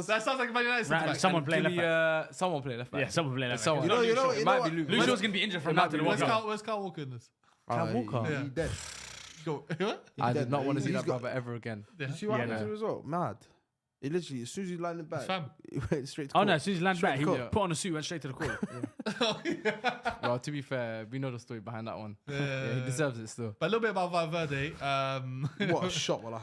S1: That sounds like a Man United centre-back.
S3: Someone playing left back.
S4: Someone play left back.
S3: Yeah, someone playing left back.
S4: Someone.
S2: You know
S4: it might be Luke.
S3: Luke Shaw's going to be injured from now to the World Cup.
S1: Where's Kyle Walker in this?
S4: Kyle Walker?
S2: He's dead.
S1: Go. What?
S4: I did not want to see
S2: He's
S4: that
S2: got-
S4: brother ever again.
S2: You see what
S3: Yeah,
S2: happened to
S3: no.
S2: him as well? Mad. He literally, as soon as he landed back,
S1: Fam.
S2: he went straight to
S3: Oh
S2: court.
S3: no! As soon as he landed back, he
S2: Straight to
S3: put on a suit, went straight to the court.
S4: Well, to be fair, we know the story behind that one. Yeah, he deserves it still.
S1: But a little bit about Valverde.
S2: What a shot, wallah.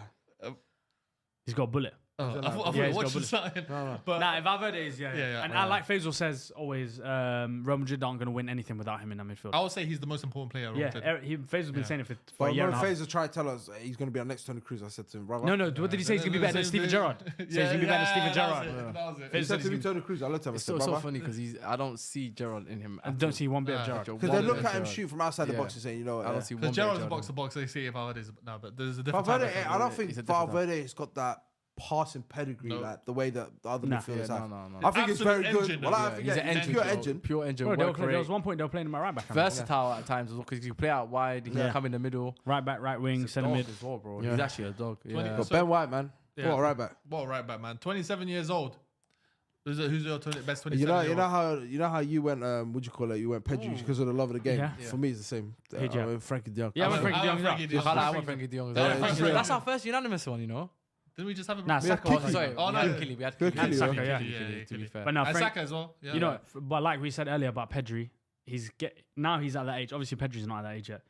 S3: He's got a bullet.
S1: I thought
S3: Yeah,
S1: you
S3: he's
S1: were
S3: got
S1: watching
S3: bullet.
S1: something.
S2: No.
S1: But
S3: Nah, Valverde is
S1: Yeah,
S3: and I like Faisal says always, Real Madrid aren't going to win anything without him in that midfield.
S1: I would say he's the most important player.
S3: Yeah,
S1: Rotated.
S3: Faisal's been saying it for a
S2: But
S3: year
S2: when
S3: and a half.
S2: Faisal tried to tell us he's going to be our next Toni Kroos, I said to him, brother.
S3: No, what did he say? He's going to be better than Steven Gerrard. Says he's going to be better than Steven Gerrard.
S1: That was it.
S2: He
S3: Faisal
S2: said to me,
S3: he's
S2: Toni Kroos. I looked at him and
S4: It's
S2: said,
S4: so
S2: brother.
S4: funny because I don't see Gerald in him.
S3: I don't see one bit of Gerrard.
S2: Because they look at him shoot from outside the box and say, you know what?
S4: I don't see one
S1: Because
S4: bit of
S1: Gerrard's a
S4: Gerrard.
S1: box to box. They see if Valverde's no, but there's a different.
S2: Valverde,
S1: type of-
S2: I don't think
S4: He's a different
S2: Valverde has got that passing pedigree,
S1: No.
S2: like the way that the other
S3: Nah.
S2: midfielders
S4: Yeah,
S2: have.
S4: no.
S2: I think it's very
S1: Absolute
S2: good.
S1: engine,
S2: Well, I
S1: yeah.
S2: think
S4: He's an
S2: he's
S4: engine.
S2: pure
S4: bro.
S2: engine.
S4: Pure engine.
S3: Bro,
S4: Work
S3: there was
S4: rate.
S3: one point they were playing him at right back.
S4: Versatile at times because he can play out wide. He can
S3: Yeah.
S4: come in the middle.
S3: Right back, right wing,
S4: He's a
S3: centre
S4: dog
S3: mid.
S4: as well, bro.
S2: Yeah.
S4: He's actually a dog.
S1: 20
S4: Yeah.
S2: But
S1: So-
S2: Ben White, man.
S1: Yeah.
S2: What a right back.
S1: Well, right back, man. 27 years old. Who's your best 27
S2: You
S1: year old?
S2: know how you went. What'd you call it? You went Pedri because of the love of the game.
S3: Yeah.
S2: For me, it's the same.
S3: Hey, Jack.
S2: I went Frankie De Jong.
S3: Yeah, I went Frankie de Jong.
S1: Frankie de Jong.
S4: I went Frankie de Jong. as
S1: Yeah,
S4: well.
S1: Frankie de Jong.
S4: That's our first unanimous one, you know.
S1: Didn't we just have a
S3: Nah, Saka.
S2: Kiki.
S4: Sorry,
S1: Oh,
S4: we
S1: no.
S4: had Kili. We had
S2: Good
S4: Kili.
S2: Kili,
S3: Saka,
S2: yeah.
S3: yeah.
S4: To be fair.
S3: But now,
S1: And
S3: Frank,
S1: Saka as well. Yeah.
S3: you know, but like we said earlier about Pedri, now he's at that age. Obviously, Pedri's not at that age yet,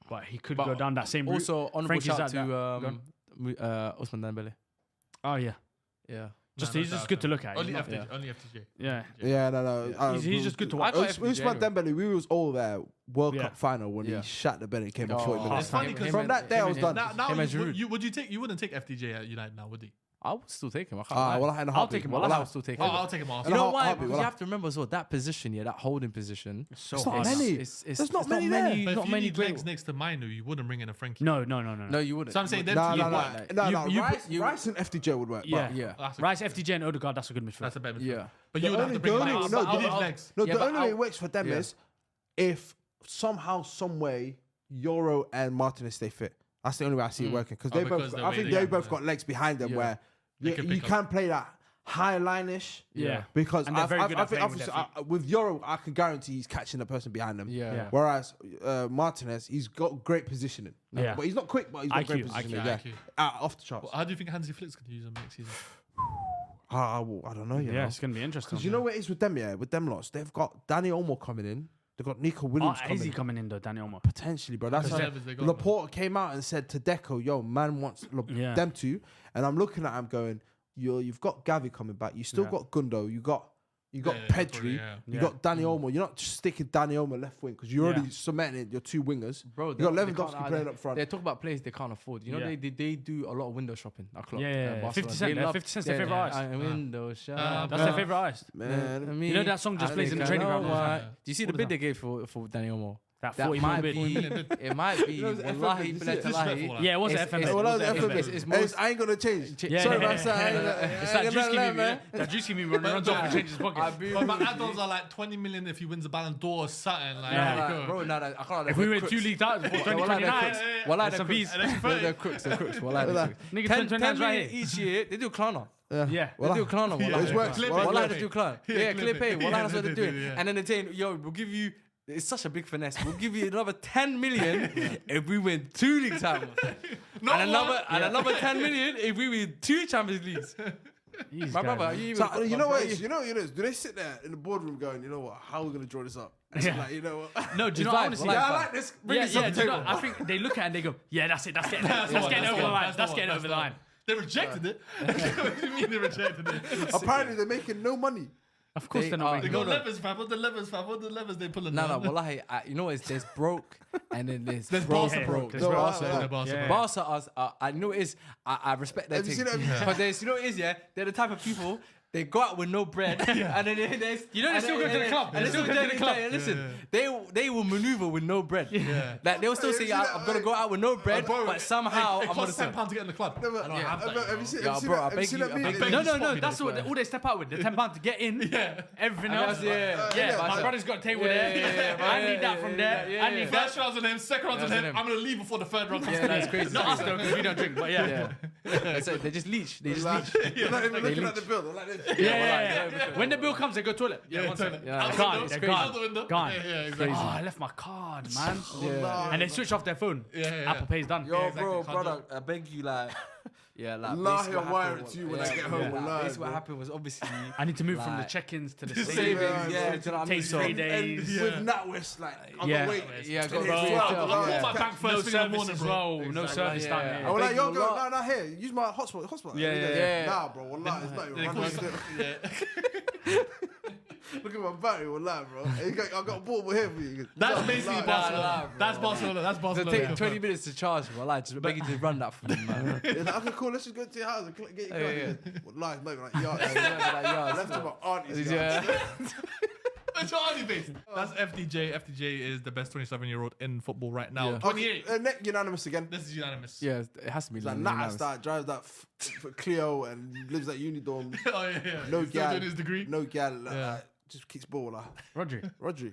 S3: but he could
S4: But
S3: go down that same route.
S4: Also, honourable
S3: Frankie's
S4: shout
S3: at
S4: to Ousmane Dembele.
S3: Oh yeah,
S4: Yeah.
S3: he's just good to look at.
S1: Only
S3: He's not-
S1: FTJ. Only FTJ.
S3: yeah,
S2: Yeah, no.
S3: he's just good to watch.
S4: I got
S2: Ousmane Dembele, we was all there World
S3: Yeah.
S2: Cup final when he
S4: Yeah.
S2: shot the bed and came
S4: Oh,
S2: off 40 minutes.
S1: It's funny 'cause
S2: From that day, I was done.
S1: Now
S4: Him and
S1: you,
S4: Giroud.
S1: would you wouldn't take FTJ at United now, would he?
S4: I would still take him. I can't
S2: Well,
S4: lie.
S2: I had a
S3: I'll
S2: heartbeat.
S3: take him.
S2: Well,
S3: I'll
S4: I would still take him.
S1: I'll take him off.
S4: You know
S2: I'll
S4: why?
S2: be-
S4: Because
S2: well,
S4: you have to remember as well that position, that holding position.
S3: So
S2: It's not
S3: hard.
S2: many.
S4: It's
S2: There's not many there.
S1: But
S4: Not
S1: if you
S4: many
S1: need
S4: great.
S1: legs next to Minu, you wouldn't bring in a Frankie.
S3: No.
S4: No, you wouldn't.
S1: So I'm saying them
S2: No,
S1: two,
S2: no,
S1: you
S2: no.
S1: want.
S2: No,
S3: You-
S2: Rice and FDJ would work.
S3: Yeah,
S4: Yeah.
S1: That's a-
S3: Rice, FTJ, and Odegaard. That's a good midfield.
S1: That's a better midfield.
S4: Yeah.
S1: But you would have to bring
S2: the
S1: legs.
S2: only- no,
S1: You need
S2: the-
S1: legs.
S2: No,
S4: Yeah,
S2: the
S4: but
S2: only way it works for them
S4: yeah.
S2: is if somehow, some way, Euro and Martinez stay fit. That's the only way I see it working because
S1: Oh,
S2: they
S1: because
S2: both.
S1: the
S2: I
S1: way
S2: think
S1: they
S2: they
S1: can,
S2: both
S1: yeah.
S2: got legs behind them
S4: Yeah.
S2: where
S1: They
S2: you
S1: can
S2: you
S1: pick up.
S2: can play that high line-ish.
S3: Yeah.
S2: Because
S3: And they're very good
S2: I
S3: at
S2: think
S3: playing with their
S2: obviously, with Euro, I can guarantee he's catching the person behind him.
S4: Yeah.
S3: Yeah.
S2: Whereas Martinez, he's got great positioning.
S3: Yeah.
S2: But he's not quick, but he's got
S3: IQ,
S2: great positioning. Yeah.
S1: IQ.
S2: Off the charts.
S1: How do you think Hansi Flick's going to use him next season?
S2: I don't know. You
S3: Yeah,
S2: know.
S3: it's gonna be interesting.
S2: Because you know what it is with them, yeah? With them lots, they've got Danny Olmo coming in. They've got Nico Williams
S3: is
S2: coming
S3: he
S2: in.
S3: coming in though, Danny Olmo?
S2: Potentially, bro. That's
S1: Because
S2: how
S1: they got
S2: Laporte came out and said to Deco, yo, man wants
S3: Yeah.
S2: them to. And I'm looking at him going, you've got Gavi coming back. You still
S3: Yeah.
S2: got Gundo. You got
S1: Yeah,
S2: Pedri.
S1: yeah.
S2: You
S3: Yeah.
S2: got Danny Olmo. You're not just sticking Danny Olmo left wing because you're
S3: Yeah.
S2: already cementing your two wingers.
S4: Bro,
S2: You got
S4: they
S2: Lewandowski
S4: can't-
S2: playing up front.
S4: They talk about players they can't afford. You know,
S3: Yeah.
S4: they do a lot of window shopping. At club,
S3: Yeah.
S4: Barcelona.
S3: 50 Cent,
S4: They love-
S3: 50 Cent's their favourite artist.
S4: Window shop.
S3: That's their favourite artist.
S2: Man,
S3: You know that song just plays in the training ground all the time?
S4: Do you see the
S3: All the
S4: bid
S3: time.
S4: they gave for Danny Olmo?
S3: That
S4: That
S3: 40
S4: might
S3: bid.
S4: be. It might be.
S2: know, it's
S4: Wallahi,
S2: FMB,
S4: billahi
S2: it's
S4: tallahi.
S3: Yeah, it was
S4: It's-
S3: FMB.
S4: it's-
S2: Well, that's
S3: It's-
S2: FMB.
S4: it's
S2: It's
S4: most-
S2: I ain't gonna change.
S3: Yeah,
S2: Sorry
S3: yeah,
S2: about
S3: yeah.
S2: that.
S3: It's that juicy meme, yeah? That juicy meme when Ronaldo
S1: but-
S3: changes his pocket.
S1: But my add-ons are like 20 million if he wins a Ballon d'Or or something. Like,
S3: Yeah.
S1: yo.
S4: Bro, no, I can't.
S3: If we win 2 league titles before 2029,
S4: Wallahi,
S3: there's some
S4: they're
S3: bees.
S4: crooks. They're crooks. They're crooks. Wallahi, they're crooks.
S3: Nigga,
S4: 10
S3: 29's right
S4: million
S3: here.
S4: each year. They do Klarna.
S3: Yeah.
S4: They do Klarna.
S1: Yeah,
S2: It works.
S1: Clip it,
S2: Wallahi,
S4: Wallahi,
S1: clip
S4: they do
S1: it.
S4: Klarna.
S1: Yeah,
S4: Yeah,
S1: clip
S4: clip
S1: it.
S4: it. Wallahi,
S1: Yeah,
S4: that's what
S1: they
S4: they're
S1: do,
S4: doing.
S1: yeah.
S4: And then they're saying, yo, we'll give you. It's such a big finesse. We'll give you another 10 million if we win 2 league titles. And another 10 million if we win 2 Champions Leagues.
S3: These
S4: My
S3: guys,
S4: brother,
S3: man.
S4: you
S2: So,
S4: even-
S2: you know what? You know. Do they sit there in the boardroom going, you know what? How are we gonna draw this up? And
S3: Yeah.
S2: like, you know what?
S3: No, do you know
S4: It's
S3: what I
S4: live,
S3: want to see?
S4: live.
S2: Yeah, I like this. Bring this
S3: Yeah,
S2: up
S3: do
S2: the
S3: you know,
S2: table.
S3: I think they look at it and they go, yeah, that's it. That's getting
S1: That's the one,
S3: over the line.
S1: that's
S3: That's
S1: the
S3: getting
S1: one,
S3: over the
S1: that's
S3: line.
S1: They rejected it. What do you mean they rejected it?
S2: Apparently, they're making no money.
S3: Of course
S4: They
S3: they're not
S4: are-
S1: They
S3: making
S1: got
S4: No, no.
S1: levers, fam. What the levers, fam? What the levers they pulling?
S4: No,
S1: man?
S4: wallahi, you know what? There's broke and then there's
S1: There's
S4: broke.
S1: Barca broke.
S3: There's
S2: No,
S3: Barca.
S2: yeah.
S1: The Barca
S3: Yeah.
S1: broke.
S4: Barca, I know it is. I respect that
S2: Have you
S4: thing.
S2: seen that?
S4: But there's, you know what it is, yeah? They're the type of people, They go out with no bread, and then they
S3: still go to the club.
S4: And they still go to the club. Listen, they will maneuver with no bread. Like they will still say, I'm gonna go out with no bread, but somehow
S1: it
S4: I'm gonna
S1: costs £10 to get in the club.
S2: Have you seen that meme?
S3: No, that's all they step out with. The £10 to get in. Everything else. My brother's got a table there. I need that from there. I need that.
S1: First round's on him, second round's on him. I'm gonna leave before the third round comes.
S3: Yeah, that's crazy. Not us though, because we don't drink. But
S4: they just leech. They just leech.
S2: They're not even looking at the bill. They're like this.
S3: When the bill comes, they go toilet.
S1: Toilet.
S3: They're gone.
S1: Yeah, exactly.
S3: Oh, I left my card, man. And they switch off their phone. Apple Pay's done.
S4: Yo, bro, brother, I beg you, like.
S2: Wallahi, I'll wire it to you when I get home.
S4: Basically, what happened was obviously
S3: I need to move from the check-ins to the
S4: savings.
S3: Takes 3 days.
S2: With NatWest, like, I'm
S3: Yeah.
S2: not waiting.
S4: I got
S1: my bank first thing in the morning,
S3: as
S1: bro.
S3: well. No service down
S2: I
S3: there.
S2: was like, yo, go, no, here, use my hotspot.
S3: Yeah.
S2: Nah, bro, wallahi, it's not even running. Look at my battery, wallahi, bro. I got a ball with him for you.
S1: That's basically Barcelona. That's Barcelona.
S4: It'll take 20 minutes to charge, bro. Like, just beg you to run that for me, man.
S2: Okay, cool, let's just go to your house and get your car. Wallahi, not even like yard. I left to my auntie's yard.
S1: That's your auntie based. That's FDJ. FDJ is the best 27-year-old in football right now.
S4: Yeah.
S1: 28.
S2: Unanimous again.
S1: This is unanimous.
S4: Yeah, it has to be.
S2: It's like Natas that drives that Clio and lives at Unidom.
S1: Oh, yeah.
S2: No
S1: He's still
S2: gal.
S1: doing his degree.
S2: No gal. Just kicks ball.
S3: Rodri.
S1: Rodri.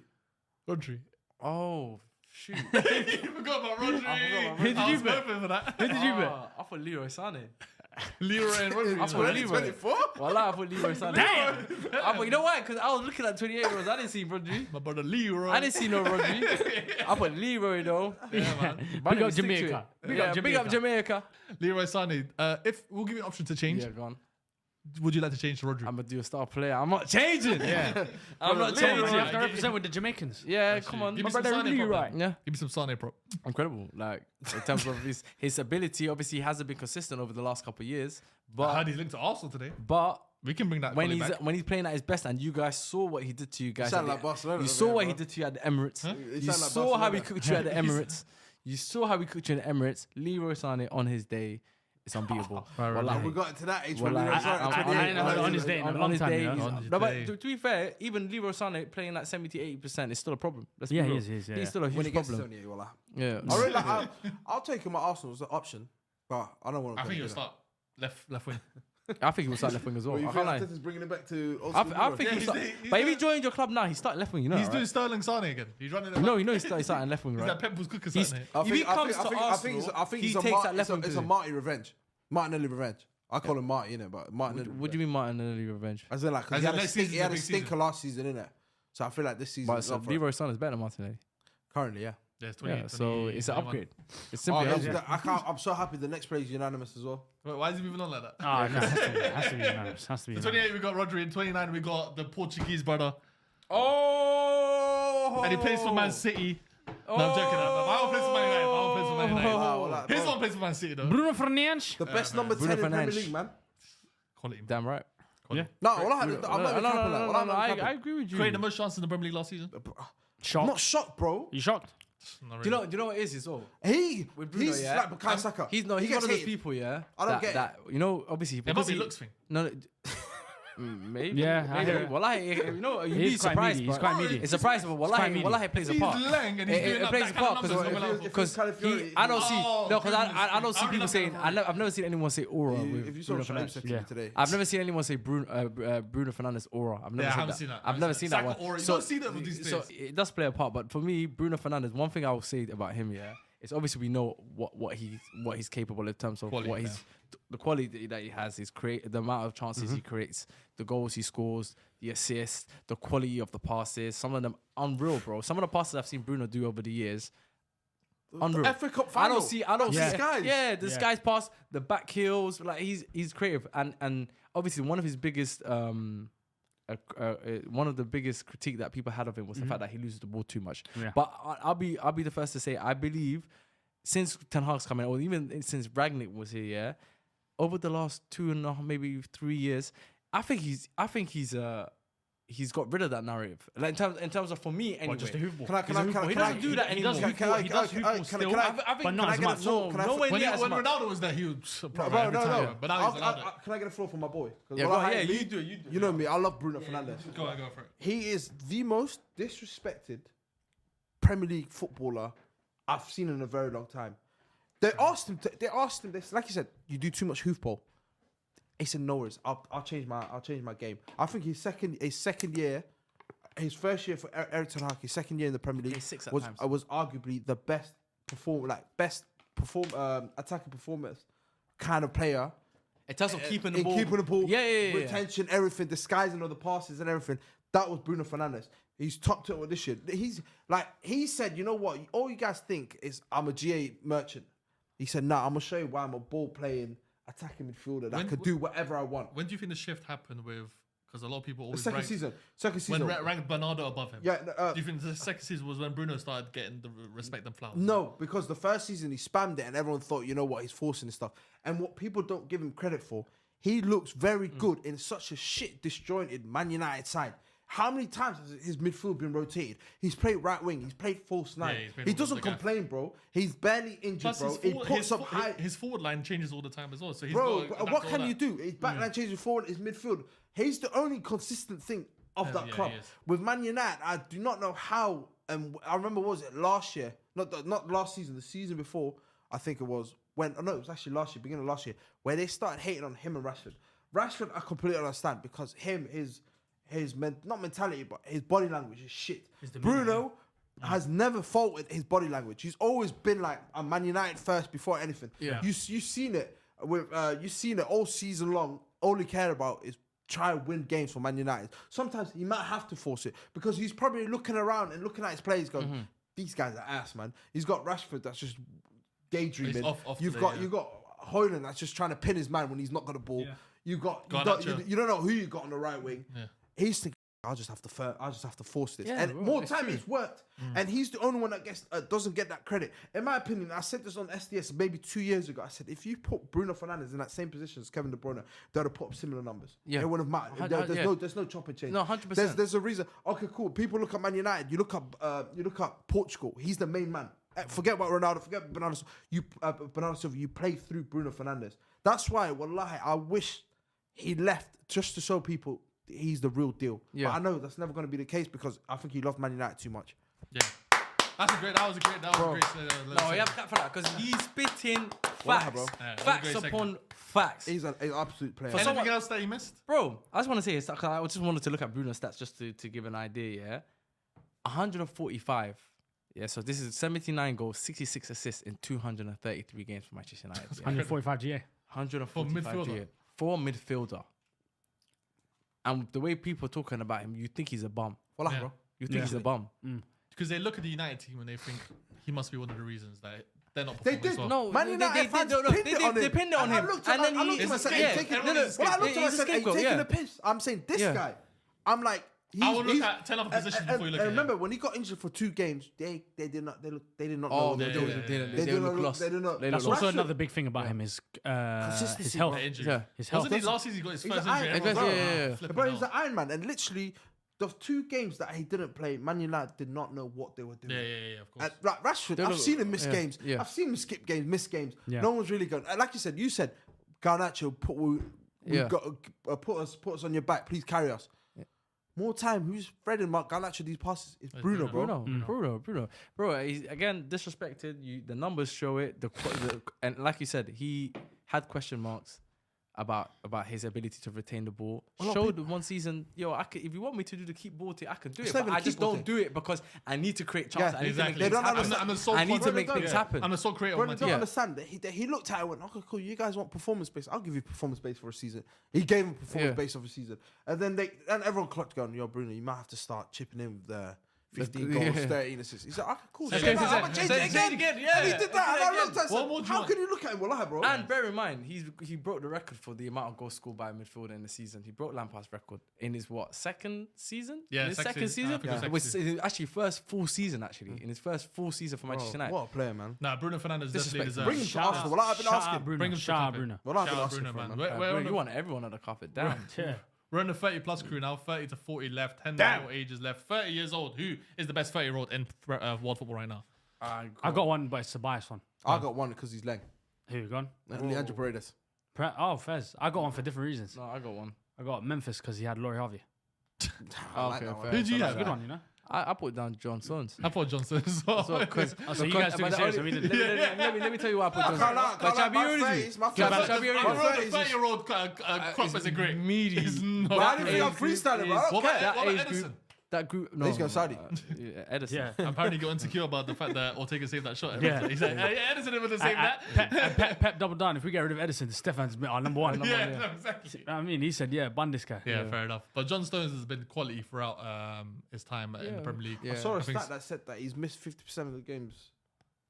S4: Oh, shoot.
S1: You forgot about Rodri.
S3: Who did
S1: I
S3: you
S1: was
S3: bet?
S1: hoping for that.
S3: Who did you bet?
S4: I thought Leroy Sané.
S1: Leroy and Rodri.
S4: I thought Leroy.
S2: 24?
S4: Wallah, I thought Leroy Sané.
S3: Damn!
S4: I thought, you know why? Because I was looking at 28-year-olds. I didn't see Rodri.
S1: My brother Leroy.
S4: I didn't see no Rodri. I put Leroy though.
S1: Yeah, man.
S3: Big up Jamaica.
S4: Big up Jamaica.
S1: Leroy Sané. If we'll give you an option to change,
S4: Yeah, go on.
S1: would you like to change to Rodri?
S4: I'm gonna do a star player. I'm not changing.
S3: Yeah.
S4: I'm not
S3: You
S4: changing.
S3: have to represent with the Jamaicans.
S4: Yeah, come on.
S1: Give
S3: My
S1: me some
S3: brother
S1: Sané,
S3: Leroy.
S1: prop.
S4: Yeah,
S1: Give me some Sané, bro.
S4: incredible. Like in terms of his ability, obviously he hasn't been consistent over the last couple of years.
S1: I
S4: But
S1: heard he's linked to Arsenal today.
S4: we
S1: can bring that
S4: when
S1: quality
S4: he's
S1: back.
S4: when he's playing at his best, and you guys saw what he did to you guys.
S2: sound
S4: at
S2: like
S4: the-
S2: Barcelona
S4: You
S2: over
S4: saw
S2: there,
S4: what
S2: bro.
S4: he did to you at the Emirates.
S1: Huh?
S2: You
S4: You
S2: sound like
S4: saw how he
S2: Barcelona.
S4: cooked you at the Emirates. You saw how he cooked you at the Emirates. Leroy Sané on his day, it's unbeatable.
S2: We got into that age.
S4: Well,
S3: I ain't heard on his day in a long time, you know?
S4: he's-
S1: On his
S4: No,
S1: day.
S4: but to be fair, even Leroy Sané playing like 70-80% is still a problem. Let's be
S3: Yeah,
S4: real.
S3: he is, yeah.
S4: He's still a
S2: When
S4: huge
S2: it gets to
S4: problem.
S2: 78, wallah.
S4: Yeah.
S2: I really like. I'll take him at Arsenal as an option, but I don't want to.
S1: I think he'll start left wing.
S4: I think he will start left wing as well.
S2: Well, you
S4: I
S2: think
S4: can't lie.
S2: Arteta's bringing it back to?
S4: I think
S1: Yeah,
S4: he'll start.
S1: he's
S4: But if he
S1: doing-
S4: joined your club now, he's starting left wing. You know,
S1: He's
S4: right?
S1: doing Sterling Sané again. He's running it.
S4: No, you know he's starting left wing,
S1: He's
S4: right?
S1: like Pep was cooking
S4: He's-
S1: Sané.
S2: I
S4: If he
S2: think,
S4: comes
S2: I
S4: to
S2: think, I think,
S4: Arsenal,
S2: I think
S4: he
S2: it's a
S4: takes
S2: Mar-
S4: that left wing
S2: it's a
S4: position.
S2: Marty revenge. Martinelli revenge. I call him Marty, innit? But Martinelli.
S4: What do you mean Martinelli revenge?
S2: As in, like, 'cause
S1: As
S2: he
S1: in
S2: had,
S1: next season's
S2: he had
S1: a
S2: a
S1: big
S2: stinker
S1: season.
S2: last season, innit? So I feel like this season.
S4: But so Leroy Sané is better than Martinelli.
S2: Currently, yeah.
S1: Yeah, it's 28,
S4: Yeah, so it's an
S1: 21.
S4: upgrade. It's simply an upgrade.
S2: I'm so happy the next play is unanimous as well.
S1: Wait, why is he moving on like that?
S3: Oh, no, has to be unanimous. Has to be
S1: In
S3: unanimous.
S1: 28, we got Rodri. In 29, we got the Portuguese brother.
S4: Oh!
S1: And he plays for Man City. No, I'm joking. My one plays for Man United. My one plays for Man United.
S2: Wow, like,
S1: His
S2: bro,
S1: one plays for Man City, though.
S3: Bruno Fernandes.
S2: the best number 10
S4: Bruno
S2: in Premier
S4: Fernandes.
S2: League, man.
S1: Quality.
S4: Damn right.
S3: Yeah.
S2: No, I'm not even capping that.
S4: I agree with you.
S1: Created the most chances in the Premier League last season.
S2: I'm
S3: Shocked.
S2: not shocked, bro.
S3: You shocked?
S1: Not
S4: Do
S1: really.
S4: you know what it is as well?
S2: With
S4: Bruno,
S2: he's
S4: yeah.
S2: like Bukayo Saka.
S4: He's
S2: He
S4: one
S2: gets
S4: of those
S2: hated.
S4: people, yeah.
S2: I don't
S4: that,
S2: get it.
S4: that. You know, obviously
S1: It
S4: because
S1: must be
S4: he
S1: looks thing.
S4: no. Maybe.
S3: Yeah, I hear it.
S4: Wallahi, you know, you'd
S3: He
S4: be
S3: is quite
S4: surprised.
S3: meaty, he's
S4: bro.
S3: quite meaty.
S4: It's surprising, but
S3: quite
S4: wallahi,
S3: meaty.
S4: wallahi, it plays a
S1: He's
S4: part.
S1: lang and he's doing
S4: It
S1: that
S4: plays a
S1: kind
S4: part
S1: of numbers.
S2: if
S1: Because
S2: it's
S4: because
S2: Calafiori,
S4: I don't see
S1: Oh,
S4: no because I
S1: goodness.
S4: don't see
S1: I
S4: people
S1: remember
S4: saying
S1: that.
S4: I've never seen anyone say aura with
S2: if you saw
S4: Bruno
S2: Shalim
S4: Fernandes.
S2: said
S3: Yeah.
S2: today,
S4: I've never seen anyone say Bruno Fernandes aura. I've never
S1: Yeah, I
S4: seen
S1: haven't
S4: that.
S1: seen that.
S4: I've never seen that
S1: Saka
S4: one.
S1: aura. You don't see that with these
S4: So
S1: days.
S4: it does play a part, but for me, Bruno Fernandes. One thing I will say about him, yeah, is obviously we know what he's capable in terms of
S1: Quality,
S4: what he's the quality that he has. Is create the amount of chances he creates, the goals he scores, the assists, the quality of the passes. Some of them unreal, bro. Some of the passes I've seen Bruno do over the years. Unreal.
S2: FA Cup
S4: I
S2: final.
S4: don't see
S2: Yeah.
S4: Skies. Yeah, the
S3: Yeah.
S4: Skies pass, the back heels, like he's creative and obviously one of his biggest one of the biggest critique that people had of him was the fact that he loses the ball too much.
S3: Yeah.
S4: But I'll be the first to say I believe since Ten Hag's come in, or even since Ragnick was here, yeah, over the last 2.5, maybe 3 years, I think he's he's got rid of that narrative. Like in terms of for me anyway.
S3: Just a hoofball.
S4: He doesn't do that anymore.
S3: He does hoofball still, but not as much.
S1: When Ronaldo was there, he would probably every time. But now he's allowed it.
S2: Can I get a floor for my boy?
S4: You do.
S2: You know me. I love Bruno Fernandes.
S1: Go for it.
S2: He is the most disrespected Premier League footballer I've seen in a very long time. They asked him this, like you said, you do too much hoofball. He said, no worries, I'll change my game. I think his second year, his first year for Erik ten Hag, his second year in the Premier League was arguably the best attacking performance kind of player. In terms of keeping the ball, retention, everything, disguising all the passes and everything. That was Bruno Fernandes. He's topped it with this shit. He said, you know what? All you guys think is I'm a GA merchant. He said, nah, I'm gonna show you why I'm a ball playing attacking midfielder that could do whatever I want.
S1: When do you think the shift happened with? Because a lot of people always
S2: second season
S1: when ranked Bernardo above him.
S2: Yeah.
S1: Do you think the second season was when Bruno started getting the respect and flowers?
S2: No, because the first season he spammed it and everyone thought, you know what, he's forcing this stuff. And what people don't give him credit for, he looks very good in such a shit disjointed Man United side. How many times has his midfield been rotated? He's played right wing. He's played false nine. He doesn't complain, bro. He's barely injured, bro.
S1: His forward line changes all the time as well. So he's
S2: what can you do? His back line changes forward. His midfield. He's the only consistent thing of that club. With Man United, I do not know how. And I remember, what was it last year? Not last season. The season before, I think it was it was actually last year, beginning of last year, where they started hating on him and Rashford. Rashford, I completely understand because not mentality, but his body language is shit. Bruno has never faulted his body language. He's always been like a Man United first before anything. Yeah. You've seen it all season long. All he cared about is try to win games for Man United. Sometimes he might have to force it because he's probably looking around and looking at his players going, these guys are ass, man. He's got Rashford that's just daydreaming. You've got Haaland that's just trying to pin his man when he's not got a ball. Yeah. You don't know who you got on the right wing. Yeah. He's thinking, I'll just have to force this. Yeah, and more time it's worked. And he's the only one that doesn't get that credit. In my opinion, I said this on SDS maybe 2 years ago. I said, if you put Bruno Fernandes in that same position as Kevin De Bruyne, they would have put up similar numbers. Yeah. It wouldn't have mattered. There's no chop and change.
S4: No, 100%.
S2: There's a reason. Okay, cool. People look at Man United. You look at Portugal. He's the main man. Forget about Ronaldo. Forget Bernardo Silva. You play through Bruno Fernandes. That's why, wallahi, I wish he left just to show people he's the real deal. Yeah. But I know that's never going to be the case because I think he loved Man United too much.
S1: Yeah. That was a great.
S4: No, you have to clap for that because he's spitting facts. Facts upon facts.
S2: He's an absolute player.
S1: Anything else that he missed?
S4: Bro, I just want to say, I just wanted to look at Bruno's stats just to give an idea, yeah? 145. Yeah, so this is 79 goals, 66 assists in 233 games for Manchester United. Yeah.
S3: 145 GA.
S4: 145 GA. For midfielder. And the way people are talking about him, you think he's a bum.
S2: Bro.
S4: You think he's a bum.
S1: Because they look at the United team and they think he must be one of the reasons that they're not performing as well.
S2: No, Man United fans pinned it on him.
S4: And then
S2: I looked at him and said, he's taking a piss. I'm saying, this guy, I'm like,
S1: I would look at 10 other positions before you look at him.
S2: Remember, when he got injured for 2 games, they did not know.
S4: They didn't look.
S3: That's also another big thing about him is his health. His health.
S1: Wasn't he last season he got his first injury?
S2: But he's an Iron Man, and literally the 2 games that he didn't play, Man United did not know what they were doing.
S1: Yeah, of course.
S2: Like Rashford, I've seen him miss games. I've seen him skip games, miss games. No one's really going. Like you said, Garnacho, put us on your back. Please carry us. More time. Who's threading Mark Garnacho these passes? It's Bruno, bro.
S4: Bruno. Bro, he's, again, disrespected. The numbers show it. And like you said, he had question marks about his ability to retain the ball. Showed one season, if you want me to do the keep ball thing, I can do it. But I just don't do it because I need to create chances. I need to make things happen.
S1: I'm the sole creator
S2: of my team. They don't understand that he looked at it and went, okay, cool, you guys want performance based? I'll give you performance based for a season. He gave him performance based of a season. And then everyone clocked going, yo, Bruno, you might have to start chipping in with the 15 goals, 13 assists. He said, okay, cool.
S4: Say it again. Yeah.
S2: And he did that. And I looked at him. How can you look at him? Wallahi, bro.
S4: And bear in mind, he broke the record for the amount of goals scored by a midfielder in the season. He broke Lampard's record in his second season?
S1: Yeah,
S4: his second season. It was actually first full season, actually. In his first full season for Manchester United.
S2: What a player, man.
S1: Nah, Bruno Fernandes definitely deserves.
S2: Bring him to Arsenal. I've been asking.
S1: Bring him to
S3: Bruno.
S1: Shout out Bruno, man.
S4: You want everyone on the carpet down.
S3: Yeah.
S1: We're in the 30 plus crew now. 30 to 40 left. 10 more ages left. 30 years old. Who is the best 30-year-old in world football right now?
S3: I got one, but it's a biased one.
S2: I got one because he's Leng.
S3: Who you gone?
S2: Leandro Paredes.
S3: Fez. I got one for different reasons.
S4: No, I got one.
S3: I got Memphis because he had Laurie Harvey.
S4: Okay,
S1: Who
S4: fair.
S1: do you
S3: That's
S1: have?
S3: a good one, you know.
S4: I put down John Stones.
S1: I thought Johnson as well.
S3: So you guys took it serious. We didn't.
S4: Let me tell you why I put John
S2: Can't
S4: Stones.
S2: lie,
S4: But Chabi already
S2: my
S4: Chabi
S1: I
S4: already
S1: wrote the 30-year-old crop isn't great.
S4: meaty.
S1: It's not.
S2: But I didn't think I'm freestyling, bro.
S1: What about
S4: age
S1: Edison?
S4: group. That group. No,
S2: He's going Saudi.
S4: Edison.
S3: Yeah.
S1: Apparently got insecure about the fact that Ortega saved that shot.
S3: Yeah.
S1: He said, Edison didn't want to save that.
S3: Pep doubled down. If we get rid of Edison, Stefan's our number one.
S1: Yeah, no, exactly.
S3: I mean, he said, bun this guy.
S1: Yeah, fair enough. But John Stones has been quality throughout his time in the Premier League.
S4: Yeah.
S2: I saw a
S1: think
S2: stat that said that he's missed 50% of the games.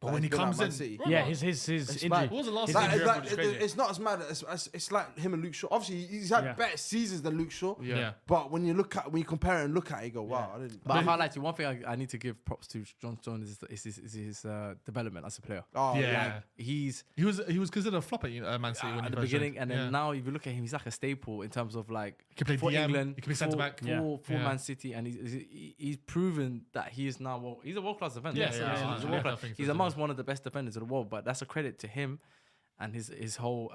S1: But when he comes in,
S2: City.
S3: Yeah, his injury.
S2: mad.
S1: What was the last
S3: His
S1: time?
S3: injury
S2: Like,
S3: record is crazy.
S2: it's not as mad as it's like him and Luke Shaw. Obviously, he's had better seasons than Luke Shaw.
S1: Yeah.
S2: But when you compare and look at it, you go, wow, I didn't.
S4: But I highlight you. One thing I need to give props to John Stones is his development as a player.
S2: Oh,
S1: Yeah.
S4: He
S1: He was considered a flop at Man City when he
S4: at the
S1: first
S4: beginning,
S1: joined.
S4: and then now if you look at him, he's like a staple in terms of like
S1: He can play
S4: for
S1: DM,
S4: England,
S1: he can be centre back.
S4: for
S1: Yeah.
S4: Man City, and he's proven that he is now he's a world class defender.
S1: Yeah,
S4: He's
S1: yeah,
S4: a
S1: yeah.
S4: world-class-
S1: I think so
S4: He's
S1: too.
S4: amongst one of the best defenders in the world, but that's a credit to him and his whole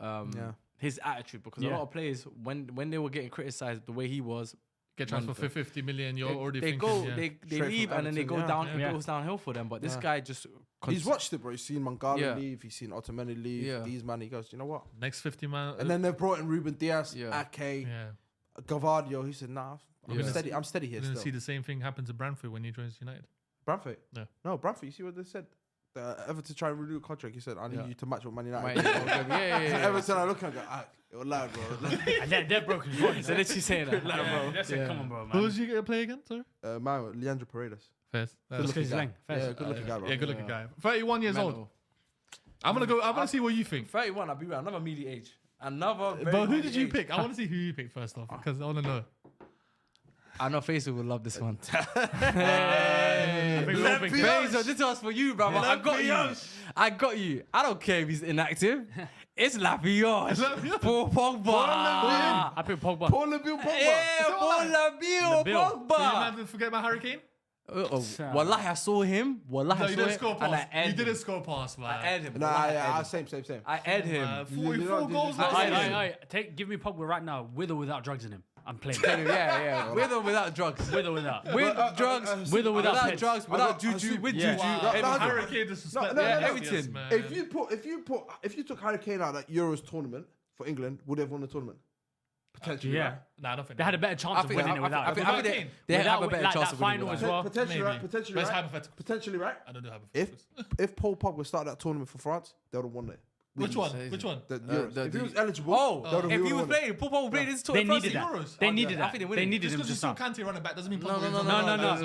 S4: his attitude, because a lot of players when they were getting criticized the way he was,
S1: Get transferred for 50 million. You're already
S4: they
S1: thinking.
S4: go
S1: yeah.
S4: they
S2: Straight
S4: leave
S2: from
S4: and then they go
S2: Everton,
S4: down. It goes downhill for them. But this guy just
S2: He's watched it, bro. He's seen Mangala
S4: Yeah.
S2: leave. He's seen Ottomani leave.
S4: Yeah.
S2: These man, he goes, you know what?
S1: Next 50 man.
S2: And then they've brought in Ruben Diaz,
S4: Yeah.
S2: Ake,
S1: yeah.
S2: Gavadio. He said, nah, I'm
S4: Yeah.
S2: steady. I'm steady here
S1: We're going to
S2: still.
S1: see the same thing happen to Brentford when he joins United.
S2: Brentford?
S1: Yeah.
S2: No, Brentford. You see what they said? Everton try and renew a contract. He said, I need you to match with Man United.
S4: yeah.
S2: Everton, I look and go, you're loud, bro.
S3: And they're broken. So
S4: So literally saying that.
S3: That's it. Come on, bro, man.
S1: Who was you going to play again, sorry?
S2: Man, Leandro Paredes.
S1: First.
S3: Just 'cause he's Leng.
S2: Yeah,
S3: First.
S2: good looking guy, bro.
S1: Yeah, good looking guy. 31 years old. I'm going to see what you think.
S4: 31. I'll be right. Another meaty age. Another. Very
S1: But who
S4: meaty
S1: did you
S4: age.
S1: pick? I want to see who you picked first off, because I want to know.
S4: I know Faisal will love this one.
S1: I think we all think-
S4: Faisal, this was for you, brother. I got you. I don't care if he's inactive. It's Labios. For Pogba.
S3: I picked Pogba.
S2: Paul Nabil Pogba.
S4: Yeah, for Labios.
S3: Nabil.
S1: So you
S4: Pogba.
S1: man forget about Harry Kane?
S4: Wallahi, I saw him. Wallahi,
S1: No,
S4: I
S1: you
S4: saw
S1: didn't
S4: him.
S1: score
S4: And I
S1: pass. You
S4: aired
S1: didn't
S4: him.
S1: score pass, man.
S4: I aired him.
S2: Nah,
S4: Wallahi, I aired
S2: yeah,
S4: him.
S2: same.
S4: I aired him.
S1: 44 goals
S2: I-
S1: last
S2: I-
S1: season.
S3: Give me Pogba right now, with or without drugs in him. I'm playing.
S4: Yeah. With or without drugs.
S3: With or without.
S4: With drugs.
S3: With or without
S4: Without
S3: pets.
S4: drugs. Without
S2: I
S4: juju.
S2: see-
S4: With
S1: Yeah.
S4: juju.
S1: Wow.
S2: No,
S1: Harry Kane disrespect.
S2: No,
S1: Yes,
S4: everything.
S1: man.
S2: If you took Harry Kane out of that Euros tournament for England, would they have won the tournament? Potentially.
S3: Yeah.
S2: right?
S1: Nah, I don't think
S3: They had a better chance of winning it without.
S4: I think they have a better
S3: Like
S4: chance
S3: that
S4: of winning
S3: final
S4: without
S3: as
S4: him.
S3: well.
S2: Potentially,
S1: Maybe.
S2: right? Potentially,
S1: But it's
S2: right?
S1: hypothetical.
S2: Potentially, right?
S1: I don't do
S2: If
S1: hypotheticals.
S2: Paul Pogba started that tournament for France, they would have won it.
S1: Which one? Which one?
S2: The Euros. If he was eligible,
S4: Oh,
S2: they would've
S4: if he was
S2: won it.
S4: playing, Pogba would play this tour.
S3: They
S4: first
S3: needed
S4: year.
S3: that.
S1: Euros.
S3: They needed
S4: I
S3: that.
S4: think they
S3: They
S4: winning.
S3: needed
S1: Just
S3: him
S1: because
S3: to
S1: you saw
S3: start.
S1: Kante running back doesn't mean
S4: No,
S1: Pogba is
S4: no,
S1: on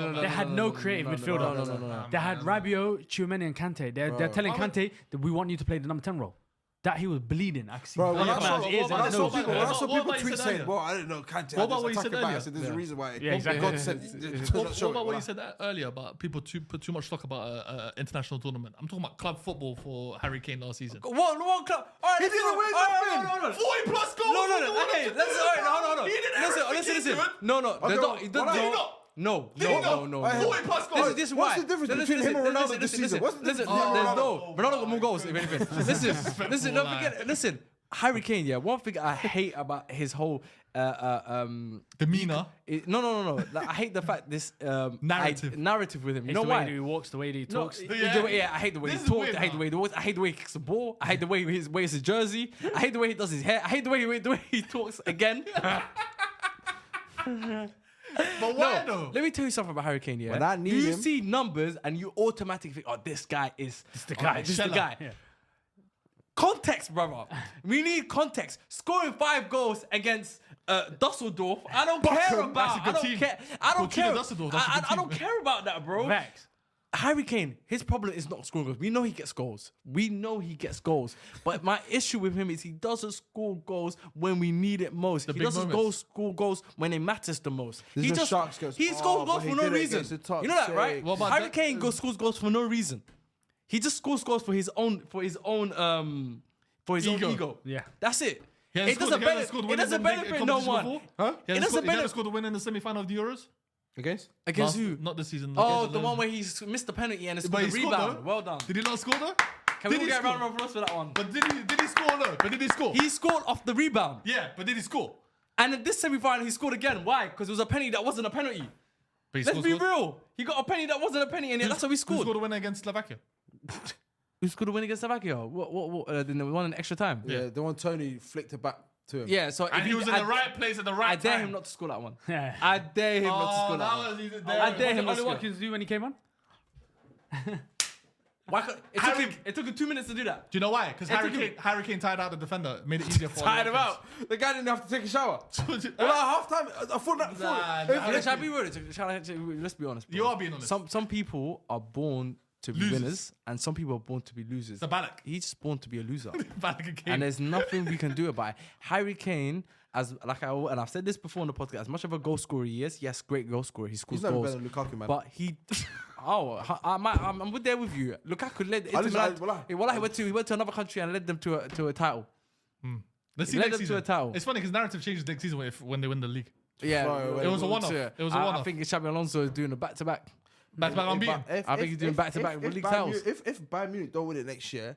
S3: No.
S1: the-
S3: They had no creative midfielder.
S4: No.
S3: They had Rabiot, Tchouameni, and Kante. They're telling Kante that we want you to play the number 10 role. That he was bleeding. I could see.
S2: Bro,
S3: blood
S2: when I
S3: coming out
S2: saw
S3: his ears and
S2: when I
S3: his
S2: saw
S3: nose.
S2: people,
S1: Yeah.
S2: when I saw
S1: What
S2: people
S1: about you
S2: tweet
S1: said
S2: saying,
S1: earlier?
S2: "Well, I didn't know Kante
S1: What
S2: had
S1: about
S2: this
S1: what you said
S2: attacking back," I
S1: earlier?
S2: said, "There's a reason why."
S3: Yeah, exactly.
S2: God said,
S1: What about what you said earlier about people put too much stock about international tournament? I'm talking about club football for Harry Kane last season.
S4: One club. All right,
S2: He didn't win nothing.
S4: No.
S1: 40 plus goals.
S4: No. Hey, let's hold on.
S1: He did everything
S4: Listen.
S1: he could.
S4: No.
S2: Okay,
S4: There's
S2: why
S4: not.
S2: did he not?
S4: No.
S1: 40 plus goals.
S4: This is
S2: What's
S4: why.
S2: the difference
S4: Listen,
S2: between him and Ronaldo
S4: listen,
S2: this
S4: listen,
S2: season? What's the
S4: listen,
S2: difference between
S4: there's
S2: Ronaldo?
S4: Ronaldo got more goals, if anything. Listen, don't forget. Listen, Harry Kane, yeah, one thing I hate about his whole
S1: Demeanor.
S4: No. Like, I hate the fact this narrative with him. You
S3: It's
S4: know
S3: the way
S4: why?
S3: that he walks, the way that he
S4: No,
S3: talks.
S4: I hate the way
S1: This
S4: he
S1: is
S4: talks.
S1: weird
S4: I hate the
S1: now.
S4: way he walks. I hate the way he kicks the ball. I hate the way he wears his jersey. I hate the way he does his hair. I hate the way he talks again.
S1: But why though?
S4: Let me tell you something about Harry Kane. Yeah,
S2: When I need
S4: you
S2: him-
S4: see numbers and you automatically think, "Oh, this guy is
S3: the guy.
S4: This is the
S1: Shella.
S4: guy."
S3: Yeah.
S4: Context, brother. We need context. Scoring 5 goals against Dusseldorf. I don't care about.
S1: That's a good
S4: I don't
S1: team.
S4: care. I don't
S1: Fortuna
S4: care.
S1: Düsseldorf, that's a good
S4: I don't
S1: team.
S4: care about that, bro.
S3: Facts.
S4: Harry Kane, his problem is not scoring goals. We know he gets goals. But my issue with him is he doesn't score goals when we need it most. He
S1: big
S4: doesn't
S1: moments.
S4: score goals when it matters the most.
S2: This
S4: He
S2: is
S4: just
S2: Sharks goes,
S4: he
S2: "Oh,
S4: scores
S2: but
S4: goals
S2: he
S4: for no
S2: did it
S4: reason.
S2: against the top
S4: You know that, right?
S2: six."
S1: What about
S4: Harry
S1: that-
S4: Kane scores goals for no reason. He just scores goals for his own ego.
S3: Yeah.
S4: That's it. It doesn't benefit no one.
S2: Huh?
S1: He hasn't scored a win in the semi-final of the Euros.
S2: Against
S4: Who?
S1: Not this season.
S4: Oh, the one where he missed the penalty and it's
S1: But
S4: scored
S1: he
S4: the
S1: scored,
S4: rebound.
S1: though.
S4: Well done.
S1: Did he not score though?
S4: Can we get a round of applause for that one?
S1: But did he score though? But did he score?
S4: He scored off the rebound.
S1: Yeah, but did he score?
S4: And in this semi-final, he scored again. Why? Because it was a penalty that wasn't a penalty.
S1: But he
S4: Let's be
S1: scored.
S4: real. He got a penalty that wasn't a penalty, and that's how he
S1: Who
S4: scored.
S1: scored a win against Slovakia?
S4: Who scored a win against Slovakia? What? The one in extra time.
S2: yeah, the one Tony flicked it back to him.
S4: Yeah. So
S1: And he was in the right place at the right
S4: I dare
S1: time.
S4: him not to score that one.
S3: Yeah.
S4: I dare him not to score that one. I dare him not to
S3: Ollie
S4: score.
S3: Watkins do when he came on?
S4: Why can't, it took him 2 minutes to do that.
S1: Do you know why? Because Harry Kane tired out the defender, made it easier for
S2: Tired
S1: Ollie
S2: him out. The guy didn't have to take a shower. Well, at half time, I thought that.
S4: Shall I be real? Let's be honest. Bro.
S1: You are being honest.
S4: Some people are born to be
S1: Losers.
S4: winners, and some people are born to be losers.
S1: The Balak.
S4: He's just born to be a loser.
S1: Balak and Kane.
S4: And there's nothing we can do about it. Harry Kane, and I've said this before on the podcast, as much of a goal scorer he is, yes, great goal scorer. He scores
S2: He's never
S4: goals.
S2: better than Lukaku, man.
S4: But he, I'm there with you. Lukaku led. He went to another country and led them to a title.
S1: Let's see
S4: Led
S1: next
S4: them to
S1: season.
S4: a title.
S1: It's funny because narrative changes next season when they win the league.
S4: Yeah,
S2: Bro,
S1: It was a one-off. It was a
S4: I
S1: one-off.
S4: think Xabi Alonso is doing a back-to-back.
S1: Back-to-back unbeaten.
S4: I think he's doing back-to-back league titles.
S2: If Bayern Munich don't win it next year,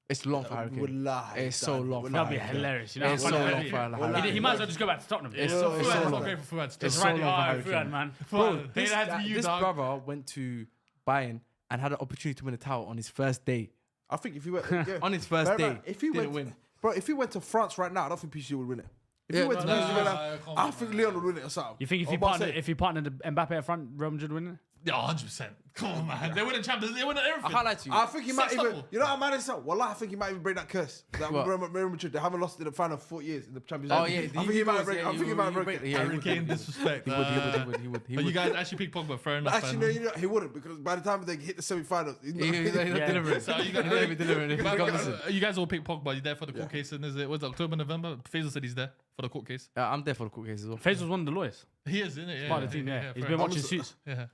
S4: It's long for Harry Kane.
S2: wallahi,
S4: It's so long for
S3: That'd be
S4: Harry Kane.
S3: hilarious. You know,
S4: It's
S3: how
S4: so
S3: funny
S4: long
S3: that'd
S4: for
S3: be.
S4: Harry Kane.
S3: He might as well just go back to Tottenham.
S1: It's
S3: Yeah.
S1: so
S4: it's so
S1: not
S4: long.
S1: great for Fuad.
S4: It's
S3: Right,
S4: so long for
S3: oh,
S4: Harry
S3: Fuad,
S4: Kane.
S3: man.
S1: Fuad, they had to you,
S4: This
S1: dog.
S4: brother went to Bayern and had an opportunity to win a title on his first day.
S2: I think if he went
S4: On his first
S2: Bear in
S4: day,
S2: mind, if he
S4: didn't
S2: went,
S4: win.
S2: bro, if he went to France right now, I don't think PSG would win it. If
S4: Yeah,
S2: he went to
S4: no,
S2: PSG right
S1: no,
S2: now,
S1: come
S2: I
S1: on,
S2: think
S1: man.
S2: Leon would win it or something.
S3: You think if
S2: Or
S3: he
S2: Marseille.
S3: partnered Mbappe at front, Real Madrid win it?
S1: Yeah, 100%. Come on, man. They win the Champions. They win everything.
S4: I can't lie to you.
S2: I think he might even.
S1: Sextuple.
S2: You know how mad it is? Wallah, I think he might even break that curse. That
S4: What?
S2: Real Madrid, they haven't lost in the final 4 years in the Champions
S4: Oh,
S2: League.
S4: yeah,
S2: I think he might break. I think he might break it.
S1: Harry Kane disrespect.
S4: He would.
S1: But you guys actually pick Pogba, fair enough.
S2: Actually, no, you know, he wouldn't because by the time they hit the semi-finals, he's not.
S4: He's not delivering.
S1: So you
S4: He's
S1: guys,
S4: not even delivering. He's got this.
S1: you guys all pick Pogba. You there for the court case? And is it was it October, November? Faisal said he's there for the court case.
S4: I'm there for the court case as well.
S3: FaZe was one of the lawyers.
S1: He is, isn't it? Yeah,
S3: Part of the team, yeah. He's
S1: fair
S3: been
S1: enough.
S3: watching Suits.
S1: Yeah.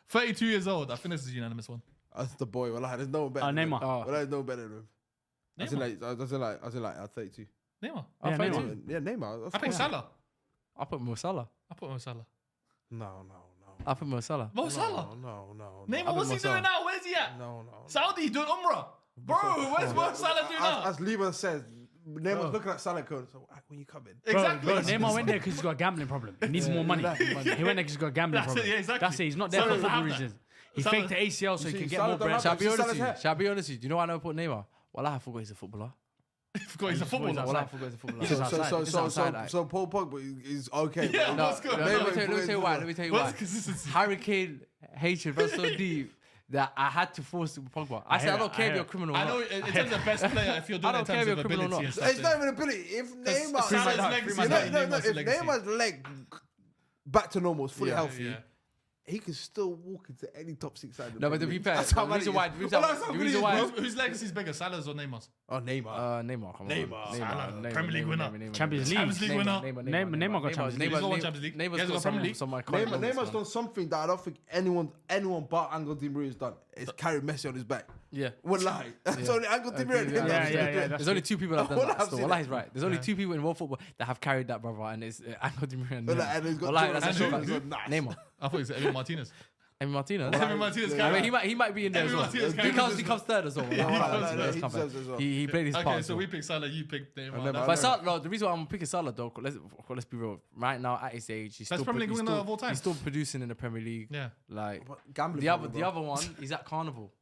S1: 32 years old. I think this is a unanimous one.
S2: That's the boy. Wallah, there's no one better. than him.
S3: Neymar.
S2: Wallah, there's no one better than him. I said
S1: Neymar.
S2: like 32.
S1: Neymar.
S3: Yeah,
S4: fair
S3: Neymar.
S4: too.
S2: Yeah, Neymar.
S1: I pick Salah.
S4: I put Mo Salah.
S1: I put Mo Salah.
S2: No.
S4: I put Mo Salah.
S1: Mo Salah.
S2: No.
S1: Neymar, what's he doing now? Where's he at?
S2: No.
S1: Saudi doing Umrah. Bro, where's Mo Salah doing now?
S2: As Lima says, Neymar's looking at Salah code. So when you come in,
S1: Exactly.
S3: Bro, Neymar went there because he's got a gambling problem. He needs more money. He went there because he's got a gambling
S1: That's it,
S3: problem.
S1: yeah, exactly.
S3: That's it. He's not there
S1: Salah
S3: for
S1: doesn't
S3: football
S1: have that.
S3: reasons. He
S1: Salah-
S3: faked the ACL so he
S2: see,
S3: could get
S2: Salah
S3: more
S2: don't
S3: bread.
S2: have
S4: Shall I
S2: that.
S4: be
S2: See
S4: honest with
S2: Salah's
S4: you?
S2: hair?
S4: Shall I be honest with you? Do you know why I never put Neymar? Well, I forgot he's a footballer.
S1: I forgot he's a footballer.
S4: Well, I forgot he's a footballer.
S3: He's outside. He's outside.
S2: so Paul Pogba is okay.
S1: Yeah,
S2: but
S1: no, what's good?
S4: Let me tell you why. Let me tell you
S1: What's
S4: why.
S1: the consistency?
S4: Harry Kane hatred was so deep that I had to force Pogba. I said,
S3: hear
S4: I don't
S3: it,
S4: care
S3: I
S4: if
S3: hear
S4: you're a
S3: it.
S4: criminal.
S1: I
S4: or
S1: know
S4: not.
S1: in terms of best player, if you're doing
S4: I
S1: it in
S4: don't
S1: terms
S4: care
S1: of
S4: if you're criminal or
S1: ability and
S4: not.
S1: stuff.
S2: It's not even ability. If Neymar,
S1: Salah's
S2: no,
S1: legacy.
S2: if
S1: Legacy.
S2: Neymar's leg back to normal, is fully
S1: Yeah,
S2: healthy,
S1: yeah.
S2: he can still walk into any top 6 side. of the
S4: No, but to
S2: Premier
S4: be
S2: League.
S4: fair,
S2: That's how
S4: the
S2: mad
S4: reason
S2: it
S4: why,
S2: is.
S4: the
S2: Well, that's how
S4: reason
S2: good he is,
S4: why,
S2: bro.
S1: Whose legacy is bigger, Salah's or Neymar's?
S2: Oh, Neymar.
S4: Neymar, come on.
S2: Neymar.
S1: Salah, Premier League winner.
S3: Champions League.
S1: Champions League winner.
S3: Neymar got Champions League.
S1: He's not won Champions League.
S4: Neymar's
S1: He hasn't
S4: got
S1: got Premier League.
S4: some iconic moments,
S2: Neymar's
S4: man.
S2: done something that I don't think anyone but Angel Di Maria's done. It's carried Messi on his back.
S4: Yeah.
S2: Wallahi. That's only Angel Di Maria. did that.
S3: Yeah.
S4: There's only two people that have done
S2: Well,
S4: that.
S2: I've
S4: So
S2: seen
S4: Wallah
S2: it.
S4: is right. There's only two people in world football that have carried that, brother, and it's Angel Di Maria and
S2: Wallahi,
S4: Neymar.
S2: and he's got
S4: Wallahi,
S2: Jordan.
S4: that's a
S1: And
S4: fact.
S2: He's nice.
S4: Neymar.
S1: I thought it was Evan Martinez.
S4: Emi Martinez.
S1: Evan Martinez
S4: I
S1: carried
S4: mean, he might be in there as
S1: Evan
S4: well.
S1: Martinez
S4: He
S1: carried
S4: comes,
S1: it.
S4: he comes third as well.
S2: he deserves it as well.
S4: He played his part.
S1: Okay,
S4: as
S1: so
S4: well.
S1: we pick Salah, you pick Neymar.
S2: Neymar.
S1: That's-
S4: But Salah, no, the reason why I'm picking Salah though, let's be real. Right now at his age, he's
S1: Best
S4: still
S1: Premier League winner of all time.
S4: He's still producing in the Premier League.
S1: Yeah.
S4: Like
S2: Gambling.
S4: the other one, he's at Carnival.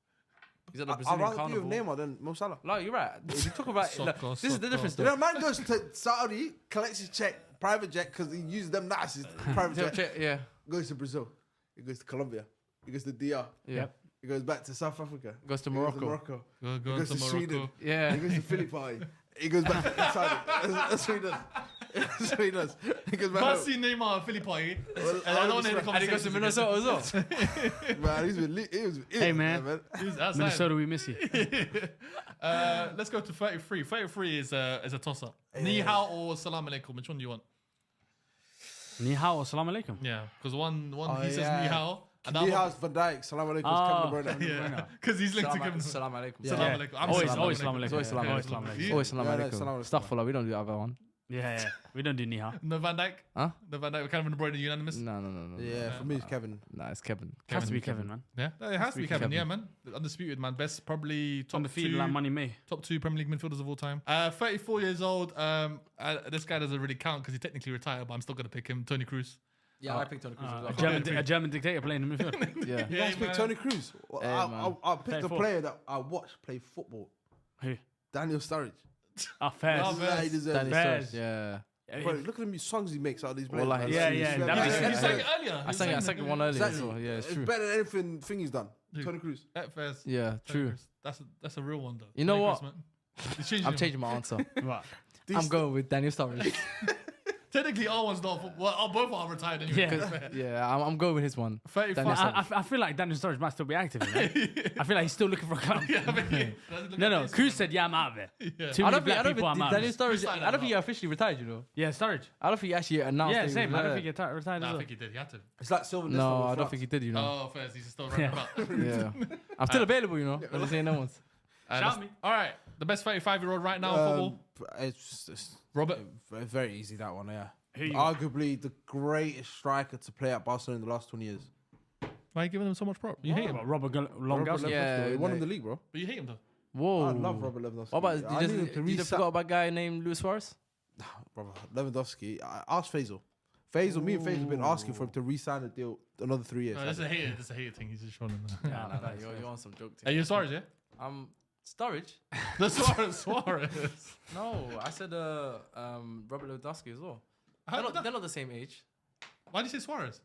S4: He's at the
S2: I'd
S4: Brazilian
S2: rather be
S4: Carnival.
S2: with Neymar than Mo Salah.
S4: No, you're right. If you talk about
S1: Soccer,
S4: look, this is the difference
S2: You
S4: though.
S2: know, man goes to Saudi, collects his check, private jet, because he uses them nicest private jet.
S4: Yeah.
S2: Goes to Brazil. He goes to Colombia. He goes to DR.
S4: Yeah.
S2: He goes back to South Africa.
S4: Goes to
S2: He
S4: Morocco.
S1: Go
S2: He
S1: go
S2: goes
S1: to
S2: to Sweden.
S1: Morocco.
S4: Yeah.
S2: He goes to Philippi. He goes back to Saudi. That's what he does. That's what he does. He goes back
S1: First
S2: home.
S1: see Neymar at Philippi, and
S2: Well,
S1: I don't want to hear the
S4: And he goes to Minnesota as well.
S2: Man, he was
S3: Hey, man.
S1: He's outside.
S3: Minnesota, we miss you.
S1: Let's go to 33. 33 is a toss-up. Ni hao or salam alaikum? Which one do you want?
S3: Ni hao, salam alaikum.
S1: Yeah, because one
S2: Oh,
S1: he says
S2: yeah.
S1: ni hao, And
S2: He has Van Dijk, Salam Alaikum, Kevin De Bruyne.
S1: yeah, because he's linked to Kevin.
S4: Salam alaikum.
S1: Salam alaikum. I'm
S3: Always
S1: salam
S3: salam
S1: alaikum.
S3: alaikum.
S4: Always salam
S3: Always
S4: alaikum.
S3: salam alaikum.
S4: Always salam
S2: Yeah,
S4: alaikum.
S2: salam alaikum.
S4: Stuff for we don't do the other one.
S3: Yeah. We don't do Niha.
S1: No Van Dijk?
S4: Huh?
S1: No Van Dijk. Kevin De Bruyne unanimous?
S4: No.
S2: Yeah, for me it's Kevin.
S4: Nah, it's Kevin.
S3: Has to be Kevin, man.
S1: Yeah, it has to be Kevin. Yeah, man. Undisputed, man. Best, probably top
S3: Undefeated
S1: two,
S3: like Money May.
S1: top 2 Premier League midfielders of all time. 34 years old. This guy doesn't really count because he technically retired, but I'm still going to pick him. Tony Cruz.
S4: Yeah, I picked Toni Kroos.
S3: A German dictator playing in the midfield.
S4: Yeah.
S2: You guys pick Toni Kroos. I picked a
S3: 34.
S2: player that I watched play football.
S3: Who?
S2: Daniel Sturridge.
S3: Fair.
S1: Oh,
S2: He deserves
S4: Danny
S2: it.
S3: Bears.
S4: Sturridge, yeah.
S2: Bro, look at the songs he makes out of these players.
S4: Wallahi,
S2: man.
S3: Yeah,
S2: He's-
S3: yeah,
S2: he's-
S3: that
S2: he's-
S3: makes
S1: You sang it earlier.
S4: I sang it one earlier.
S2: Exactly.
S4: So, yeah, it's true.
S2: better than anything thing he's done.
S1: Who?
S2: Toni Kroos.
S1: Fairs.
S4: Yeah, true.
S1: That's a real one though.
S4: You know
S1: Tony
S4: what?
S1: Kroos, man. He's changing
S4: I'm
S1: him.
S4: changing my answer.
S3: Right.
S4: I'm going with Daniel Sturridge.
S1: Technically, our one's not. Well, both are retired anyway.
S3: Yeah.
S4: Yeah, I'm going with his one.
S1: 35.
S4: Daniel Sturridge.
S3: I feel like Daniel Sturridge might still be active. You know? I feel like he's still looking for a club.
S1: Look
S3: No.
S1: at
S3: Cruz
S1: this.
S3: said, "Yeah, I'm out of it."
S1: Yeah.
S3: Too
S4: I
S3: many
S4: don't think,
S3: black people. I'm out.
S4: Daniel
S3: Of it.
S4: Sturridge.
S1: signed
S4: I
S1: that
S4: don't think he
S1: now.
S4: officially retired. You know.
S3: Yeah, Sturridge.
S4: I don't think he actually announced.
S3: Yeah,
S4: that he
S3: same.
S4: was
S3: I don't
S4: retired.
S3: think he retired
S1: Nah,
S3: as
S1: I
S3: well.
S1: think he did. He had to.
S2: It's like Silver
S4: No, I don't think he did. You know.
S1: Oh, Fairs. He's still running about.
S4: Yeah. I'm still available. You know. I'm just saying no one's.
S3: Shout me.
S1: All right. The best 35-year-old right now in football.
S2: It's
S1: Robert.
S2: very easy, that one, yeah.
S3: Who you-
S2: Arguably the greatest striker to play at Barcelona in the last 20 years.
S1: Why are you giving him so much prop? You hate him.
S3: Robert
S2: Robert
S3: Lewandowski.
S2: Lewandowski, he won
S4: no.
S2: in the league, bro.
S1: But you hate him though.
S4: Whoa.
S2: I love Robert Lewandowski.
S4: What about
S2: I need him to
S4: you just forgot about a guy named Luis Suarez?
S2: Robert Lewandowski. Ask Faisal. Me and Faisal have been asking for him to re-sign the deal another 3 years.
S1: No, that's a hater thing. He's just showing him.
S4: Nah, you're on some joke.
S1: Are you Suarez, yeah?
S4: Sturridge?
S1: The Suarez.
S4: No, I said Robert Lewandowski as well.
S1: How-
S4: They're not the same age.
S1: Why did you say Suarez?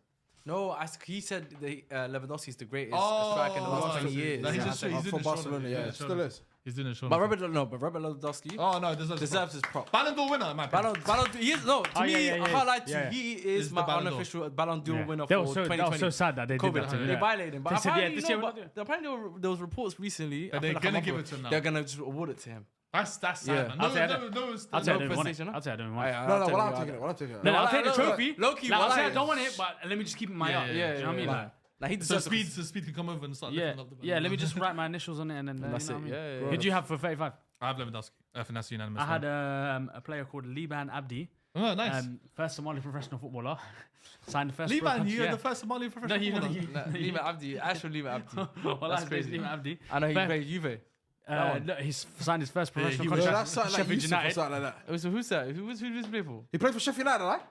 S4: No, he said Lewandowski is the greatest
S1: Oh,
S4: striker in the last
S1: right.
S4: 20 years.
S1: No, he's
S4: Yeah,
S1: just-
S4: I said-
S1: he's
S2: For
S1: doing it
S2: Barcelona,
S1: showing
S2: yeah,
S1: him.
S2: it still is.
S1: He's doing it showing
S4: but
S1: him.
S4: Robert Lewandowski
S1: Oh no,
S4: deserves his prop.
S1: Ballon d'Or winner, in my opinion.
S4: He is, no, to
S3: Oh,
S4: me,
S3: yeah, yeah,
S4: I can't lie to
S3: yeah.
S4: you. He
S1: Is
S4: is
S1: the
S4: my
S1: Ballon d'Or.
S4: unofficial Ballon d'Or winner
S3: That
S4: for
S3: was
S4: 2020.
S3: so sad that they did that to him.
S4: They
S3: Yeah.
S4: violated him. But
S3: They said, yeah,
S4: apparently,
S3: this year we're
S4: no,
S3: not
S4: but apparently there was reports recently.
S1: That
S4: I
S1: they're
S4: feel like
S1: gonna
S4: a month
S1: give
S4: ago,
S1: it to him now.
S4: They're gonna just award it to him.
S1: That's sad,
S4: Yeah.
S1: man.
S3: I'll say I
S1: No,
S3: don't-
S1: no,
S3: I'll say I
S1: no.
S3: don't want it.
S4: PlayStation,
S3: I'll say I don't want it.
S2: No,
S4: I'll
S2: well,
S4: tell
S2: I'm
S4: you,
S2: taking it. Well, I'm taking it.
S3: No, I'll
S4: Well,
S3: take the
S4: look,
S3: trophy.
S4: low-key,
S3: Like, I'll say I
S4: wallahi.
S3: don't want it, but let me just keep it in my
S1: Yeah,
S3: yard.
S1: yeah,
S3: Do you know what I mean?
S1: yeah.
S3: Like,
S4: Nah, he
S1: So
S4: deserves it.
S1: speed can come over and start
S3: yeah,
S1: lifting up the
S3: yeah. Let me just write my initials on it and then.
S4: That's
S3: you know
S4: it,
S3: what I mean?
S4: yeah, yeah.
S3: Who did you have for 35?
S1: I have Lewandowski. I think that's unanimous.
S3: I had a player called Liban Abdi.
S1: Oh, nice.
S3: First Somali professional footballer. Signed the first.
S1: Liban,
S3: pro
S1: you're
S3: contract.
S1: the first Somali professional
S3: you know,
S1: footballer.
S4: Lima Abdi, actual Lima Abdi.
S3: Well,
S4: That's
S3: that's
S4: crazy.
S3: Liban Abdi.
S4: I know he
S3: Fair.
S4: played Juve.
S3: Look, he's signed his first professional
S1: he
S2: Bro,
S1: was-
S3: contract.
S2: that's something like
S3: Sheffield
S2: Yusuf or
S3: United.
S2: something like that.
S4: So who's that? Who's he play for?
S2: He played for Sheffield United, right?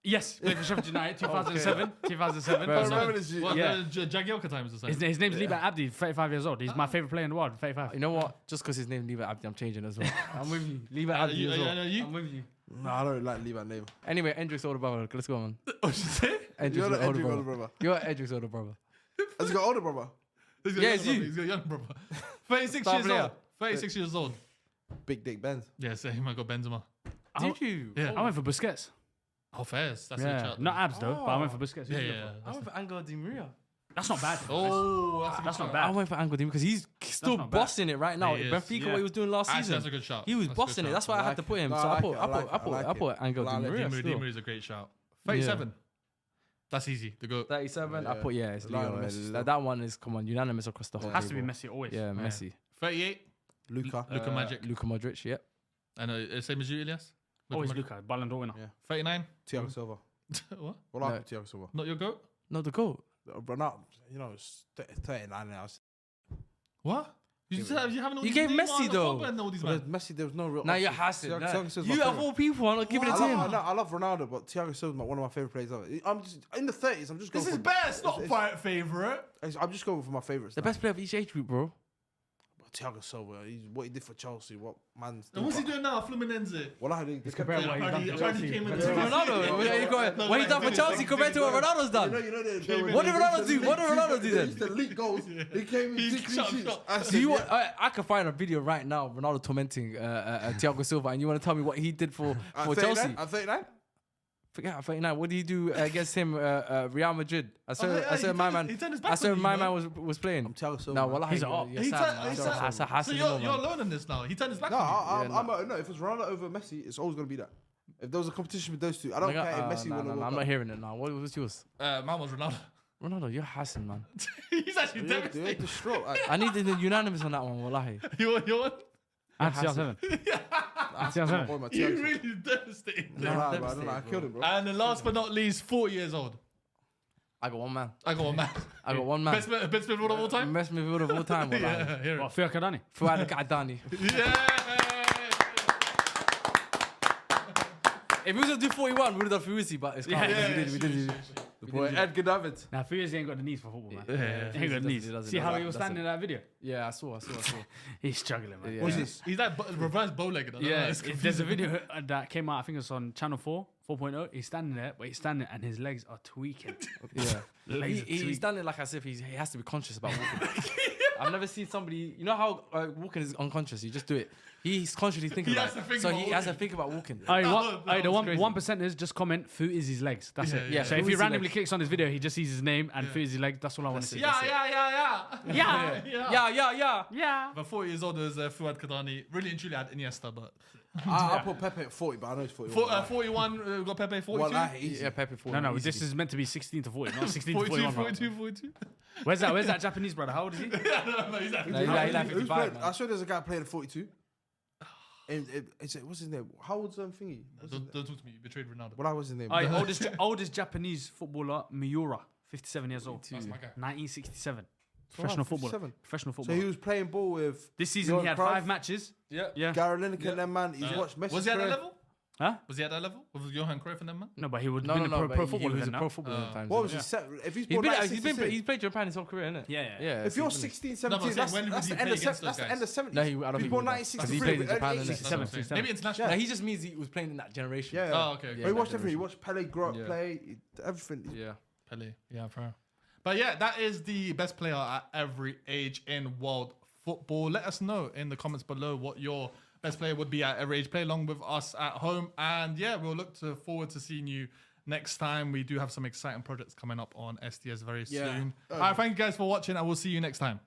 S3: Yes, played for Sheffield United, 2007. 2007.
S4: Fair
S2: I
S4: enough.
S2: remember this shit.
S1: What,
S3: Yeah.
S1: the Jagielka times or something?
S3: His name's Liban Abdi, 35 years old. He's my favorite player in the world, 35.
S4: You know what? Just because his name Lima Abdi, I'm changing as well. I'm with you. Lima Abdi
S1: you-
S4: as well.
S1: you-
S4: I'm with you.
S2: No, I don't like leave that name.
S4: Anyway, Endrick's older brother. Let's go on.
S1: What you say?
S4: Endrick's
S2: You're the
S4: older
S2: Edric
S4: brother.
S2: older brother.
S4: You're Endrick's older brother.
S2: Has he got older brother?
S1: He's got
S4: Yeah,
S1: a
S4: it's
S1: young
S4: you.
S1: brother. He's got a young brother. 36
S4: Star
S1: years
S4: player.
S1: old. 36 years old.
S2: Big Dick Benz.
S1: Yeah, so he might go Benzema.
S4: Did you?
S1: Yeah.
S3: I went for Busquets.
S1: Oh, fairs. That's a
S3: Yeah,
S1: shout.
S3: not abs though, but I went for Busquets.
S1: Yeah, yeah.
S4: I went for Angel Di Maria.
S3: That's not bad.
S1: Oh,
S3: That's not
S4: I
S3: bad.
S4: went for Angel Di Maria because he's still
S3: not bad.
S4: bossing it right now.
S1: He is,
S4: Benfica,
S3: yeah.
S4: what he was doing last
S1: Actually,
S4: season.
S1: that's a good shout.
S4: He was
S1: That's a good
S4: bossing it.
S1: shout.
S4: That's why I had to put him. So I put Angel Di Maria
S1: Di
S4: still.
S1: Maria is a great shout. 37. That's easy to go.
S4: 37. I
S2: Yeah.
S4: put it's
S2: Lionel
S4: Leo.
S2: Messi still.
S4: That one is unanimous across the whole.
S3: Has to be
S4: table.
S3: Messi always.
S4: Yeah, Messi.
S1: 38.
S2: Luca.
S1: Luka Magic.
S4: Luka Modric. Yep.
S1: And same as you, Elias?
S3: Always
S1: Magic.
S3: Luka, Ballon d'Or winner.
S2: Yeah.
S1: 39.
S2: Thiago Silva.
S1: What?
S2: Well, I
S4: No.
S2: put Thiago Silva.
S1: Not your goat?
S4: No, the goat.
S2: Ronaldo, you know, it's 39 now.
S1: What? You haven't all
S4: You
S1: these
S4: gave
S1: Neymar
S4: Messi
S1: and
S4: though.
S1: Pogba and all these
S2: But
S1: man.
S2: Messi, there was no real.
S4: Now you're
S2: option.
S4: hassling.
S2: Thiago Silva's my
S4: You of
S2: favourite.
S4: all people are not giving it to him.
S2: I love Ronaldo, but Thiago Silva's one of my favorite players ever. I'm just in the 30s. I'm just going.
S1: This is
S2: for,
S1: best, not favorite.
S2: I'm just going for my favorites.
S4: The best player of each age group, bro.
S2: Thiago Silva. What he did for Chelsea. What man's.
S1: And what's he doing now? Fluminense.
S2: Well, I had
S3: compared what he's done to
S1: Apparently he came in.
S4: Ronaldo, what he done for Chelsea compared to what Ronaldo's done? What did Ronaldo do? What did Ronaldo do then?
S2: The league goals. He came in
S1: He's
S2: 2 clean
S1: shut
S2: sheets.
S1: up.
S2: I
S4: Do
S2: said,
S4: you
S2: yeah.
S4: want? I can find a video right now, Ronaldo tormenting Thiago Silva, and you want to tell me what he did for
S2: At
S4: Chelsea?
S2: 39? At 39?
S4: Forget 39. What did he do against him? Real Madrid. I said my man.
S1: He turned his back
S4: I said
S1: on you,
S4: my
S1: man.
S4: man was playing.
S2: I'm Thiago Silva.
S4: No,
S2: man.
S4: well,
S3: He's an op.
S1: He turned-
S4: That's
S1: So
S4: a
S1: you're alone in this now. He turned his back
S2: No,
S1: on you.
S2: no. If it's Ronaldo over Messi, it's always gonna be that. If there was a competition with those two, I don't care if Messi won or
S4: I'm not hearing it now. What was yours?
S1: Mine was Ronaldo.
S4: Ronaldo, you're Hassan, man.
S1: He's actually
S2: You're
S1: devastated.
S2: distraught.
S4: I need the unanimous on that one, wallahi.
S1: You want?
S3: I had CR7. CR7.
S2: Boy, my
S1: You
S2: tears.
S1: really devastated.
S2: Nah, bro, I don't know. I
S4: devastated,
S2: killed him, bro.
S1: And then last but not least, 40 years old.
S4: I got one man.
S1: I got one man.
S4: I got one man.
S1: Best midfielder of all time?
S4: Best midfielder of all time, wallahi.
S1: Yeah, hear it.
S3: What, Fuad Kadani?
S4: Fuad al-Qa'dani.
S1: Yeah.
S4: If we was to do 41, we would have done Fuisi, but it's calm.
S3: Yeah,
S4: We did.
S2: The boy Edgar David.
S3: Nah, Fuad ain't got the knees for football, man.
S1: Yeah.
S3: He ain't got the knees.
S4: doesn't.
S3: See how he
S4: That's
S3: was
S4: it.
S3: standing in that video?
S4: Yeah, I saw.
S3: He's struggling, man.
S4: Yeah.
S2: What's this?
S1: He's like reverse bow-legged. I don't know, it's
S3: There's a
S1: confusing.
S3: video that came out, I think it's on Channel 4, 4.0. He's standing there, but he's standing and his legs are tweaking.
S4: Yeah.
S3: Legs are
S4: He's
S3: tweaking.
S4: done it like as if he has to be conscious about walking. I've never seen somebody. You know how walking is unconscious. You just do it. He's consciously thinking
S1: He
S4: about
S1: has
S4: it.
S1: to think
S4: So
S1: about
S4: he has to think about walking.
S3: The
S1: that was crazy.
S3: 1%ers just comment Fu is his legs. That's it.
S1: Yeah,
S3: So
S4: Fu
S3: if he
S4: is his
S3: randomly
S4: legs.
S3: clicks on his video, he just sees his name and Fu is his legs. That's all I want to see.
S1: Yeah.
S3: Yeah.
S4: Yeah.
S3: Yeah.
S1: But 40 years old is Fuad Kadani. Really and truly had Iniesta, but
S2: I'll put Pepe at 40, but I know he's 41.
S1: 41, we've got Pepe 42.
S2: Well, that easy.
S4: Yeah, Pepe 40.
S3: No,
S4: easily.
S3: this is meant to be 16 to 40, not 16 to
S1: 42,
S3: 41.
S1: 42, 42.
S3: Where's that Japanese brother? How old is he?
S1: No, he's at
S4: No, he's like
S2: Who's
S4: 55,
S2: playing?
S4: man.
S2: I saw there's a guy playing at 42. What's his name? How old's thingy?
S1: Don't talk to me. You betrayed Ronaldo.
S2: What was his name?
S3: Oldest Japanese footballer, Miura, 57 years old.
S1: That's my guy.
S3: 1967. Professional footballer.
S2: 57.
S3: Professional
S2: So
S3: footballer.
S2: he was playing ball with
S3: This season he
S2: Johan
S3: had
S2: Cruyff,
S3: 5 matches.
S4: Yeah.
S2: Gary Lineker and them, man. He's watched Messi.
S1: Was he at that level?
S3: Huh?
S1: Was he at that level? With Johan Cruyff and them, man?
S3: No, but he would
S4: No,
S3: have been a pro
S4: but
S3: footballer
S4: he was
S3: then
S4: a
S3: now.
S4: pro footballer at times.
S2: What was he? If he's born
S4: He's played Japan his whole career, innit?
S3: Yeah.
S4: Yeah.
S2: if you're
S4: so
S2: 16,
S1: No, but
S2: 17,
S1: I'm
S2: that's
S1: saying, when
S2: that's
S1: would
S2: the
S1: he
S2: end of
S1: play against
S2: that's
S1: those
S2: the end of
S1: guys?
S2: 70s.
S4: No, I don't
S2: He's
S4: think
S2: born
S4: he would, because
S2: 1963.
S4: he played in
S2: early
S4: Japan,
S2: 80s.
S4: innit?
S3: 67, 67.
S1: Maybe international.
S4: No, he just means he was playing in that generation.
S2: Yeah.
S1: Oh, okay.
S2: But he watched
S4: that
S2: everything. He watched Pele grow up,
S4: Yeah.
S2: play everything.
S4: Yeah.
S1: Pele. Yeah, bro. But yeah, that is the best player at every age in world football. Let us know in the comments below what your best player would be at every age. Play along with us at home. And yeah, we'll look forward to seeing you next time. We do have some exciting projects coming up on SDS very soon. All right, thank you guys for watching, and we'll see you next time.